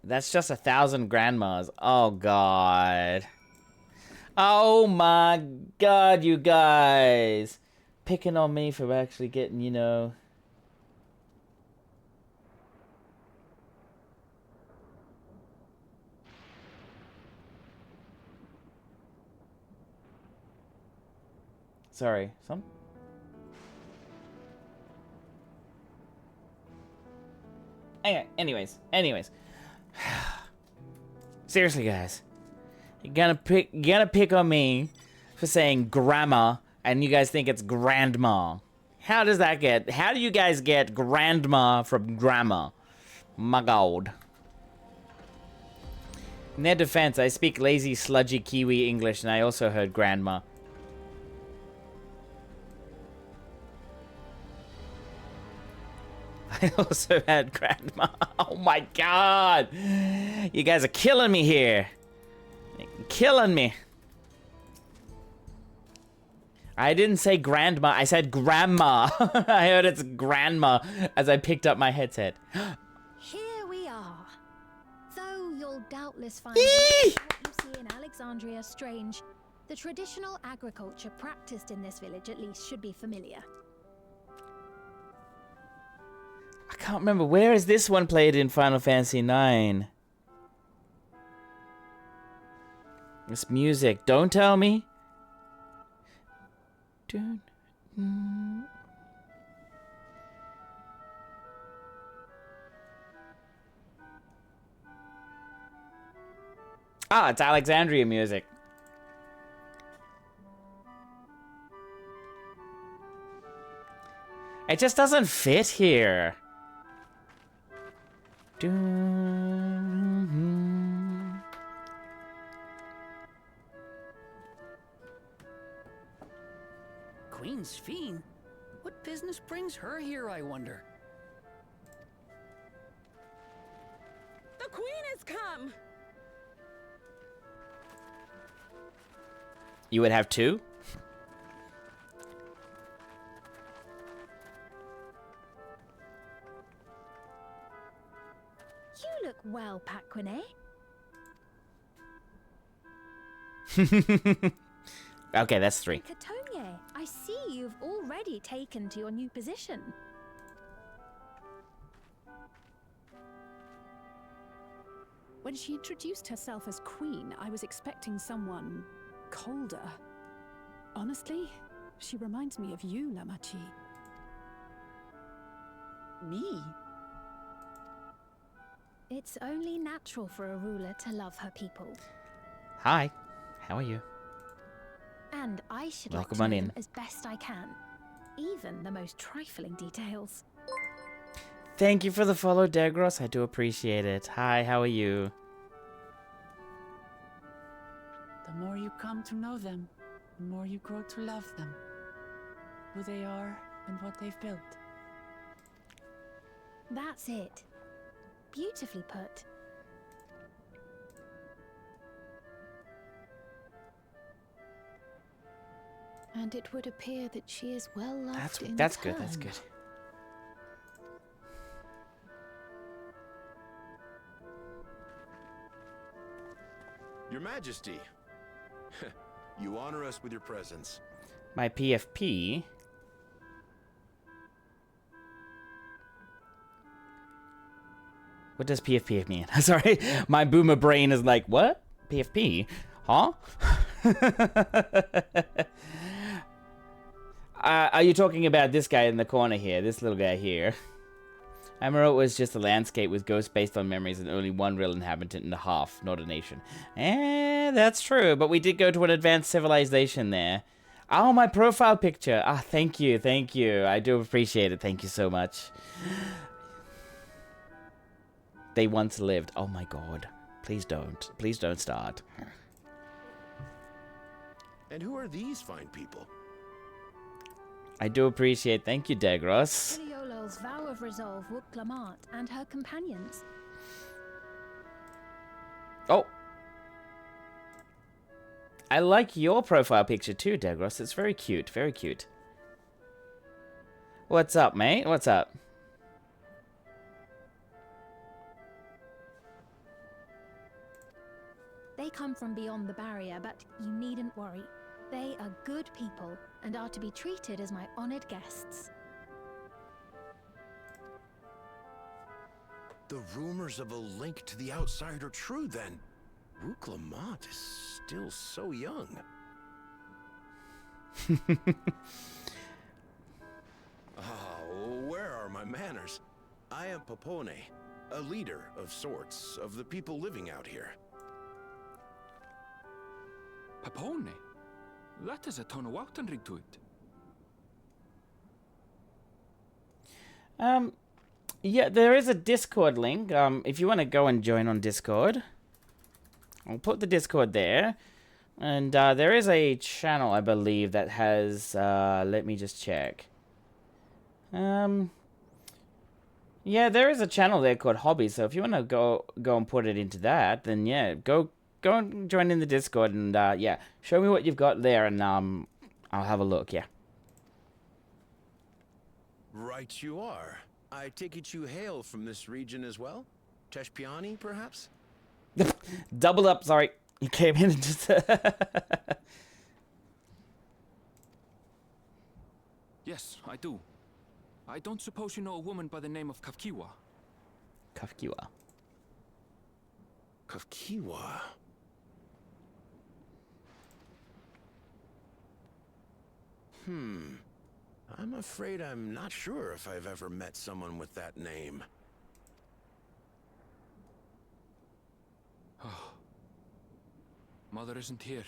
That's just 1,000 grandmas. Oh, God. Oh, my God, you guys. Picking on me for actually getting, you know... Sorry, Anyways. Seriously, guys. You're gonna pick on me for saying grandma, and you guys think it's grandma. How do you guys get grandma from grandma? My God. In their defense, I speak lazy, sludgy Kiwi English, and I also heard grandma. I also had grandma. Oh my God. You guys are killing me here. Killing me. I didn't say grandma. I said grandma. I heard it's grandma as I picked up my headset. Here we are. Though you'll doubtless find what you see in Alexandria strange, the traditional agriculture practiced in this village at least should be familiar. I can't remember. Where is this one played in Final Fantasy IX? This music. Don't tell me. Ah, it's Alexandria music. It just doesn't fit here. Queen's Fiend? What business brings her here, I wonder? The Queen has come! You would have two? You look well, Paquine. Okay, that's 3. Katonye, I see you've already taken to your new position. When she introduced herself as queen, I was expecting someone colder. Honestly, she reminds me of you, Lamachi. Me? It's only natural for a ruler to love her people. Hi, how are you? And I should Welcome like on to know in. them as best I can. Even the most trifling details. Thank you for the follow, Degros. I do appreciate it. Hi, how are you? The more you come to know them, the more you grow to love them. Who they are and what they've built. That's it. Beautifully put. And it would appear that she is well loved in That's good. turn. That's good. Your Majesty, you honor us with your presence. My PFP. What does PFP mean? Sorry, my boomer brain is like, what? PFP? Huh? Are you talking about this guy in the corner here? This little guy here? I remember it was just a landscape with ghosts based on memories and only one real inhabitant and a half, not a nation. That's true, but we did go to an advanced civilization there. Oh, my profile picture. Ah, thank you, thank you. I do appreciate it. Thank you so much. They once lived. Oh my god. Please don't. Please don't start. And who are these fine people? I do appreciate. Thank you, Degros. Iliolo's vow of resolve with Clamart and her companions. Oh. I like your profile picture too, Degros. It's very cute. Very cute. What's up, mate? What's up? They come from beyond the barrier, but you needn't worry. They are good people and are to be treated as my honored guests. The rumors of a link to the outside are true, then. Rook Lamont is still so young. Oh, where are my manners? I am Popone, a leader of sorts of the people living out here. Papone? That is a ton of Woutenrig to it. Yeah, there is a Discord link. If you want to go and join on Discord, I'll put the Discord there. And there is a channel, I believe, that has, let me just check. Yeah, there is a channel there called Hobby, so if you want to go and put it into that, then yeah, go and join in the Discord and, yeah, show me what you've got there and, I'll have a look, yeah. Right you are. I take it you hail from this region as well? Teshpiani, perhaps? Doubled up, sorry. You came in and just... Yes, I do. I don't suppose you know a woman by the name of Kafkiwa? Kafkiwa. Kafkiwa? I'm afraid I'm not sure if I've ever met someone with that name. Oh. Mother isn't here.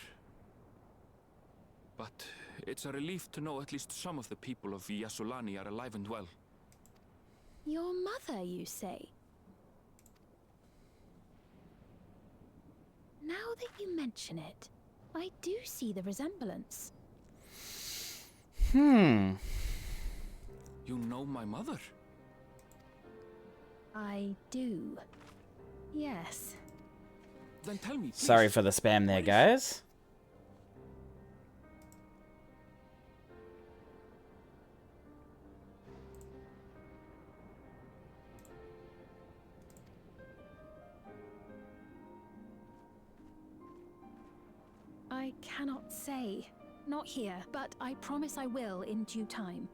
But it's a relief to know at least some of the people of Yasulani are alive and well. Your mother, you say? Now that you mention it, I do see the resemblance. You know my mother? I do. Yes. Then tell me, please. Sorry for the spam there, guys. I cannot say. Not here, but I promise I will in due time.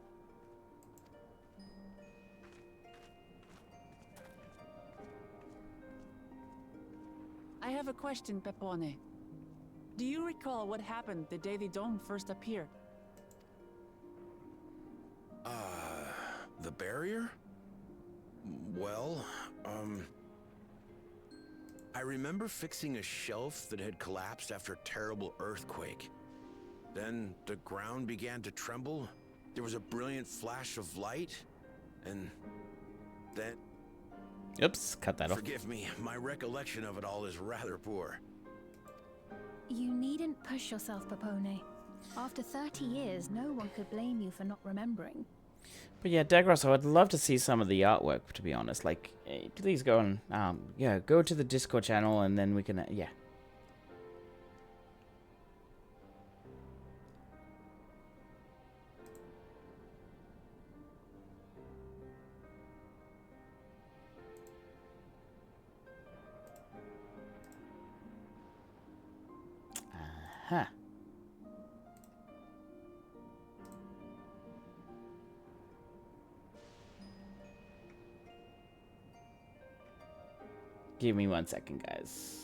I have a question, Pepone. Do you recall what happened the day the Dawn first appeared? The barrier? Well, I remember fixing a shelf that had collapsed after a terrible earthquake. Then the ground began to tremble. There was a brilliant flash of light, and then... Oops, cut that off. Forgive me, my recollection of it all is rather poor. You needn't push yourself, Popone. After 30 years, no one could blame you for not remembering. But yeah, Dagros, I would love to see some of the artwork, to be honest. Like, please go and, yeah, go to the Discord channel and then we can, yeah. Huh. Give me 1 second, guys.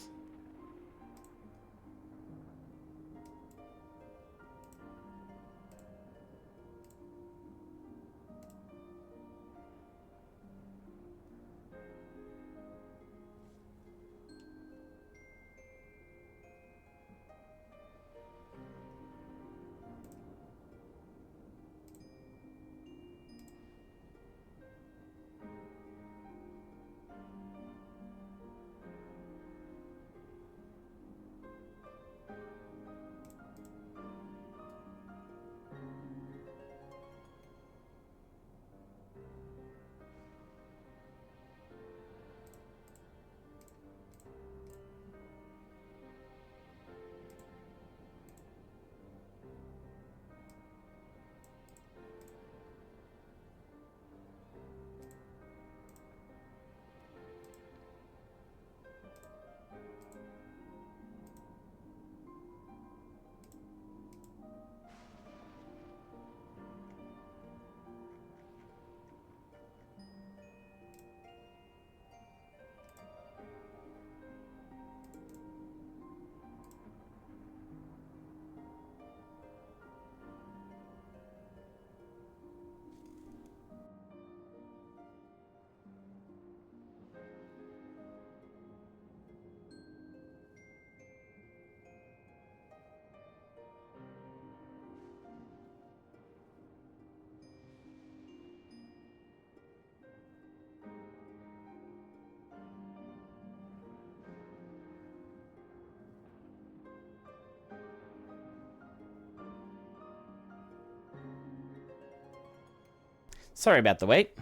Sorry about the wait.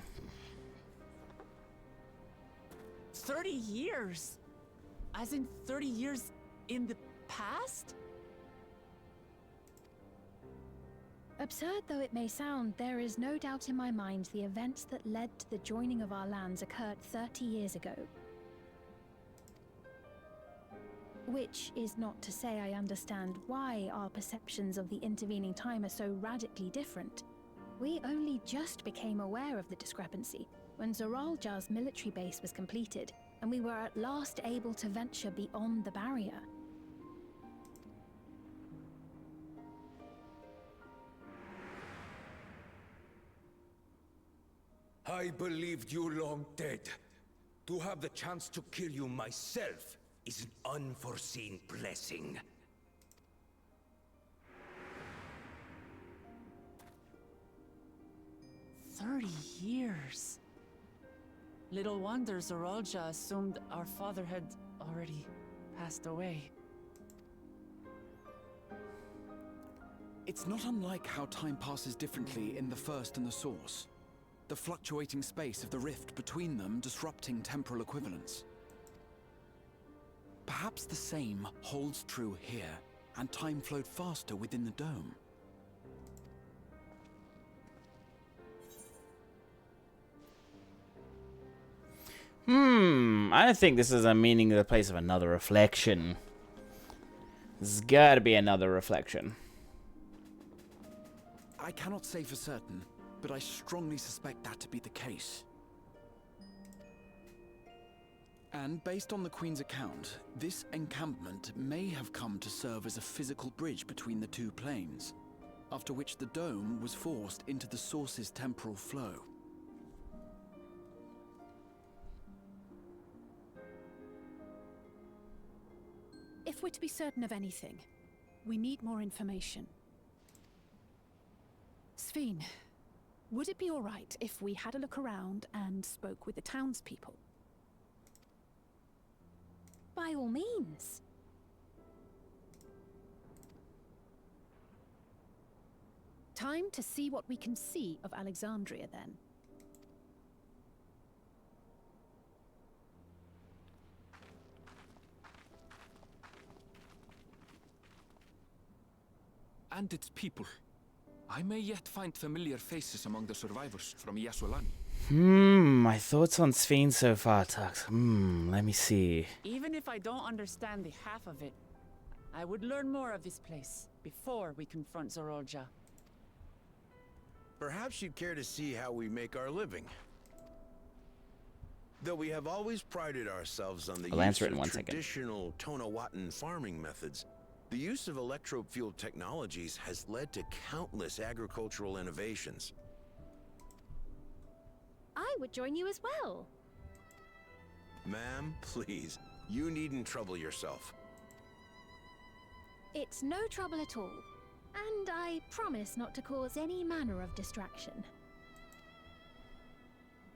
30 years? As in 30 years in the past? Absurd though it may sound, there is no doubt in my mind the events that led to the joining of our lands occurred 30 years ago. Which is not to say I understand why our perceptions of the intervening time are so radically different. We only just became aware of the discrepancy when Zoralja's military base was completed, and we were at last able to venture beyond the barrier. I believed you long dead. To have the chance to kill you myself is an unforeseen blessing. "30 years. Little wonder Zoralja assumed our father had already passed away. It's not unlike how time passes differently in the First and the Source. The fluctuating space of the rift between them disrupting temporal equivalence. Perhaps the same holds true here, and time flowed faster within the dome. I think this is a meaning of the place of another reflection. There's gotta be another reflection. I cannot say for certain, but I strongly suspect that to be the case. And based on the Queen's account, this encampment may have come to serve as a physical bridge between the two planes, after which the dome was forced into the Source's temporal flow. If we're to be certain of anything, we need more information. Sveen, would it be all right if we had a look around and spoke with the townspeople? By all means. Time to see what we can see of Alexandria, then. And its people. I may yet find familiar faces among the survivors from Yasolani. My thoughts on Sveen so far, Tux. Let me see. Even if I don't understand the half of it, I would learn more of this place before we confront Zoralja. Perhaps you'd care to see how we make our living. Though we have always prided ourselves on the I'll answer it in use 1 of second. traditional Tonawatan farming methods, the use of electro-fueled technologies has led to countless agricultural innovations. I would join you as well. Ma'am, please, you needn't trouble yourself. It's no trouble at all. And I promise not to cause any manner of distraction.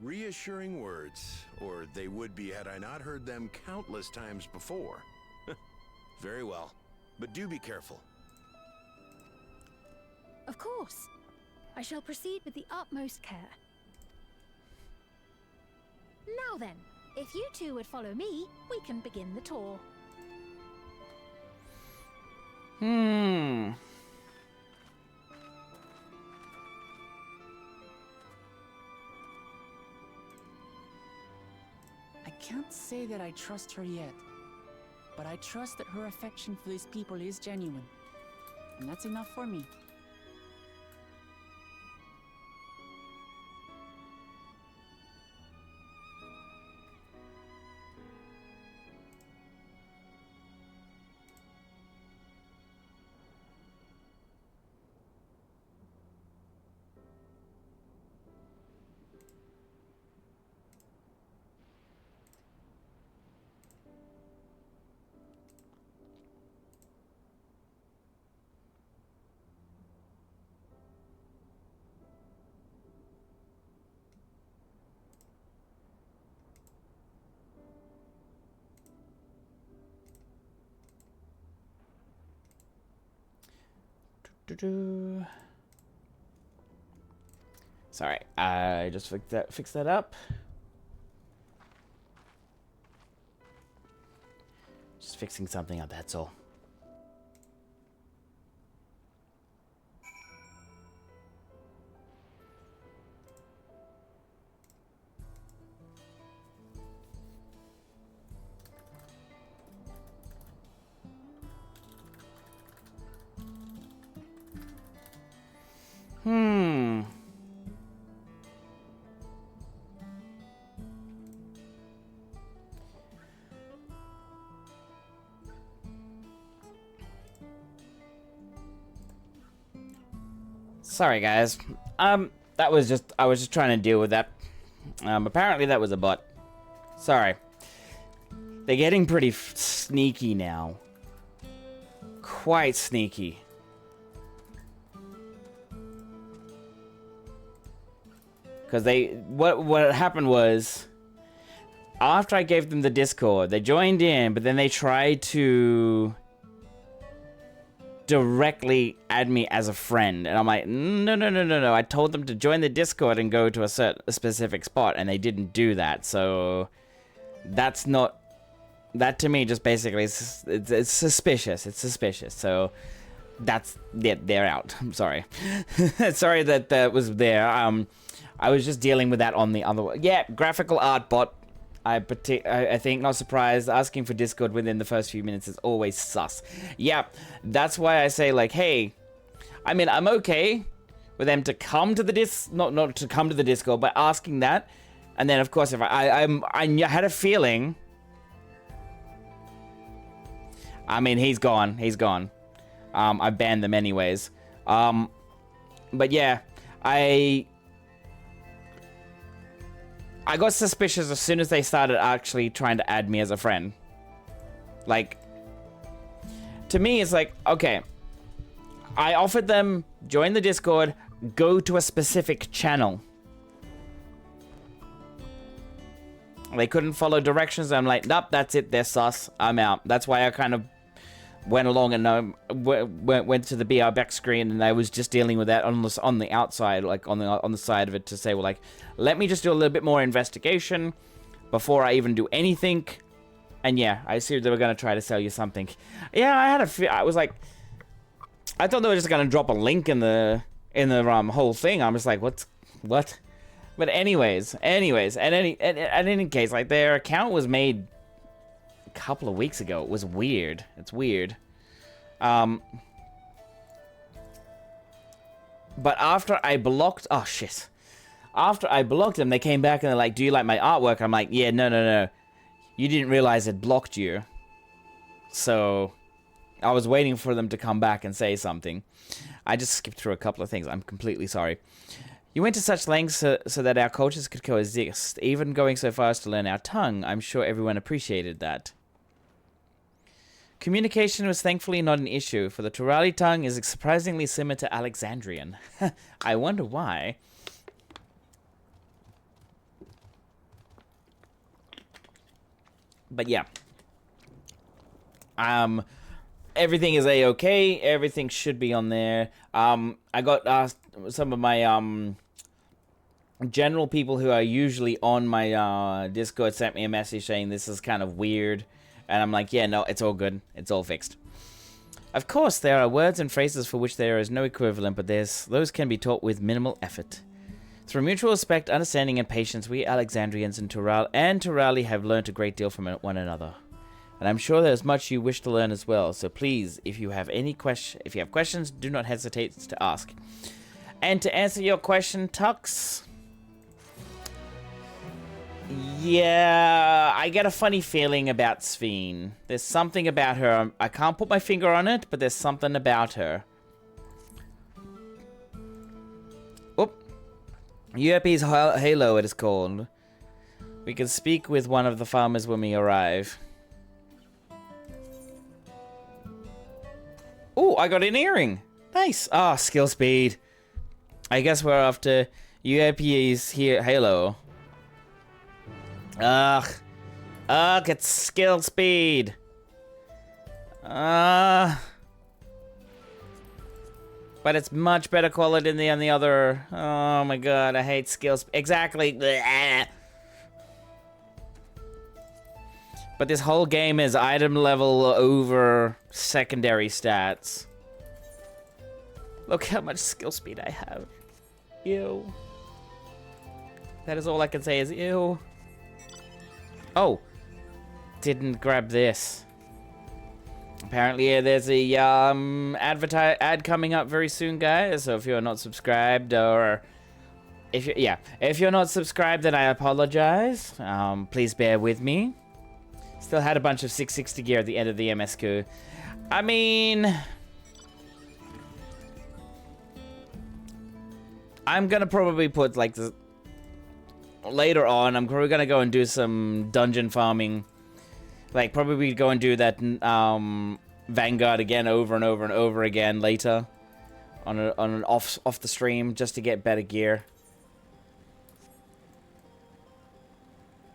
Reassuring words, or they would be had I not heard them countless times before. Very well, but do be careful. Of course. I shall proceed with the utmost care. Now then, if you two would follow me, we can begin the tour. I can't say that I trust her yet, but I trust that her affection for these people is genuine. And that's enough for me. Sorry, I just fix that up. Just fixing something up, that's all. Sorry, guys. That was just... I was just trying to deal with that. Apparently that was a bot. Sorry. They're getting pretty sneaky now. Quite sneaky. Because what happened was... After I gave them the Discord, they joined in, but then they tried to... directly add me as a friend, and I'm like, no. I told them to join the Discord and go to a specific spot, and they didn't do that. So that's not... That to me just basically it's suspicious. It's suspicious. So that's they're out. I'm sorry. Sorry that was there. I was just dealing with that on the other one. Yeah, graphical art bot. I think, not surprised, asking for Discord within the first few minutes is always sus. Yeah, that's why I say, like, hey, I mean, I'm okay with them to come to the not to come to the Discord, but asking that, and then of course if I had a feeling. I mean, he's gone. I banned them anyways. But yeah, I got suspicious as soon as they started actually trying to add me as a friend. Like, to me, it's like, okay, I offered them, join the Discord, go to a specific channel. They couldn't follow directions. I'm like, nope, that's it, they're sus, I'm out. That's why I kind of went along and went to the BR back screen, and I was just dealing with that on the outside, like on the side of it, to say, well, like, let me just do a little bit more investigation before I even do anything. And yeah, I assumed they were gonna try to sell you something. Yeah, I was like, I thought they were just gonna drop a link in the whole thing. I'm just like, what? But anyways, and in any case, like, their account was made a couple of weeks ago. It was weird. It's weird. But after I blocked... Oh, shit. After I blocked them, they came back and they're like, do you like my artwork? I'm like, yeah, no. You didn't realize it blocked you. So I was waiting for them to come back and say something. I just skipped through a couple of things. I'm completely sorry. You went to such lengths so that our cultures could coexist, even going so far as to learn our tongue. I'm sure everyone appreciated that. Communication was thankfully not an issue, for the Turali tongue is surprisingly similar to Alexandrian. I wonder why. But yeah. Everything is a-okay. Everything should be on there. I got some of my general people who are usually on my Discord sent me a message saying this is kind of weird. And I'm like, yeah, no, it's all good. It's all fixed. Of course, there are words and phrases for which there is no equivalent, but those can be taught with minimal effort. Through mutual respect, understanding, and patience, we Alexandrians and Turali have learnt a great deal from one another. And I'm sure there's much you wish to learn as well. So please, if you have questions, do not hesitate to ask. And to answer your question, Tux, yeah, I get a funny feeling about Sveen. There's something about her. I can't put my finger on it, but there's something about her. Oop. UAP's Halo, it is called. We can speak with one of the farmers when we arrive. Oh, I got an earring. Nice. Ah, skill speed. I guess we're after UAP's here. Halo. Ugh, it's skill speed. But it's much better quality than the other. Oh my god, I hate skills. Exactly. Blech. But this whole game is item level over secondary stats. Look how much skill speed I have. Ew. That is all I can say is ew. Oh. Didn't grab this. Apparently there's a ad coming up very soon, guys. So if you're not subscribed, or if you're not subscribed, then I apologize. Please bear with me. Still had a bunch of 660 gear at the end of the MSQ. I mean, I'm gonna probably put like this later on. I'm probably gonna go and do some dungeon farming. Like, probably go and do that Vanguard again over and over and over again later on an off the stream, just to get better gear.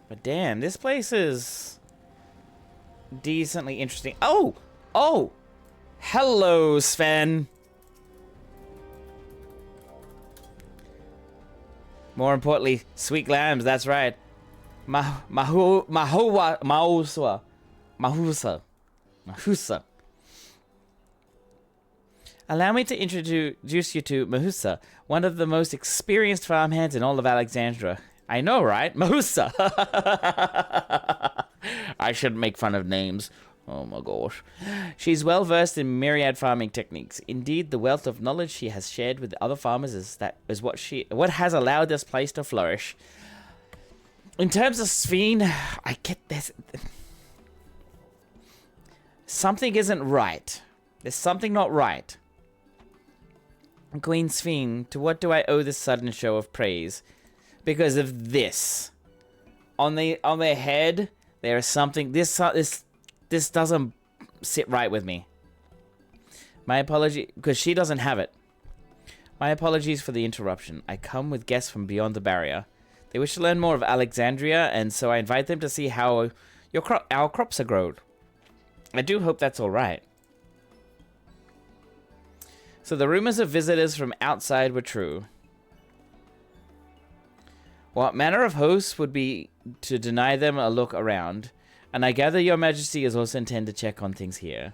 But damn, this place is decently interesting. Oh! Oh! Hello, Sven! More importantly, sweet lambs, that's right. Mahusa. Allow me to introduce you to Mahusa, one of the most experienced farmhands in all of Alexandria. I know, right? Mahusa! I shouldn't make fun of names. Oh my gosh. She's well versed in myriad farming techniques. Indeed, the wealth of knowledge she has shared with other farmers is what has allowed this place to flourish. In terms of Sven, I get this. Something isn't right. There's something not right. Queen Sven, to what do I owe this sudden show of praise? Because of this. On their head, there is something. This doesn't sit right with me. My apology, because she doesn't have it. My apologies for the interruption. I come with guests from beyond the barrier. They wish to learn more of Alexandria, and so I invite them to see how our crops are grown. I do hope that's all right. So the rumors of visitors from outside were true. What manner of hosts would be to deny them a look around? And I gather your majesty is also intend to check on things here.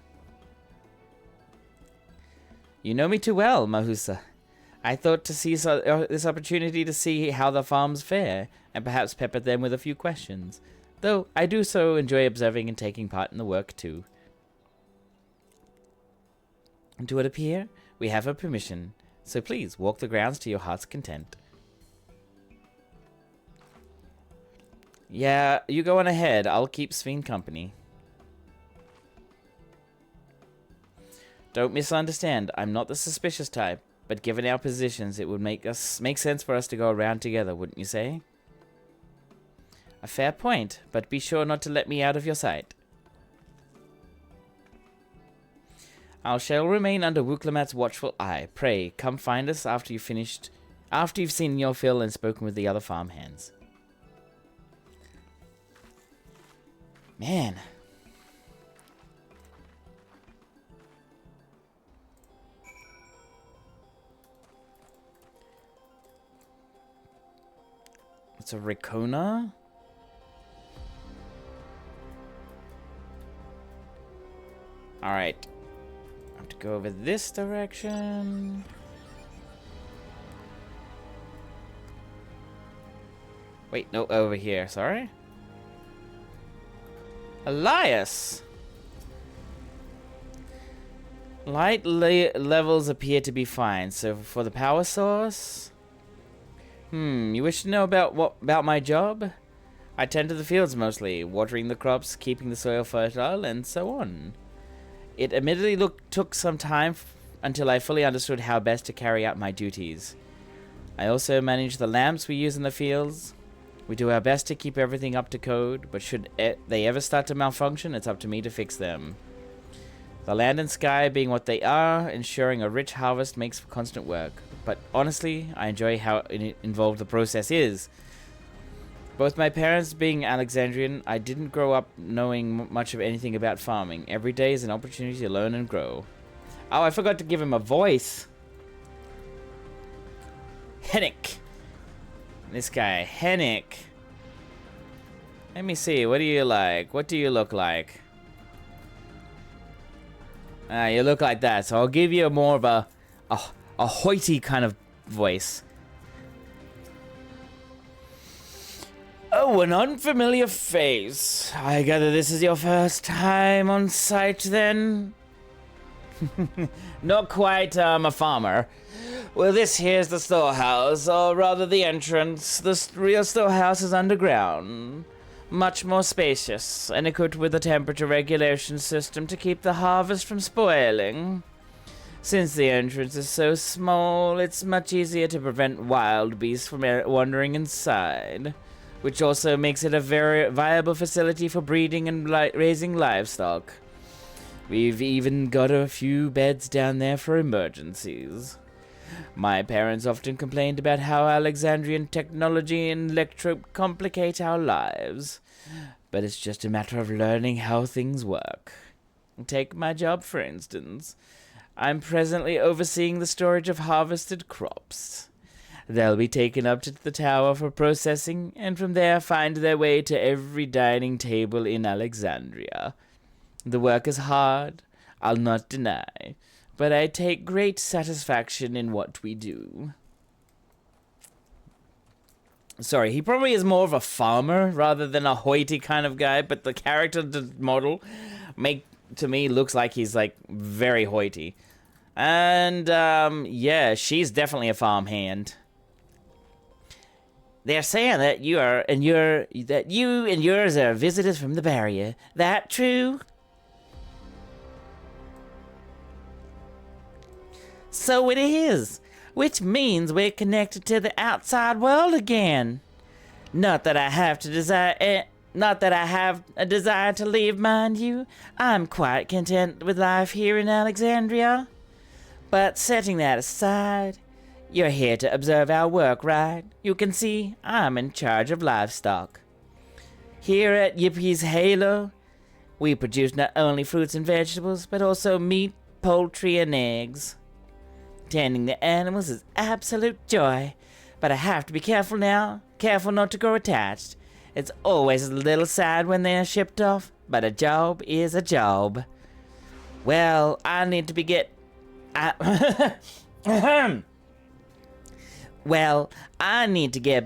You know me too well, Mahusa. I thought to seize this opportunity to see how the farms fare, and perhaps pepper them with a few questions. Though I do so enjoy observing and taking part in the work too. And to it appear, we have a permission, so please walk the grounds to your heart's content. Yeah, you go on ahead. I'll keep Sven company. Don't misunderstand. I'm not the suspicious type, but given our positions, it would make sense for us to go around together, wouldn't you say? A fair point, but be sure not to let me out of your sight. I shall remain under Wuklamat's watchful eye. Pray, come find us after you've seen your fill and spoken with the other farmhands. Man. It's a Ricona? Alright. I have to go over this direction. Wait, no, over here, sorry. Elias! Light levels appear to be fine, so for the power source... you wish to know about my job? I tend to the fields mostly, watering the crops, keeping the soil fertile, and so on. It admittedly took some time until I fully understood how best to carry out my duties. I also manage the lamps we use in the fields. We do our best to keep everything up to code, but should they ever start to malfunction, it's up to me to fix them. The land and sky being what they are, ensuring a rich harvest makes for constant work. But honestly, I enjoy how involved the process is. Both my parents being Alexandrian, I didn't grow up knowing much of anything about farming. Every day is an opportunity to learn and grow. Oh, I forgot to give him a voice. Hennick. This guy, Hennick. Let me see, what do you like? What do you look like? You look like that, so I'll give you more of a hoity kind of voice. Oh, an unfamiliar face. I gather this is your first time on site, then? Not quite, I'm a farmer. Well, this here's the storehouse, or rather the entrance. The real storehouse is underground. Much more spacious, and equipped with a temperature regulation system to keep the harvest from spoiling. Since the entrance is so small, it's much easier to prevent wild beasts from wandering inside, which also makes it a very viable facility for breeding and raising livestock. We've even got a few beds down there for emergencies. My parents often complained about how Alexandrian technology and electro complicate our lives, but it's just a matter of learning how things work. Take my job, for instance. I'm presently overseeing the storage of harvested crops. They'll be taken up to the tower for processing, and from there find their way to every dining table in Alexandria. The work is hard, I'll not deny, but I take great satisfaction in what we do. Sorry, he probably is more of a farmer rather than a hoity kind of guy, but the character model to me looks like he's like very hoity. And yeah, she's definitely a farmhand. They're saying that you and yours are visitors from the barrier. That true? So it is, which means we're connected to the outside world again. Not that I have a desire to leave, mind you. I'm quite content with life here in Alexandria. But setting that aside, you're here to observe our work, right? You can see I'm in charge of livestock. Here at Yippie's Halo, we produce not only fruits and vegetables, but also meat, poultry, and eggs. Tending the animals is absolute joy, but I have to be careful now, careful not to grow attached. It's always a little sad when they're shipped off, but a job is a job. Well, I need to get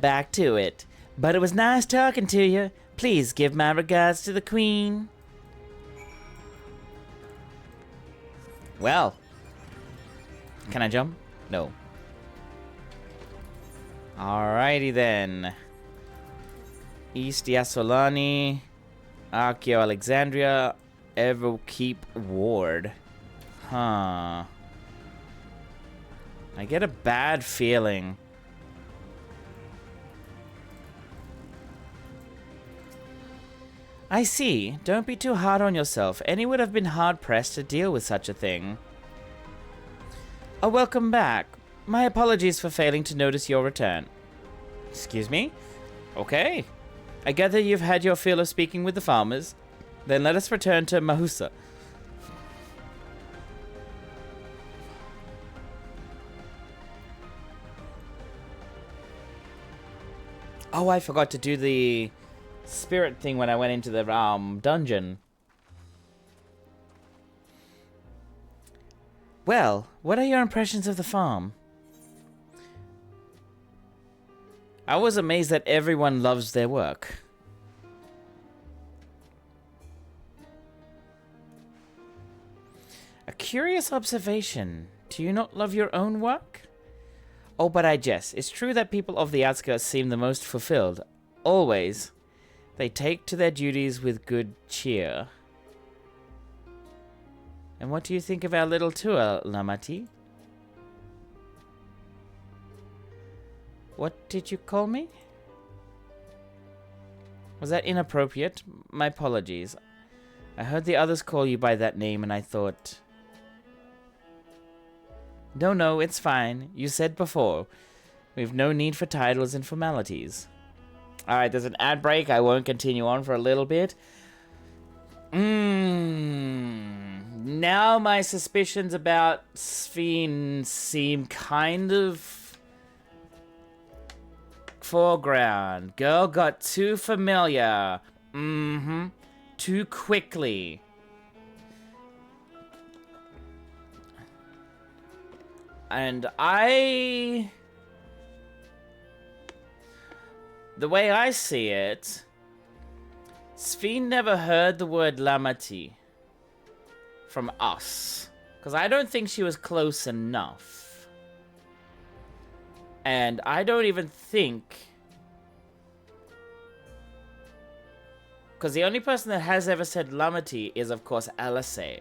back to it, but it was nice talking to you. Please give my regards to the Queen. Well, can I jump? No. Alrighty then. East Yassolani, Archeo Alexandria, Everkeep Ward. Huh. I get a bad feeling. I see. Don't be too hard on yourself. Any would have been hard-pressed to deal with such a thing. Oh, welcome back. My apologies for failing to notice your return. Excuse me? Okay. I gather you've had your fill of speaking with the farmers. Then let us return to Mahusa. Oh, I forgot to do the spirit thing when I went into the dungeon. Well, what are your impressions of the farm? I was amazed that everyone loves their work. A curious observation. Do you not love your own work? Oh, but I jest. It's true that people of the outskirts seem the most fulfilled. Always. They take to their duties with good cheer. And what do you think of our little tour, Lamati? What did you call me? Was that inappropriate? My apologies. I heard the others call you by that name and I thought... No, it's fine. You said before. We've no need for titles and formalities. Alright, there's an ad break. I won't continue on for a little bit. Now my suspicions about Sphene seem kind of foreground. Girl got too familiar. Too quickly. And the way I see it, Sphene never heard the word Lamati from us. Because I don't think she was close enough. And I don't even think... Because the only person that has ever said Lamati is, of course, Alysae.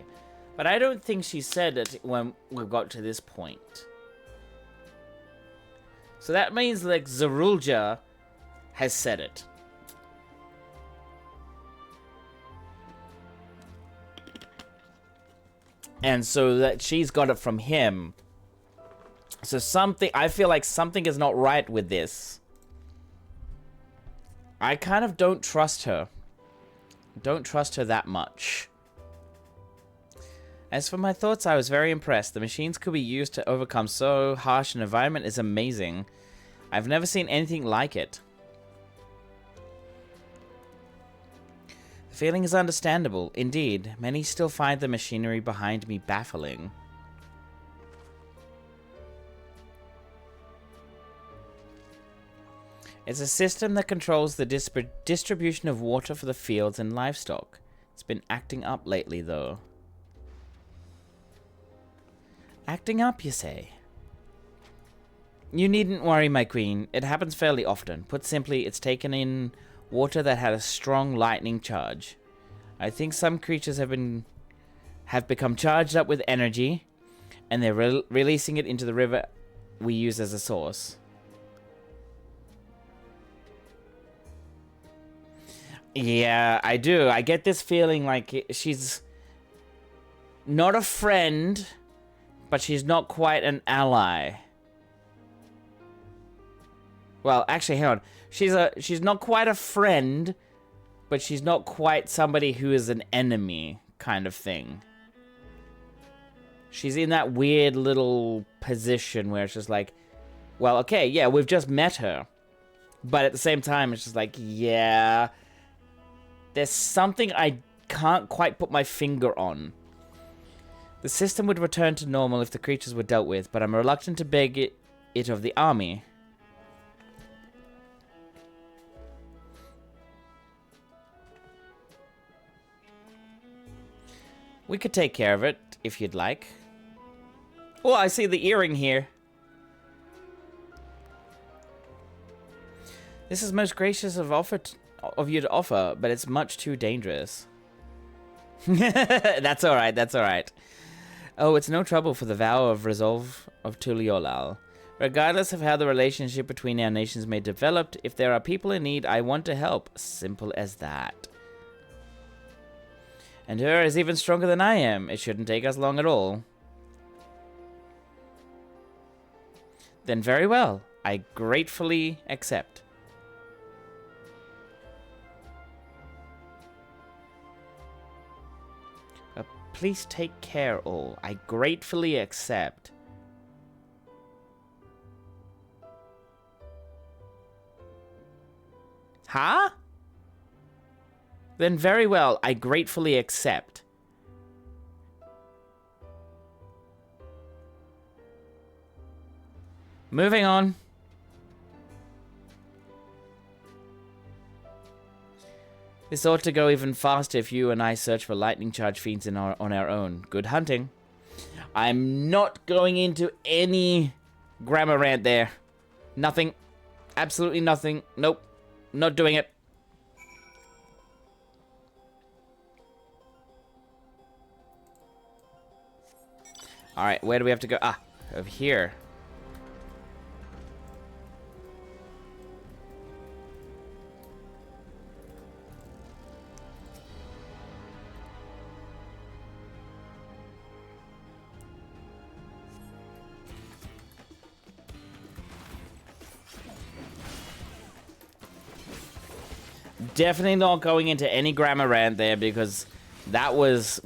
But I don't think she said it when we got to this point. So that means, like, Zerulja has said it. And so that she's got it from him. So something, I feel like something is not right with this. I kind of don't trust her. Don't trust her that much. As for my thoughts, I was very impressed. The machines could be used to overcome so harsh an environment is amazing. I've never seen anything like it. The feeling is understandable. Indeed, many still find the machinery behind me baffling. It's a system that controls the distribution of water for the fields and livestock. It's been acting up lately, though. Acting up, you say? You needn't worry, my queen. It happens fairly often. Put simply, it's taken in water that had a strong lightning charge. I think some creatures have become charged up with energy, and they're releasing it into the river we use as a source. Yeah, I do. I get this feeling like she's not a friend, but she's not quite an ally. Well, actually, hang on. She's not quite a friend, but she's not quite somebody who is an enemy kind of thing. She's in that weird little position where it's just like, well, okay, yeah, we've just met her. But at the same time, it's just like, yeah, there's something I can't quite put my finger on. The system would return to normal if the creatures were dealt with, but I'm reluctant to beg it of the army. We could take care of it, if you'd like. Oh, I see the earring here. This is most gracious of you to offer, but it's much too dangerous. That's alright, that's alright. Oh, it's no trouble for the vow of resolve of Tuliolal. Regardless of how the relationship between our nations may develop, if there are people in need, I want to help. Simple as that. And her is even stronger than I am. It shouldn't take us long at all. Then very well. I gratefully accept. Please take care, all. I gratefully accept. Huh? Then very well, I gratefully accept. Moving on. This ought to go even faster if you and I search for lightning charge fiends on our own. Good hunting. I'm not going into any grammar rant there. Nothing. Absolutely nothing. Nope. Not doing it. Alright, where do we have to go? Ah, over here. Definitely not going into any grammar rant there because that was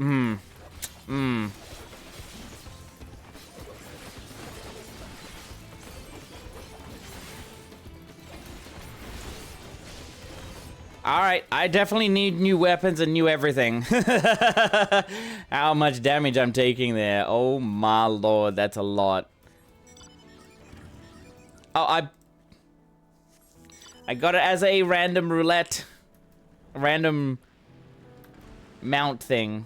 Alright, I definitely need new weapons and new everything. How much damage I'm taking there. Oh my lord, that's a lot. Oh, I got it as a random roulette. Random mount thing.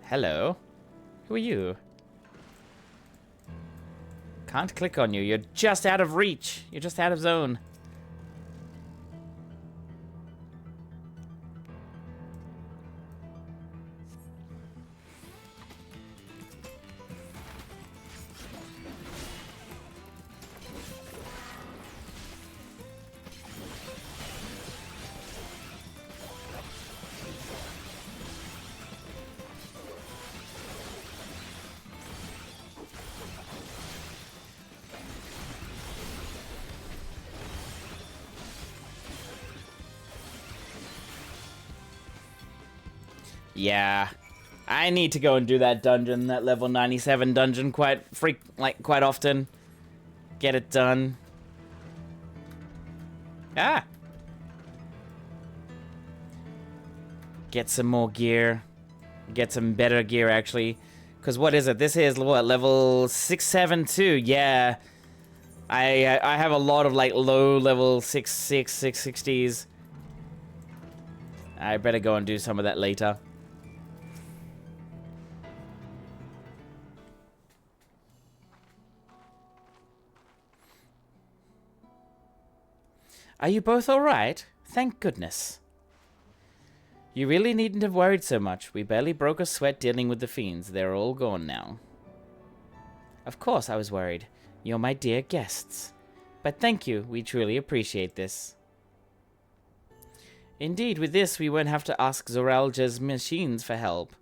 Hello. Who are you? Can't click on you. You're just out of reach. You're just out of zone. Yeah, I need to go and do that dungeon, that level 97 dungeon quite often. Get it done. Ah! Get some more gear. Get some better gear, actually. Because what is it? This is, what, level 672? Yeah. I have a lot of, like, low level 6.6, 660s. I better go and do some of that later. Are you both alright? Thank goodness. You really needn't have worried so much. We barely broke a sweat dealing with the fiends. They're all gone now. Of course I was worried. You're my dear guests. But thank you. We truly appreciate this. Indeed, with this, we won't have to ask Zoralja's machines for help.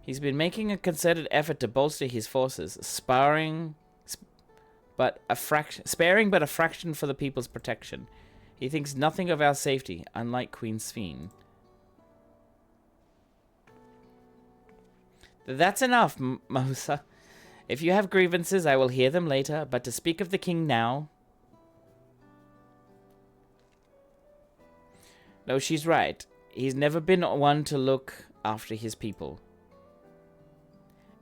He's been making a concerted effort to bolster his forces, sparing but a fraction for the people's protection. He thinks nothing of our safety, unlike Queen Sphene. That's enough, Mosa. If you have grievances, I will hear them later, but to speak of the king now... No, she's right. He's never been one to look after his people.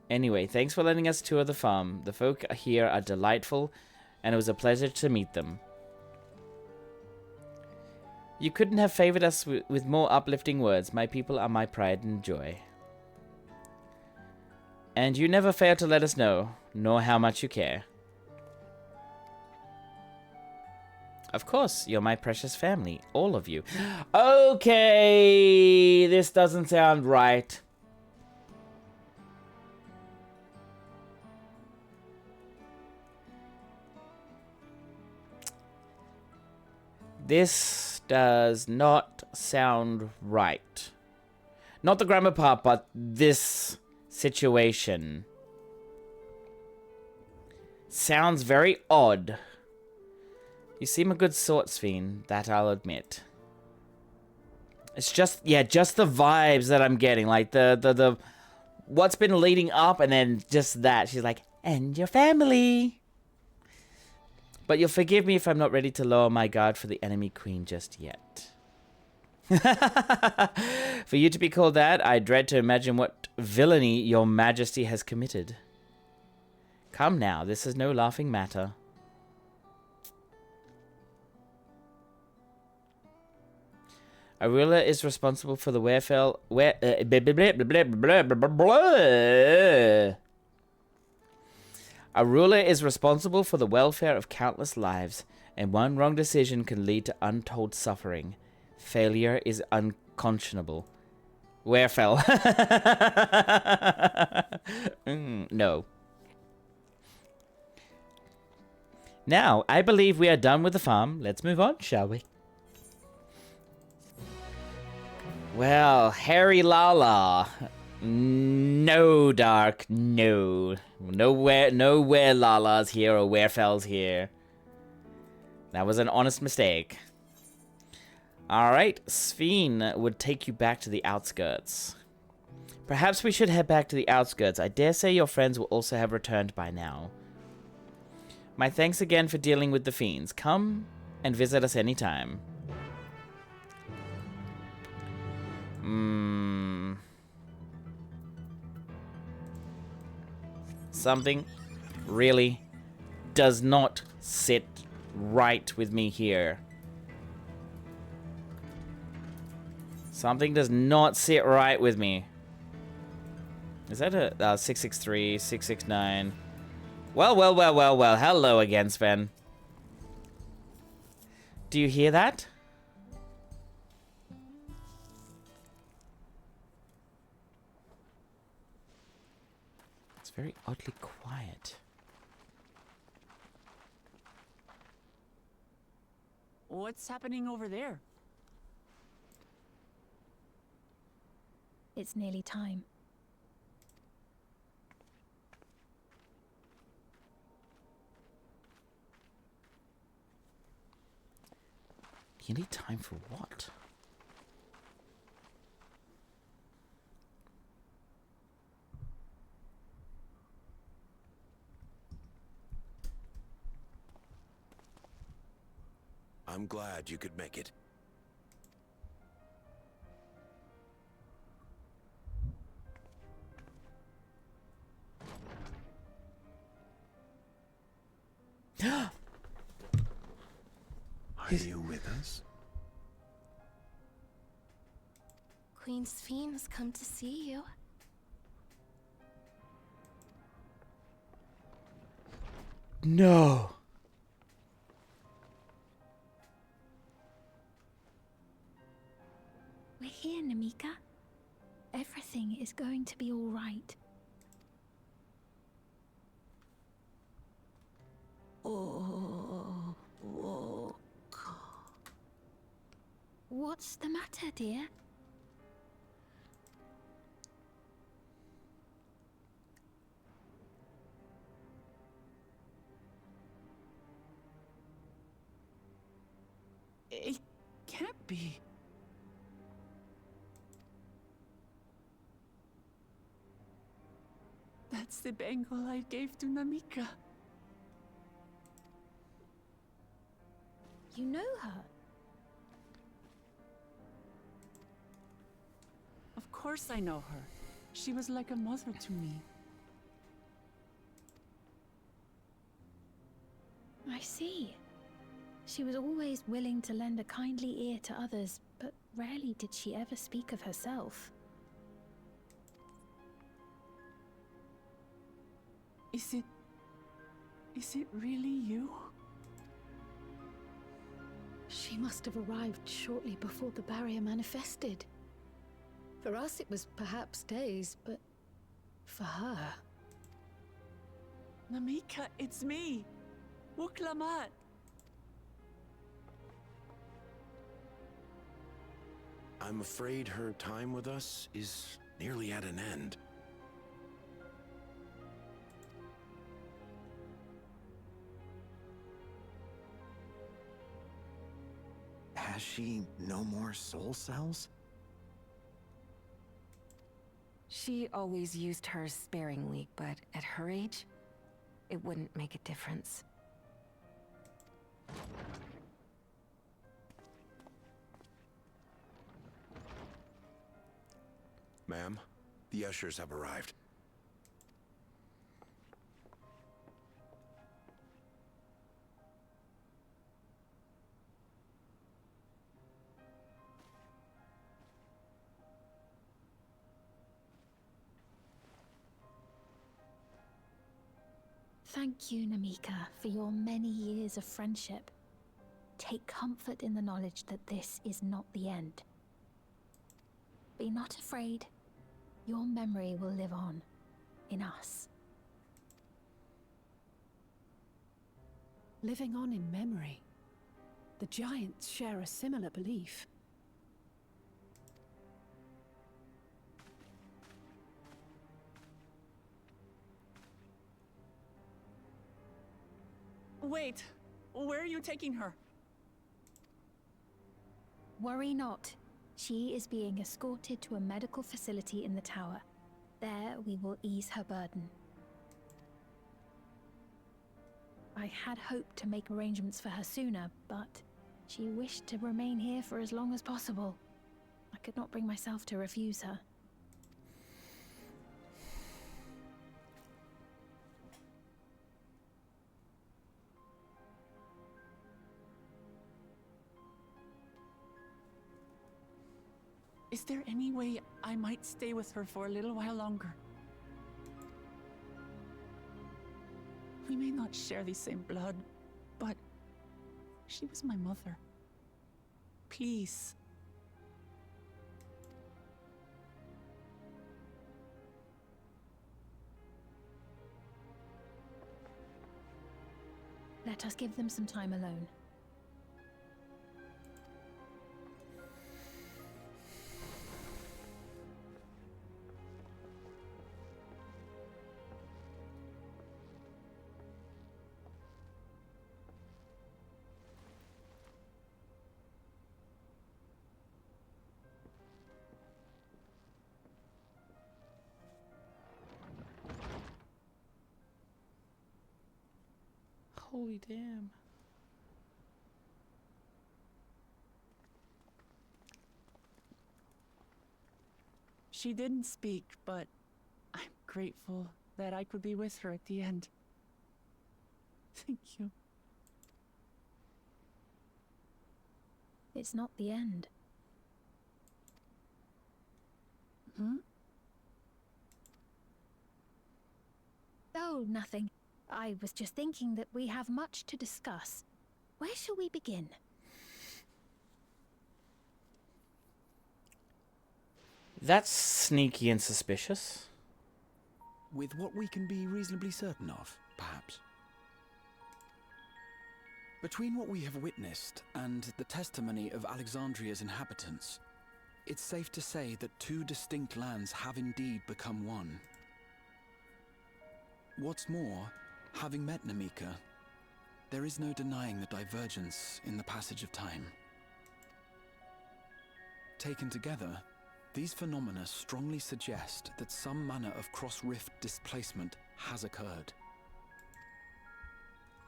Anyway, thanks for letting us tour the farm. The folk here are delightful, and it was a pleasure to meet them. You couldn't have favored us with more uplifting words. My people are my pride and joy. And you never fail to let us know, nor how much you care. Of course, you're my precious family, all of you. Okay, this doesn't sound right. This does not sound right. Not the grammar part, but this situation. Sounds very odd. You seem a good sort, Sphene, that I'll admit. It's just, yeah, just the vibes that I'm getting. Like, the what's been leading up, and then just that. She's like, and your family. But you'll forgive me if I'm not ready to lower my guard for the enemy queen just yet. For you to be called that, I dread to imagine what villainy your majesty has committed. Come now, this is no laughing matter. A ruler is responsible for the A ruler is responsible for the welfare of countless lives, and one wrong decision can lead to untold suffering. Failure is unconscionable. Werefell. No. Now, I believe we are done with the farm. Let's move on, shall we? Well, Harry Lala. No, Dark. No. No were-Lalas here or Werefells here. That was an honest mistake. Alright, Sphene would take you back to the outskirts. Perhaps we should head back to the outskirts. I dare say your friends will also have returned by now. My thanks again for dealing with the fiends. Come and visit us anytime. Something really does not sit right with me here. Something does not sit right with me. Is that a 663, 669? Well. Hello again, Sven. Do you hear that? It's very oddly quiet. What's happening over there? It's nearly time. You need time for what? I'm glad you could make it. Are you with us? Queen Sphene has come to see you. No. We're here, Namika. Everything is going to be all right. What's the matter, dear? It can't be. That's the bangle I gave to Namika. You know her? Of course I know her. She was like a mother to me. I see. She was always willing to lend a kindly ear to others, but rarely did she ever speak of herself. Is it really you? She must have arrived shortly before the barrier manifested. For us, it was perhaps days, but for her... Namika, it's me! Wuklamat! I'm afraid her time with us is nearly at an end. Has she no more soul cells? She always used hers sparingly, but at her age, it wouldn't make a difference. Ma'am, the ushers have arrived. Thank you, Namika, for your many years of friendship. Take comfort in the knowledge that this is not the end. Be not afraid. Your memory will live on in us. Living on in memory. The giants share a similar belief. Wait, where are you taking her? Worry not. She is being escorted to a medical facility in the tower. There we will ease her burden. I I had hoped to make arrangements for her sooner, but she wished to remain here for as long as possible. I could not bring myself to refuse her. Is there any way I might stay with her for a little while longer? We may not share the same blood, but she was my mother. Please. Let us give them some time alone. Holy damn. She didn't speak, but I'm grateful that I could be with her at the end. Thank you. It's not the end. Hmm? Oh, nothing. I was just thinking that we have much to discuss. Where shall we begin? That's sneaky and suspicious. With what we can be reasonably certain of, perhaps. Between what we have witnessed and the testimony of Alexandria's inhabitants, it's safe to say that two distinct lands have indeed become one. What's more, having met Namika, there is no denying the divergence in the passage of time. Taken together, these phenomena strongly suggest that some manner of cross-rift displacement has occurred.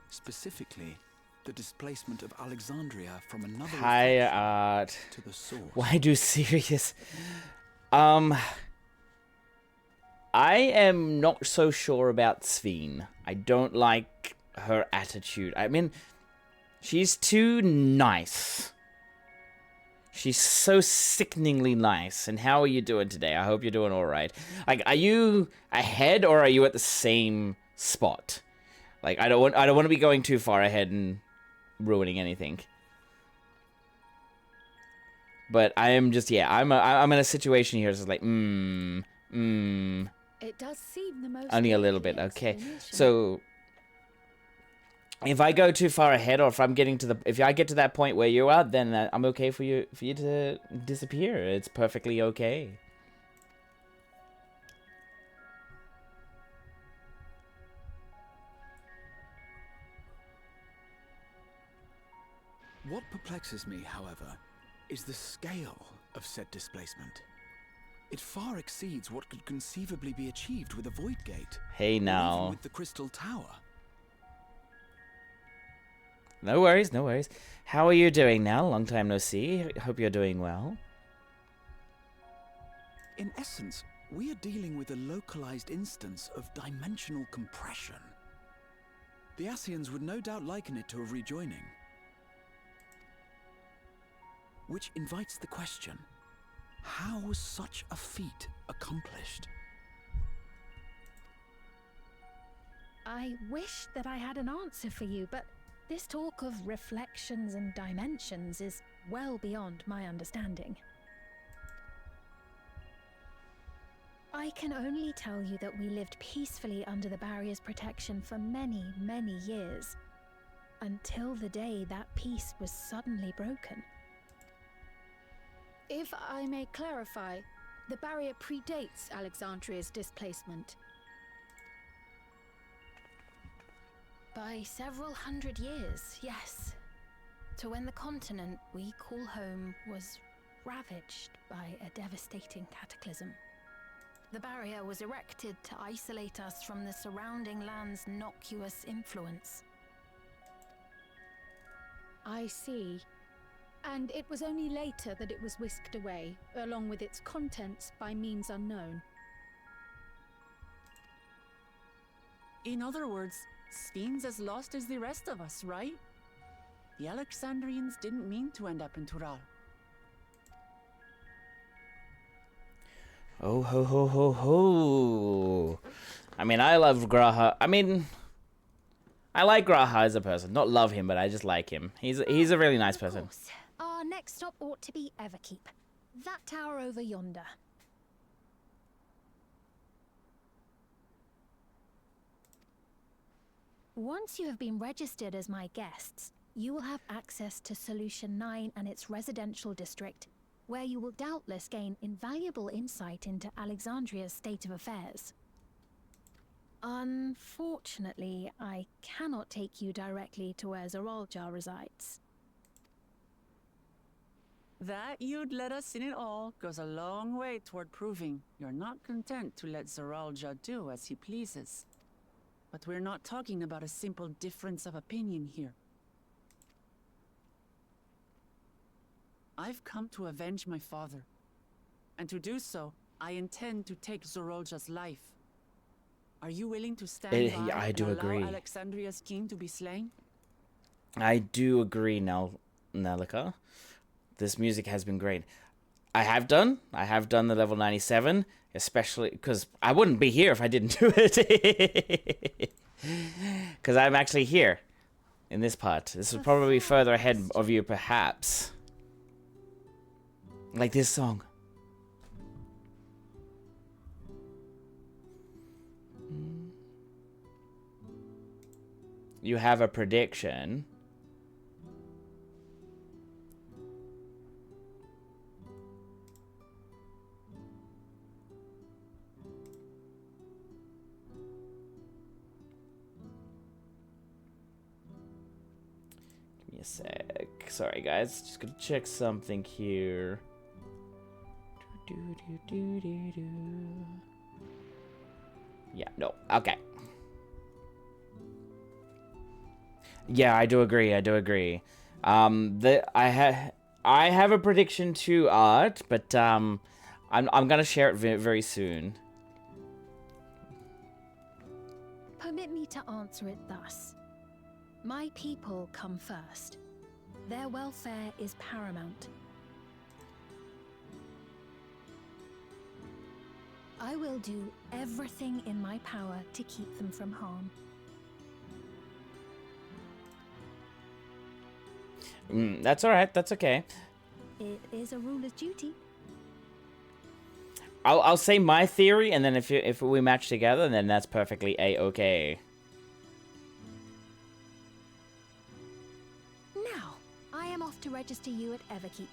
Specifically, the displacement of Alexandria from another Hi, Art. to the source. Why do serious? I am not so sure about Sveen. I don't like her attitude. I mean, she's too nice. She's so sickeningly nice. And how are you doing today? I hope you're doing all right. Like, are you ahead or are you at the same spot? Like, I don't want to be going too far ahead and ruining anything. But I am just, yeah, I'm in a situation here. It's just like, It does seem the most only a little bit, likely okay. explanation. So if I go too far ahead, or if I'm getting to if I get to that point where you are, then I'm okay for you to disappear. It's perfectly okay. What perplexes me, however, is the scale of said displacement. It far exceeds what could conceivably be achieved with a void gate. Hey, or now. even with the crystal tower. No worries, no worries. How are you doing now? Long time no see. Hope you're doing well. In essence, we are dealing with a localized instance of dimensional compression. The Ascians would no doubt liken it to a rejoining. Which invites the question, how was such a feat accomplished? I wish that I had an answer for you, but this talk of reflections and dimensions is well beyond my understanding. I can only tell you that we lived peacefully under the barrier's protection for many, many years, until the day that peace was suddenly broken. If I may clarify, the barrier predates Alexandria's displacement. By several hundred years, yes. To when the continent we call home was ravaged by a devastating cataclysm. The barrier was erected to isolate us from the surrounding land's noxious influence. I see. And it was only later that it was whisked away, along with its contents, by means unknown. In other words, Sven's as lost as the rest of us, right? The Alexandrians didn't mean to end up in Tural. Oh ho ho ho ho. I mean, I love Graha. I mean, I like Graha as a person. Not love him, but I just like him. He's a really nice person. Of course. Our next stop ought to be Everkeep. That tower over yonder. Once you have been registered as my guests, you will have access to Solution 9 and its residential district, where you will doubtless gain invaluable insight into Alexandria's state of affairs. Unfortunately, I cannot take you directly to where Zoralja resides. That you'd let us in it all goes a long way toward proving you're not content to let Zoralja do as he pleases. But we're not talking about a simple difference of opinion here. I've come to avenge my father. And to do so, I intend to take Zoralja's life. Are you willing to stand by I and do allow agree. Alexandria's king to be slain? I do agree, Nelica. This music has been great. I have done the level 97, especially because I wouldn't be here if I didn't do it. Because I'm actually here in this part. This is probably further ahead of you, perhaps. Like this song. You have a prediction. Give me a sec. Sorry, guys. Just gonna check something here. Yeah, no. Okay. Yeah, I do agree. I have a prediction to Art, but I'm gonna share it very soon. Permit me to answer it thus. My people come first. Their welfare is paramount. I will do everything in my power to keep them from harm. That's alright, that's okay. It is a ruler's duty. I'll say my theory, and then if we match together, then that's perfectly A-okay. Now, I am off to register you at Everkeep.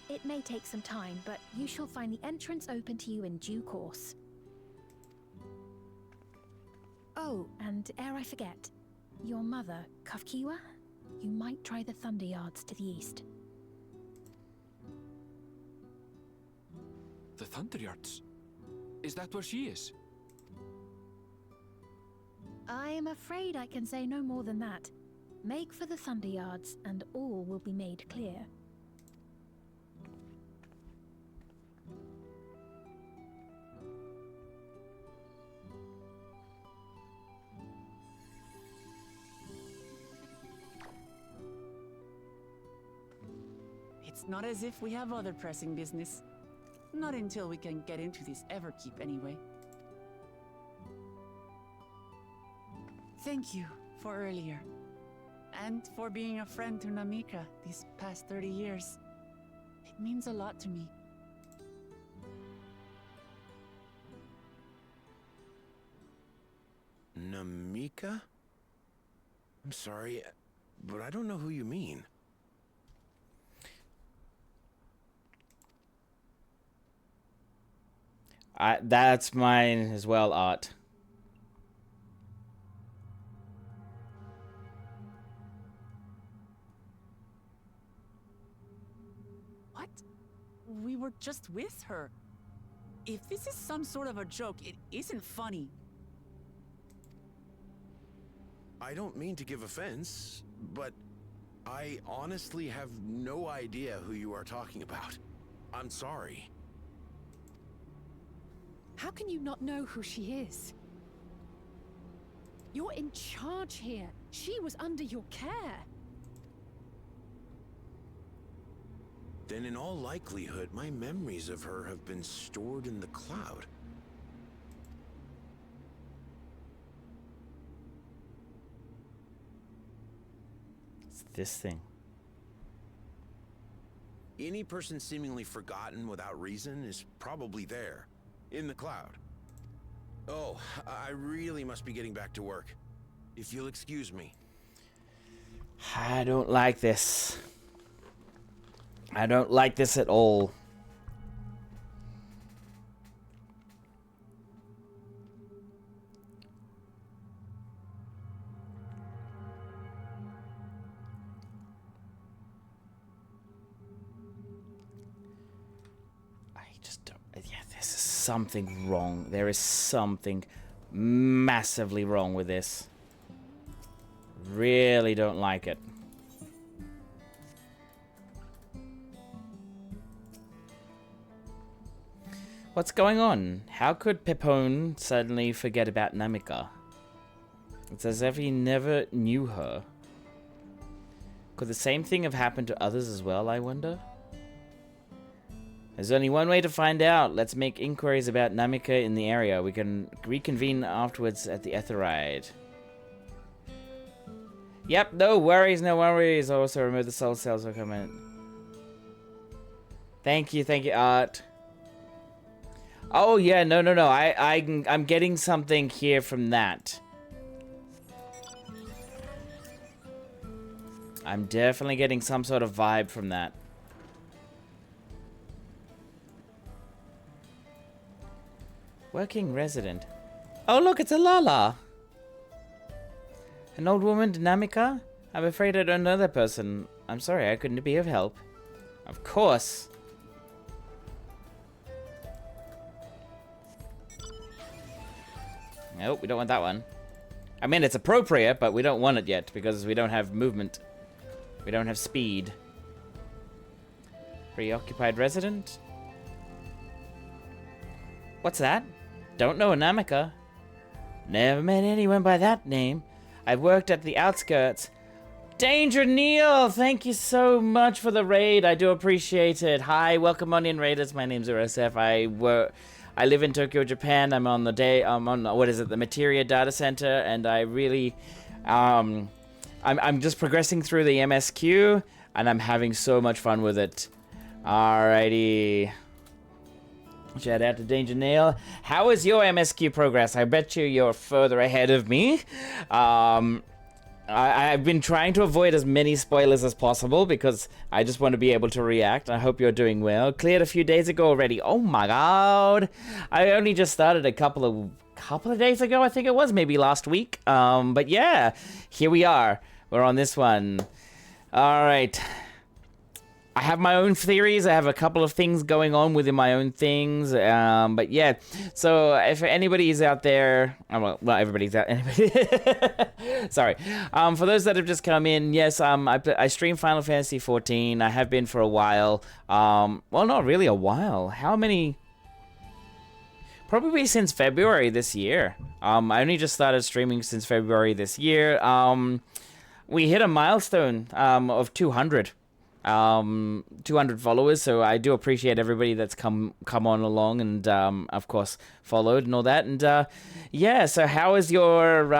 It may take some time, but you shall find the entrance open to you in due course. Oh, and ere I forget, your mother, Kafkiwa, you might try the Thunder Yards to the east. The Thunder Yards? Is that where she is? I'm afraid I can say no more than that. Make for the Thunder Yards, and all will be made clear. It's not as if we have other pressing business. Not until we can get into this Everkeep, anyway. Thank you for earlier. And for being a friend to Namika these past 30 years. It means a lot to me. Namika? I'm sorry, but I don't know who you mean. That's mine as well, Art. What? We were just with her. If this is some sort of a joke, it isn't funny. I don't mean to give offense, but I honestly have no idea who you are talking about. I'm sorry. How can you not know who she is? You're in charge here. She was under your care. Then in all likelihood, my memories of her have been stored in the cloud. It's this thing. Any person seemingly forgotten without reason is probably there, in the cloud. Oh, I really must be getting back to work. If you'll excuse me. I don't like this. I don't like this at all. I just don't... Yeah, this is something wrong. There is something massively wrong with this. Really don't like it. What's going on? How could Pepone suddenly forget about Namika? It's as if he never knew her. Could the same thing have happened to others as well, I wonder? There's only one way to find out. Let's make inquiries about Namika in the area. We can reconvene afterwards at the Etheride. Yep, no worries, no worries. I'll also remove the soul cells for comment. Thank you, Art. Oh yeah, no. I'm getting something here from that. I'm definitely getting some sort of vibe from that. Working resident. Oh look, it's a Lala. An old woman, Dinamica? I'm afraid I don't know that person. I'm sorry, I couldn't be of help. Of course. Nope, we don't want that one. I mean, it's appropriate, but we don't want it yet because we don't have movement. We don't have speed. Preoccupied resident? What's that? Don't know a Namika. Never met anyone by that name. I've worked at the outskirts. Danger Neil! Thank you so much for the raid. I do appreciate it. Hi, welcome on in, raiders. My name's Urosef. I live in Tokyo, Japan. I'm on the Materia data center, and I really, I'm just progressing through the MSQ, and I'm having so much fun with it. Alrighty. Shout out to Danger Nail. How is your MSQ progress? I bet you're further ahead of me. I've been trying to avoid as many spoilers as possible because I just want to be able to react. I hope you're doing well. Cleared a few days ago already. Oh my god. I only just started a couple of days ago, I think it was, maybe last week. But yeah, here we are. We're on this one. All right. I have my own theories. I have a couple of things going on within my own things. But yeah, so if anybody is out there, well, not everybody's out. Anybody. Sorry. For those that have just come in, yes, I stream Final Fantasy 14. I have been for a while. Well, not really a while. How many? Probably since February this year. I only just started streaming since February this year. We hit a milestone of 200. 200 followers, so I do appreciate everybody that's come on along and of course followed and all that. And yeah, so how has your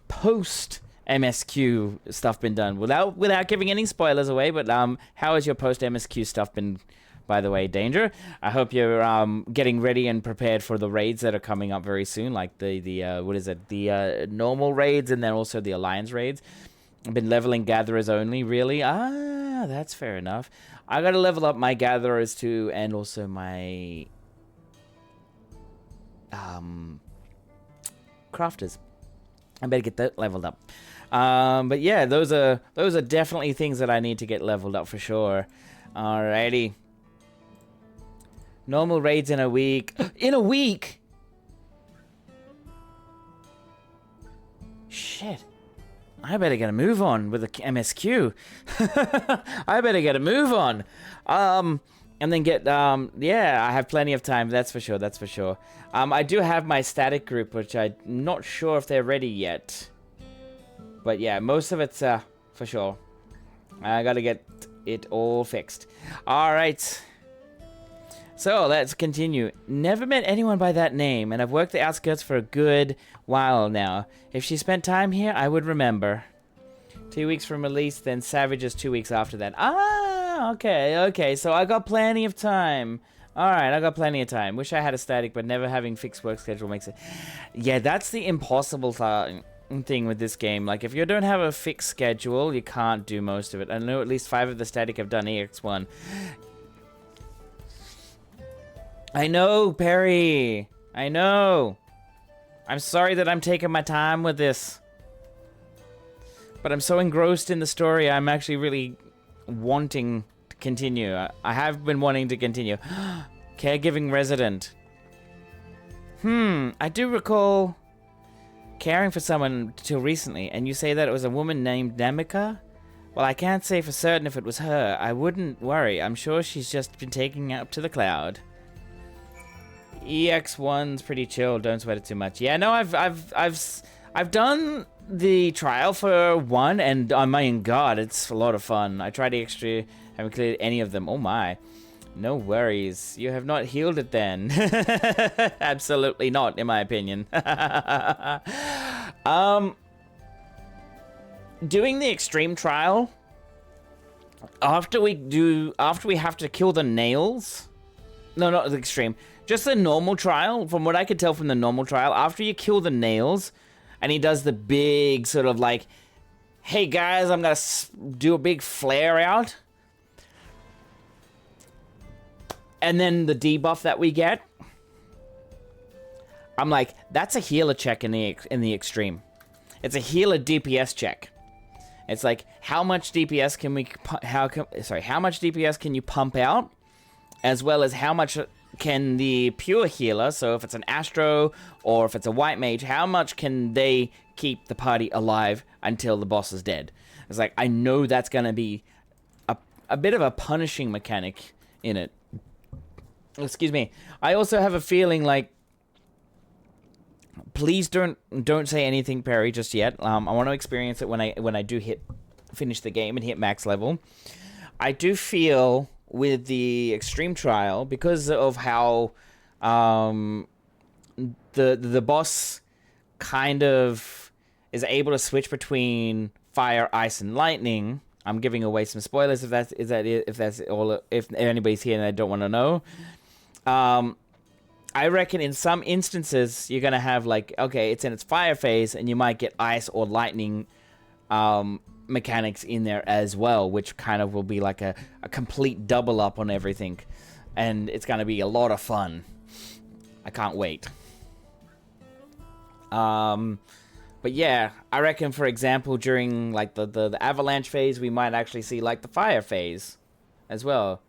post MSQ stuff been done? Without giving any spoilers away, but how has your post MSQ stuff been, by the way, Danger? I hope you're getting ready and prepared for the raids that are coming up very soon, like the what is it, the normal raids and then also the alliance raids. I've been leveling gatherers only, really? Ah, that's fair enough. I gotta level up my gatherers too, and also my crafters. I better get that leveled up. But yeah, those are definitely things that I need to get leveled up for sure. Alrighty. Normal raids in a week. In a week? Shit. I better get a move on with the MSQ. I better get a move on. And then get, yeah, I have plenty of time, that's for sure, that's for sure. I do have my static group, which I'm not sure if they're ready yet. But yeah, most of it's, for sure. I gotta get it all fixed. Alright. So, let's continue. Never met anyone by that name, and I've worked the outskirts for a good while now. If she spent time here, I would remember. 2 weeks from release, then Savages 2 weeks after that. Ah, okay. So I got plenty of time. Alright, I got plenty of time. Wish I had a static, but never having fixed work schedule makes it... Yeah, that's the impossible thing with this game. Like, if you don't have a fixed schedule, you can't do most of it. I know at least 5 of the static have done EX1. I know, Perry. I know. I'm sorry that I'm taking my time with this. But I'm so engrossed in the story, I'm actually really wanting to continue. I have been wanting to continue. Caregiving resident. I do recall caring for someone till recently, and you say that it was a woman named Namika? Well, I can't say for certain if it was her. I wouldn't worry. I'm sure she's just been taking it up to the cloud. EX1's pretty chill. Don't sweat it too much. Yeah, no, I've done the trial for 1, and oh my god, it's a lot of fun. I tried the extra, haven't cleared any of them. Oh my. No worries. You have not healed it then. Absolutely not, in my opinion. Doing the extreme trial, after we have to kill the nails. No, not the extreme. Just the normal trial, from what I could tell from the normal trial, after you kill the nails, and he does the big sort of like, hey guys, I'm gonna do a big flare out. And then the debuff that we get, I'm like, that's a healer check in the extreme. It's a healer DPS check. It's like, how much DPS can how much DPS can you pump out, as well as how much can the pure healer, so if it's an Astro or if it's a White Mage, how much can they keep the party alive until the boss is dead? It's like, I know that's gonna be a bit of a punishing mechanic in it. Excuse me. I also have a feeling like, please don't say anything, Perry, just yet. I want to experience it when I do finish the game and hit max level. I do feel with the extreme trial, because of how the boss kind of is able to switch between fire, ice, and lightning. I'm giving away some spoilers if that's all, if anybody's here and they don't want to know. I reckon in some instances you're gonna have like, okay, it's in its fire phase, and you might get ice or lightning mechanics in there as well, which kind of will be like a complete double up on everything, and it's gonna be a lot of fun. I can't wait. But yeah, I reckon, for example, during like the avalanche phase, we might actually see like the fire phase as well.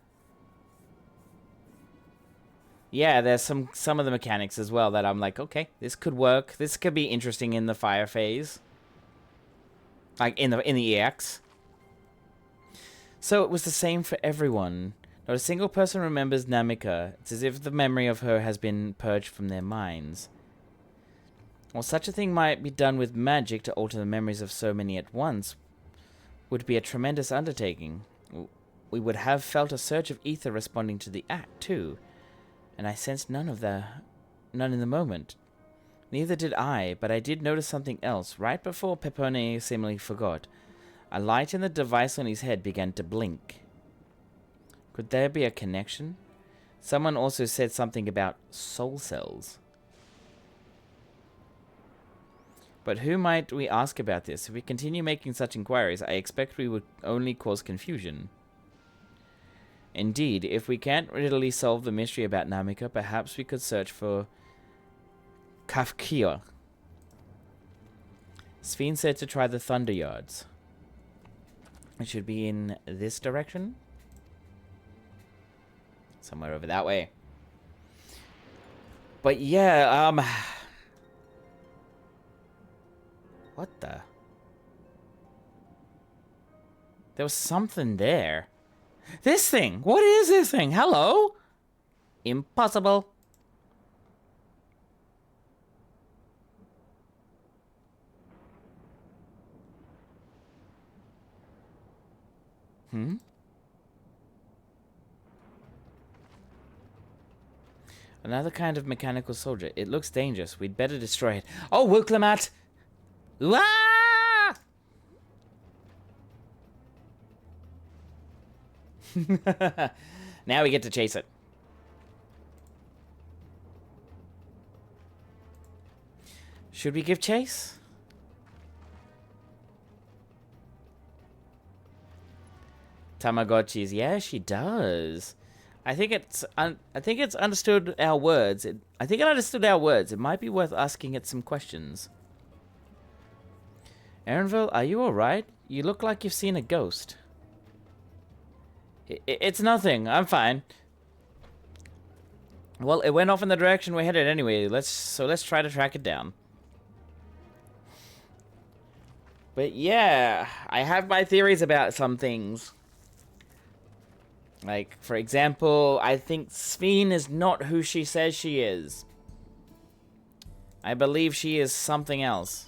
Yeah, there's some of the mechanics as well that I'm like, okay, this could work. This could be interesting in the fire phase. Like in the EX. So it was the same for everyone. Not a single person remembers Namika. It's as if the memory of her has been purged from their minds. While such a thing might be done with magic to alter the memories of so many at once, would be a tremendous undertaking. We would have felt a surge of ether responding to the act too. And I sensed none in the moment. Neither did I, but I did notice something else right before Pepone seemingly forgot. A light in the device on his head began to blink. Could there be a connection? Someone also said something about soul cells. But who might we ask about this? If we continue making such inquiries, I expect we would only cause confusion. Indeed, if we can't readily solve the mystery about Namika, perhaps we could search for Kafkia. Sphene said to try the Thunder Yards. It should be in this direction. Somewhere over that way. But yeah, what the? There was something there. This thing! What is this thing? Hello? Impossible. Another kind of mechanical soldier. It looks dangerous. We'd better destroy it. Oh, Wuklemat! Ah! Now we get to chase it. Should we give chase? Tamagotchis. Yeah, she does. I think it's understood our words. I think it understood our words. It might be worth asking it some questions. Erenville, are you alright? You look like you've seen a ghost. It's nothing. I'm fine. Well, it went off in the direction we're headed anyway. Let's try to track it down. But yeah, I have my theories about some things. Like, for example, I think Sveen is not who she says she is. I believe she is something else.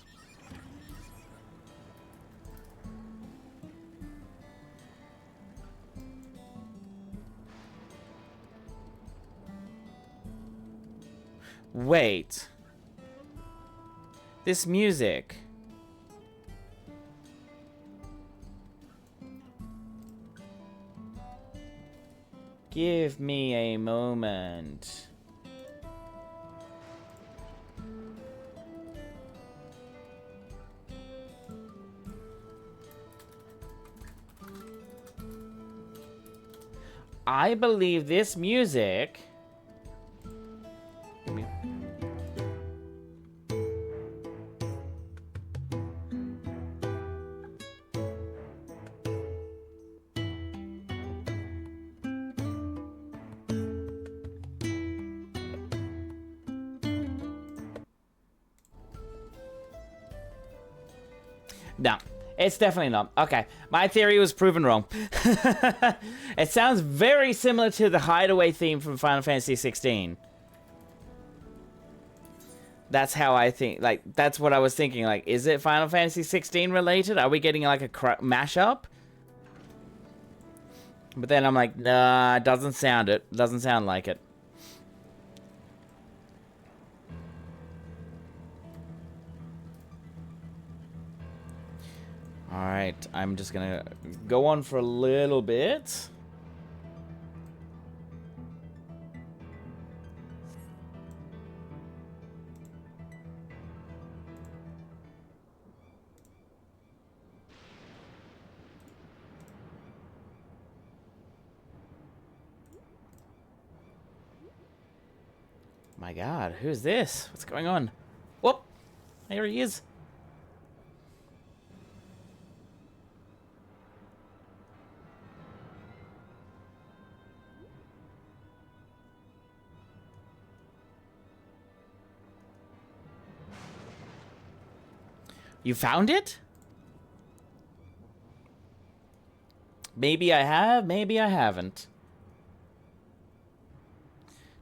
Wait. This music. Give me a moment. I believe this music... No, it's definitely not. Okay, my theory was proven wrong. It sounds very similar to the hideaway theme from Final Fantasy 16. That's how I think, like, that's what I was thinking. Like, is it Final Fantasy 16 related? Are we getting like a mashup? But then I'm like, nah, it doesn't sound it. Doesn't sound like it. Alright, I'm just gonna go on for a little bit. My God, who's this? What's going on? Whoop! There he is. You found it? Maybe I have, maybe I haven't.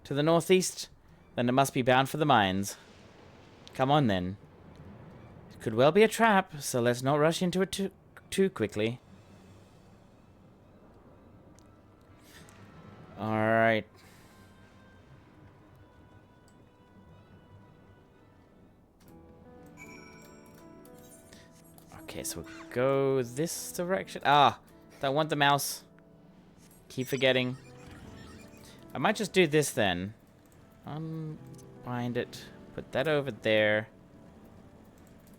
To the northeast? Then it must be bound for the mines. Come on, then. It could well be a trap, so let's not rush into it too quickly. Alright. Okay, so we'll go this direction. Ah, don't want the mouse. Keep forgetting. I might just do this then. Unbind it. Put that over there.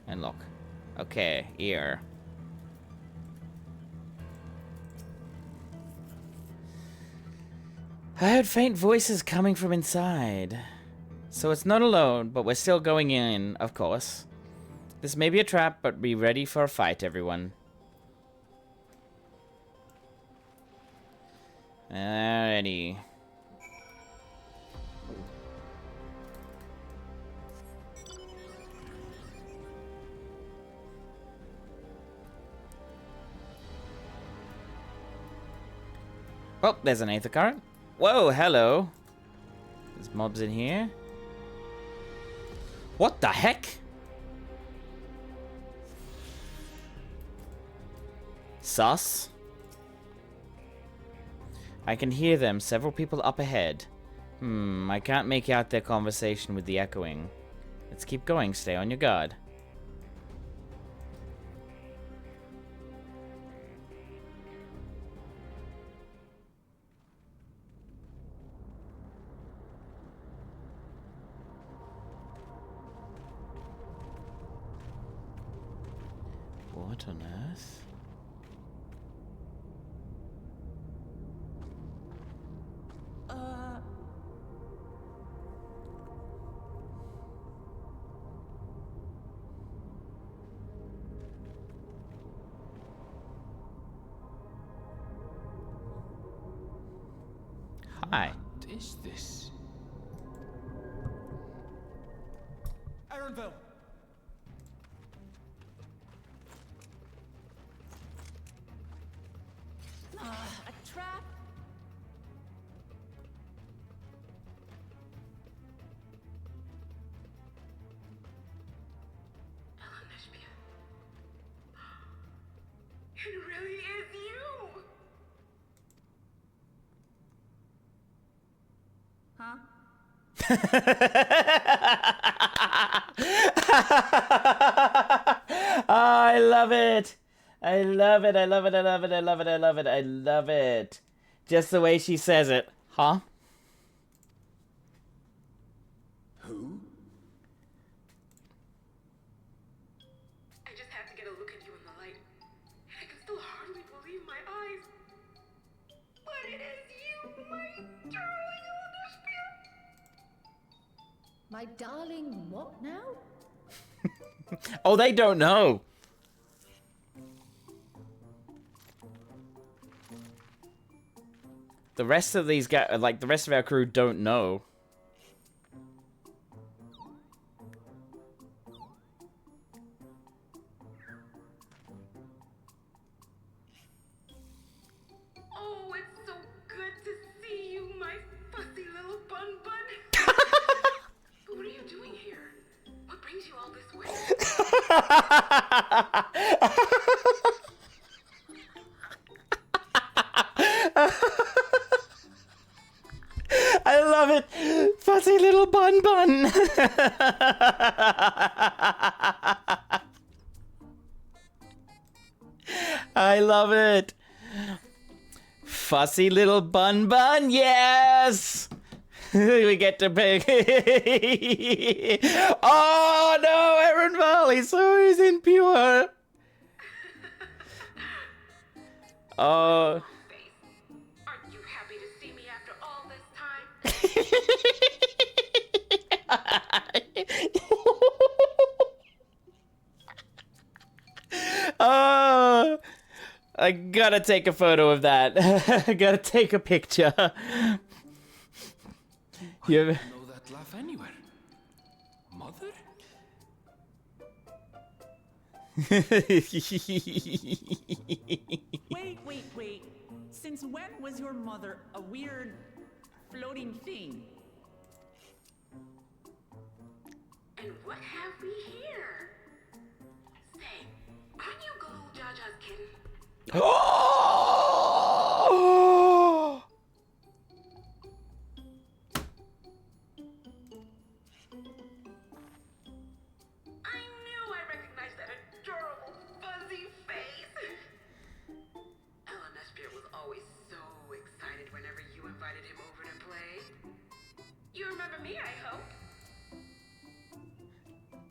And lock. Okay, here. I heard faint voices coming from inside. So it's not alone, but we're still going in, of course. This may be a trap, but be ready for a fight, everyone. Alrighty. Oh, there's an aether current. Whoa, hello. There's mobs in here. What the heck? Sus. I can hear them. Several people up ahead. I can't make out their conversation with the echoing. Let's keep going. Stay on your guard. What on earth? Hi. What is this? Aaronville! A trap? It really is you! Huh? I love it. I love it. I love it. I love it. I love it. I love it. I love it. Just the way she says it. Huh? Who? I just had to get a look at you in the light. I can still hardly believe my eyes. But it is you, my darling Olympia. My darling, what now? Oh, they don't know. The rest of these guys, like the rest of our crew, don't know. Oh, it's so good to see you, my fussy little bun bun. What are you doing here? What brings you all this way? I love it. Fuzzy little bun bun. I love it. Fussy little bun bun. Yes. We get to pick. Oh no, Aaron Valley, so is impure. Oh. Aren't you happy to see me after all this time? Oh, I gotta take a photo of that. I gotta take a picture. You ever... know that laugh anywhere. Mother? Wait. Since when was your mother a weird floating thing? And what have we here? Say, aren't you Galul Jaja's kitten? Oh! I knew I recognized that adorable fuzzy face. Elonespia was always so excited whenever you invited him over to play. You remember me, I hope?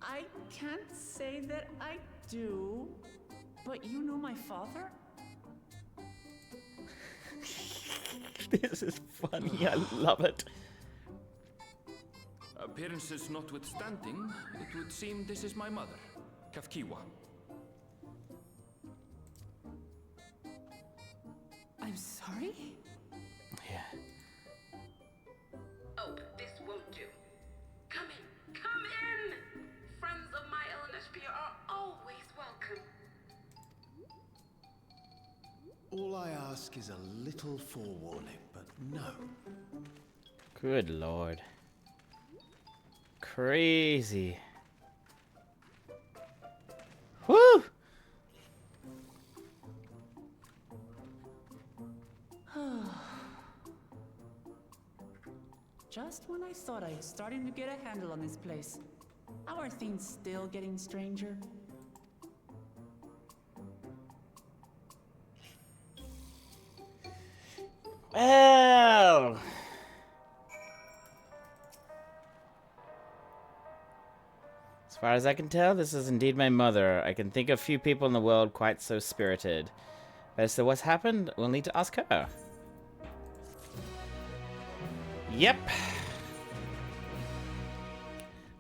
I can't say that I do, but you know my father? This is funny. I love it. Appearances notwithstanding, it would seem this is my mother, Kafkiwa. I'm sorry? Yeah. Oh, this won't do. Come in! Friends of my Elonespia are always welcome. All I ask is a little forewarning, but no. Good lord. Crazy. Woo! Just when I thought I was starting to get a handle on this place, how are things still getting stranger? Well, as far as I can tell, this is indeed my mother. I can think of few people in the world quite so spirited. As to what's happened, we'll need to ask her. Yep.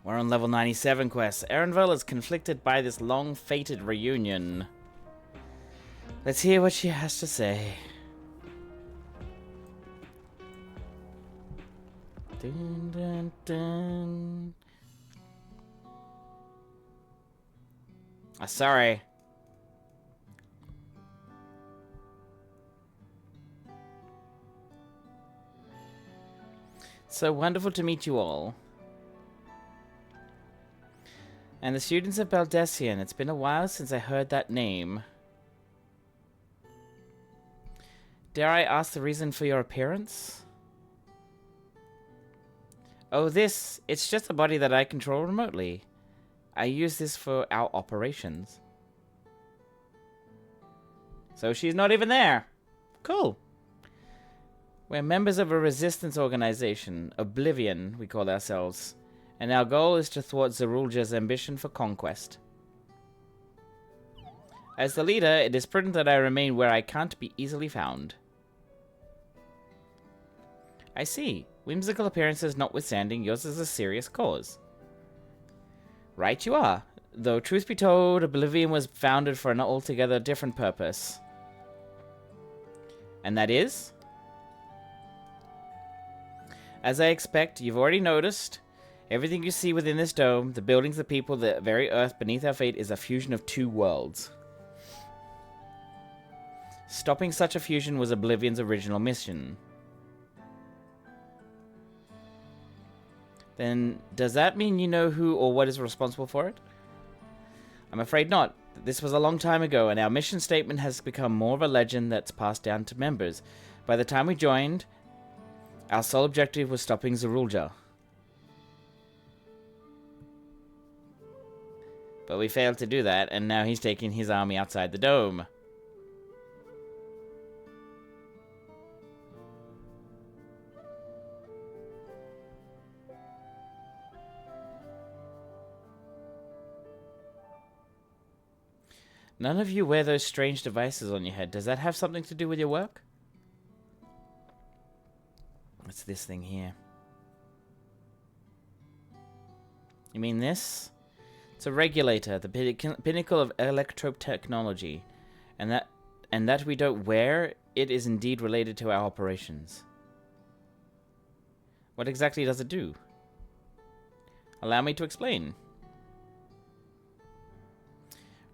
We're on level 97 quest. Erenville is conflicted by this long-fated reunion. Let's hear what she has to say. Dun, dun, dun. Sorry. So wonderful to meet you all. And the students of Baldessian. It's been a while since I heard that name. Dare I ask the reason for your appearance? Oh, this. It's just a body that I control remotely. I use this for our operations. So she's not even there. Cool. We're members of a resistance organization, Oblivion, we call ourselves. And our goal is to thwart Zerulja's ambition for conquest. As the leader, it is prudent that I remain where I can't be easily found. I see. Whimsical appearances notwithstanding, yours is a serious cause. Right you are. Though truth be told, Oblivion was founded for an altogether different purpose. And that is? As I expect, you've already noticed. Everything you see within this dome, the buildings, the people, the very earth beneath our feet is a fusion of two worlds. Stopping such a fusion was Oblivion's original mission. Then, does that mean you know who or what is responsible for it? I'm afraid not. This was a long time ago, and our mission statement has become more of a legend that's passed down to members. By the time we joined, our sole objective was stopping Zerulja. But we failed to do that, and now he's taking his army outside the dome. None of you wear those strange devices on your head. Does that have something to do with your work? What's this thing here? You mean this? It's a regulator, the pinnacle of electro-technology. And that we don't wear, it is indeed related to our operations. What exactly does it do? Allow me to explain.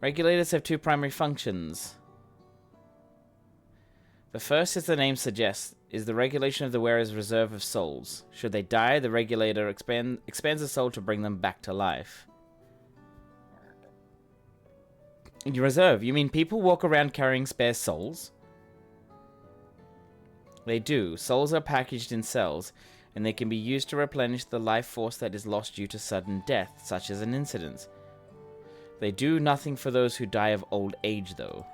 Regulators have two primary functions. The first, as the name suggests, is the regulation of the wearer's reserve of souls. Should they die, the regulator expands the soul to bring them back to life. Your reserve? You mean people walk around carrying spare souls? They do. Souls are packaged in cells, and they can be used to replenish the life force that is lost due to sudden death, such as an incident. They do nothing for those who die of old age, though.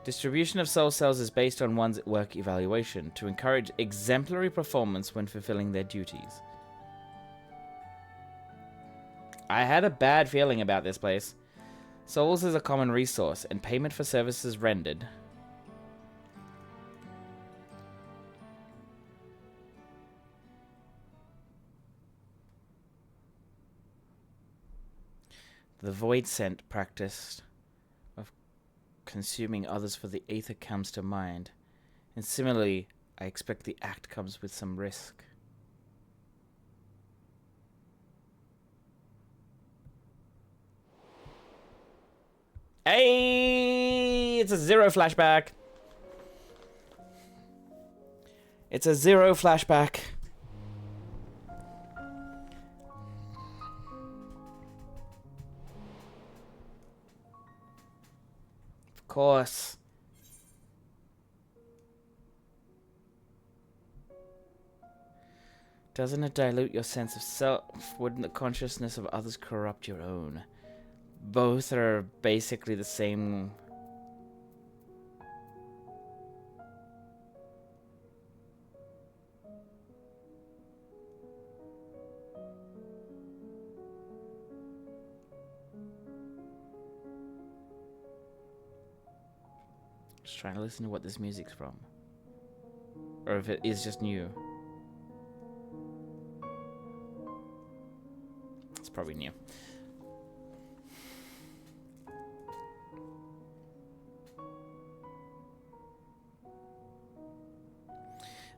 Distribution of soul cells is based on one's work evaluation, to encourage exemplary performance when fulfilling their duties. I had a bad feeling about this place. Souls is a common resource, and payment for services rendered. The void scent practice of consuming others for the aether comes to mind. And similarly, I expect the act comes with some risk. Hey! it's a 0 flashback. It's a 0 flashback. Of course. Doesn't it dilute your sense of self? Wouldn't the consciousness of others corrupt your own? Both are basically the same. Just trying to listen to what this music's from. Or if it is just new. It's probably new.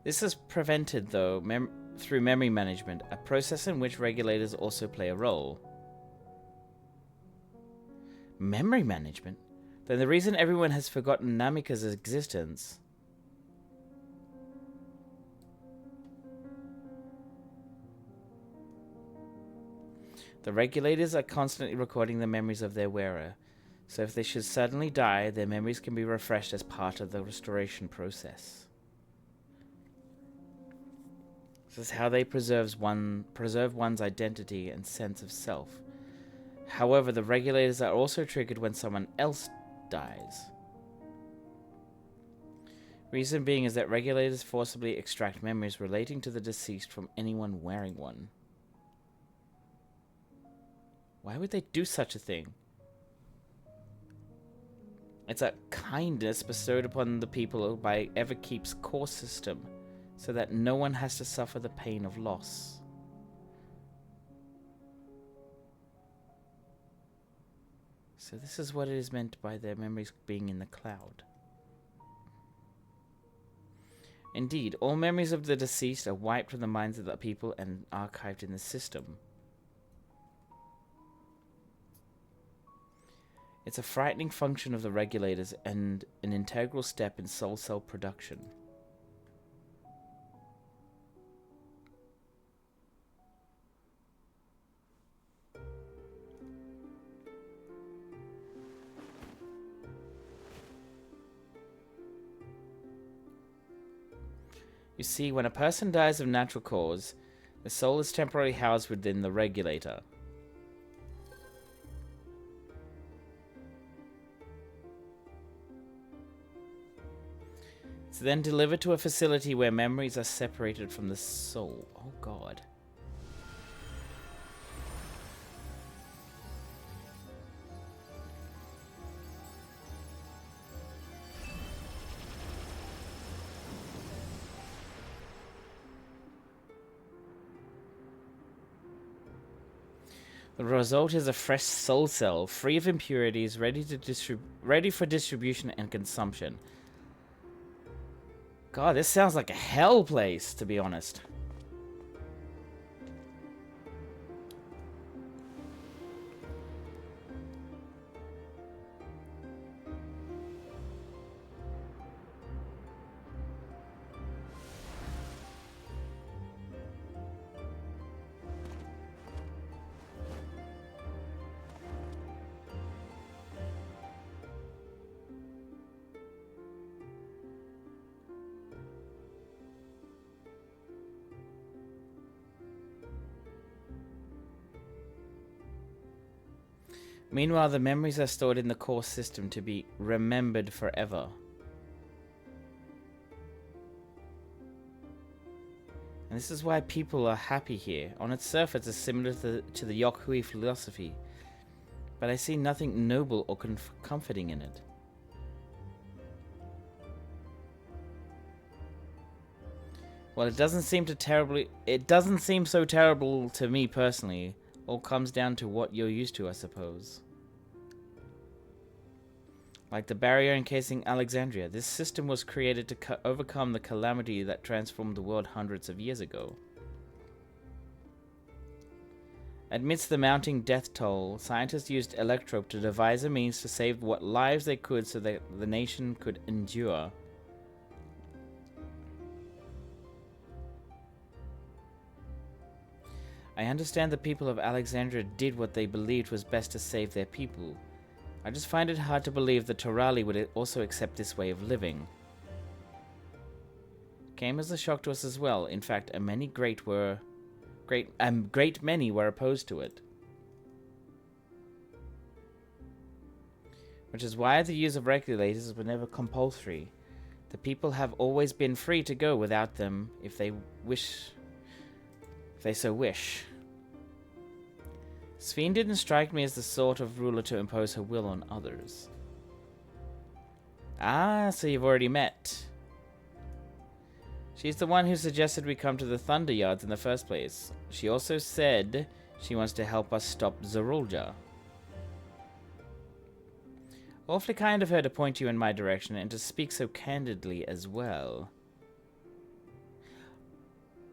This is prevented, though, through memory management, a process in which regulators also play a role. Memory management? Then the reason everyone has forgotten Namika's existence... The regulators are constantly recording the memories of their wearer, so if they should suddenly die, their memories can be refreshed as part of the restoration process. This is how they preserve one's identity and sense of self. However, the regulators are also triggered when someone else dies. Reason being is that regulators forcibly extract memories relating to the deceased from anyone wearing one. Why would they do such a thing? It's a kindness bestowed upon the people by Everkeep's core system, so that no one has to suffer the pain of loss. So this is what it is meant by their memories being in the cloud. Indeed, all memories of the deceased are wiped from the minds of the people and archived in the system. It's a frightening function of the regulators and an integral step in soul cell production. You see, when a person dies of natural cause, the soul is temporarily housed within the regulator. It's then delivered to a facility where memories are separated from the soul. Oh god. The result is a fresh soul cell, free of impurities, ready for distribution and consumption. God, this sounds like a hell place, to be honest. Meanwhile, the memories are stored in the core system to be remembered forever. And this is why people are happy here. On its surface, it's similar to the Yokhui philosophy, but I see nothing noble or comforting in it. Well, it doesn't seem so terrible to me personally. All comes down to what you're used to, I suppose. Like the barrier encasing Alexandria, this system was created to overcome the calamity that transformed the world hundreds of years ago. Amidst the mounting death toll, scientists used Electrope to devise a means to save what lives they could so that the nation could endure. I understand the people of Alexandria did what they believed was best to save their people. I just find it hard to believe that Torali would also accept this way of living. Came as a shock to us as well. In fact, a great many were opposed to it. Which is why the use of regulators were never compulsory. The people have always been free to go without them if they so wish. Sphene didn't strike me as the sort of ruler to impose her will on others. Ah, so you've already met. She's the one who suggested we come to the Thunder Yards in the first place. She also said she wants to help us stop Zorulja. Awfully kind of her to point you in my direction and to speak so candidly as well.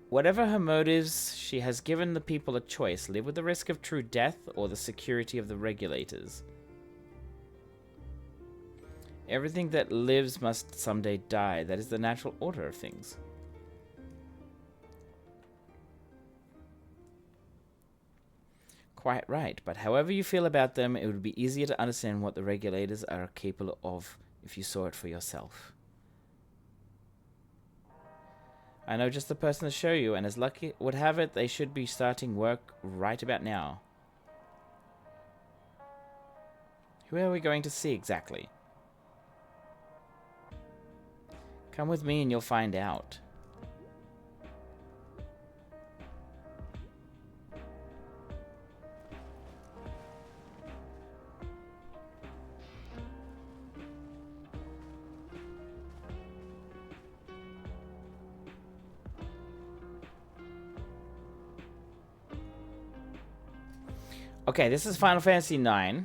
Whatever her motives, she has given the people a choice. Live with the risk of true death or the security of the regulators. Everything that lives must someday die. That is the natural order of things. Quite right, but however you feel about them, it would be easier to understand what the regulators are capable of if you saw it for yourself. I know just the person to show you, and as luck would have it, they should be starting work right about now. Who are we going to see exactly? Come with me and you'll find out. Okay, this is Final Fantasy IX.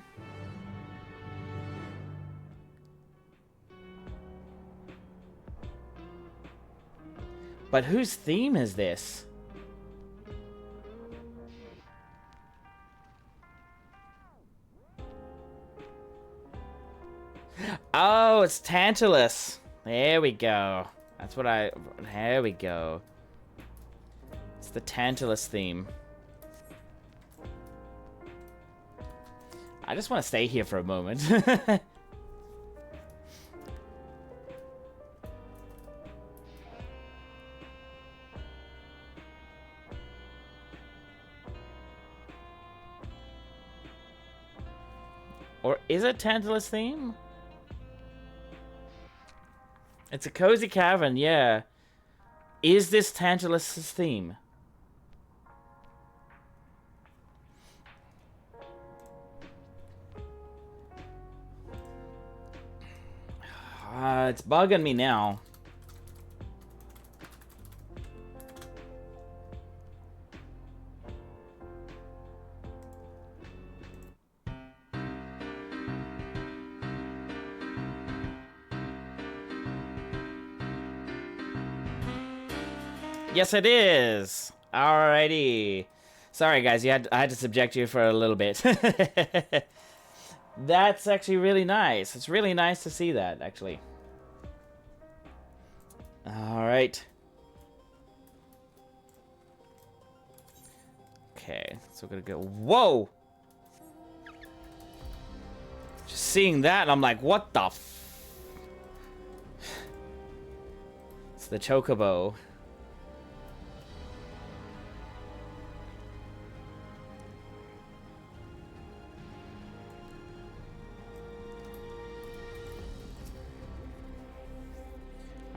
But whose theme is this? Oh, it's Tantalus. There we go. That's what I... There we go. It's the Tantalus theme. I just want to stay here for a moment. Or is it Tantalus theme? It's a cozy cavern, yeah. Is this Tantalus' theme? It's bugging me now. Yes, it is. Alrighty. Sorry, guys. I had to subject you for a little bit. That's actually really nice. It's really nice to see that, actually. Alright. Okay, so we're gonna go... Whoa! Just seeing that, I'm like, what the f... It's the Chocobo.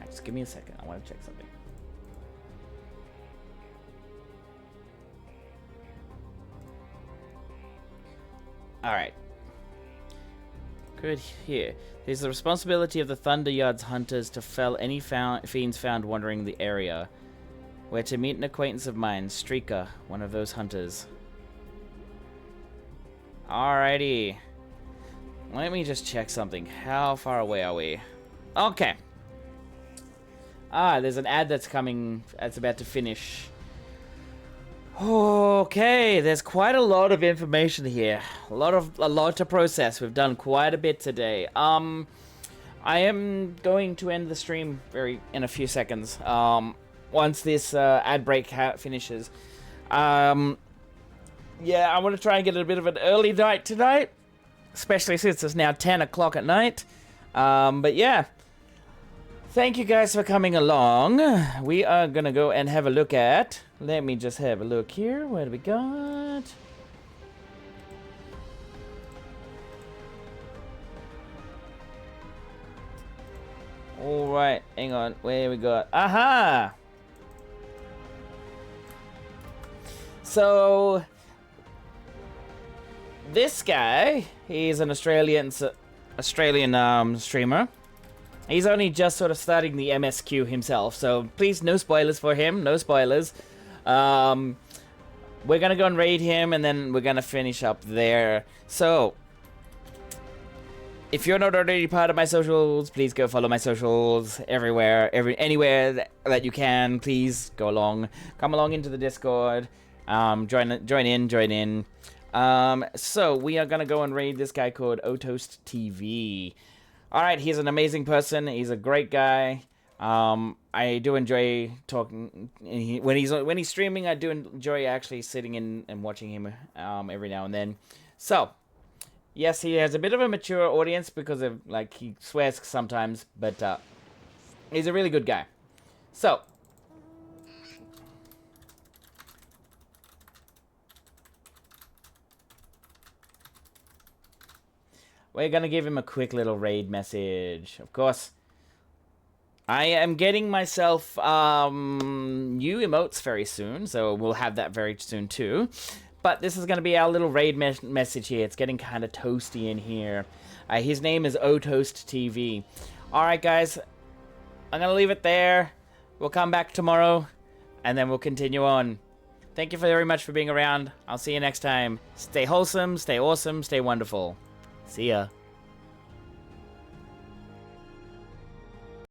Just give me a second. I want to check something. Alright. Good here. It is the responsibility of the Thunder Yards hunters to fell any fiends found wandering the area. We're to meet an acquaintance of mine, Streaker, one of those hunters. Alrighty. Let me just check something. How far away are we? Okay. Ah, there's an ad that's coming, that's about to finish. Okay, there's quite a lot of information here. A lot to process. We've done quite a bit today. I am going to end the stream in a few seconds. Once this ad break finishes. Yeah, I want to try and get a bit of an early night tonight, especially since it's now 10 o'clock at night. But yeah, thank you guys for coming along. We are gonna go and have a look at. Let me just have a look here. What do we got? All right, hang on. Where we got? Aha! So this guy, he's an Australian streamer. He's only just sort of starting the MSQ himself, so please, no spoilers for him. No spoilers. We're gonna go and raid him, and then we're gonna finish up there. So, if you're not already part of my socials, please go follow my socials everywhere, anywhere that you can. Please go along, come along into the Discord. Join in. So we are gonna go and raid this guy called Otoast TV. All right, he's an amazing person. He's a great guy. I do enjoy talking when he's streaming. I do enjoy actually sitting in and watching him every now and then. So, yes, he has a bit of a mature audience because of he swears sometimes, but he's a really good guy. So, we're gonna give him a quick little raid message. Of course, I am getting myself new emotes very soon, so we'll have that very soon too. But this is gonna be our little raid message here. It's getting kind of toasty in here. His name is Otoast TV. All right, guys, I'm gonna leave it there. We'll come back tomorrow, and then we'll continue on. Thank you very much for being around. I'll see you next time. Stay wholesome, stay awesome, stay wonderful. See ya.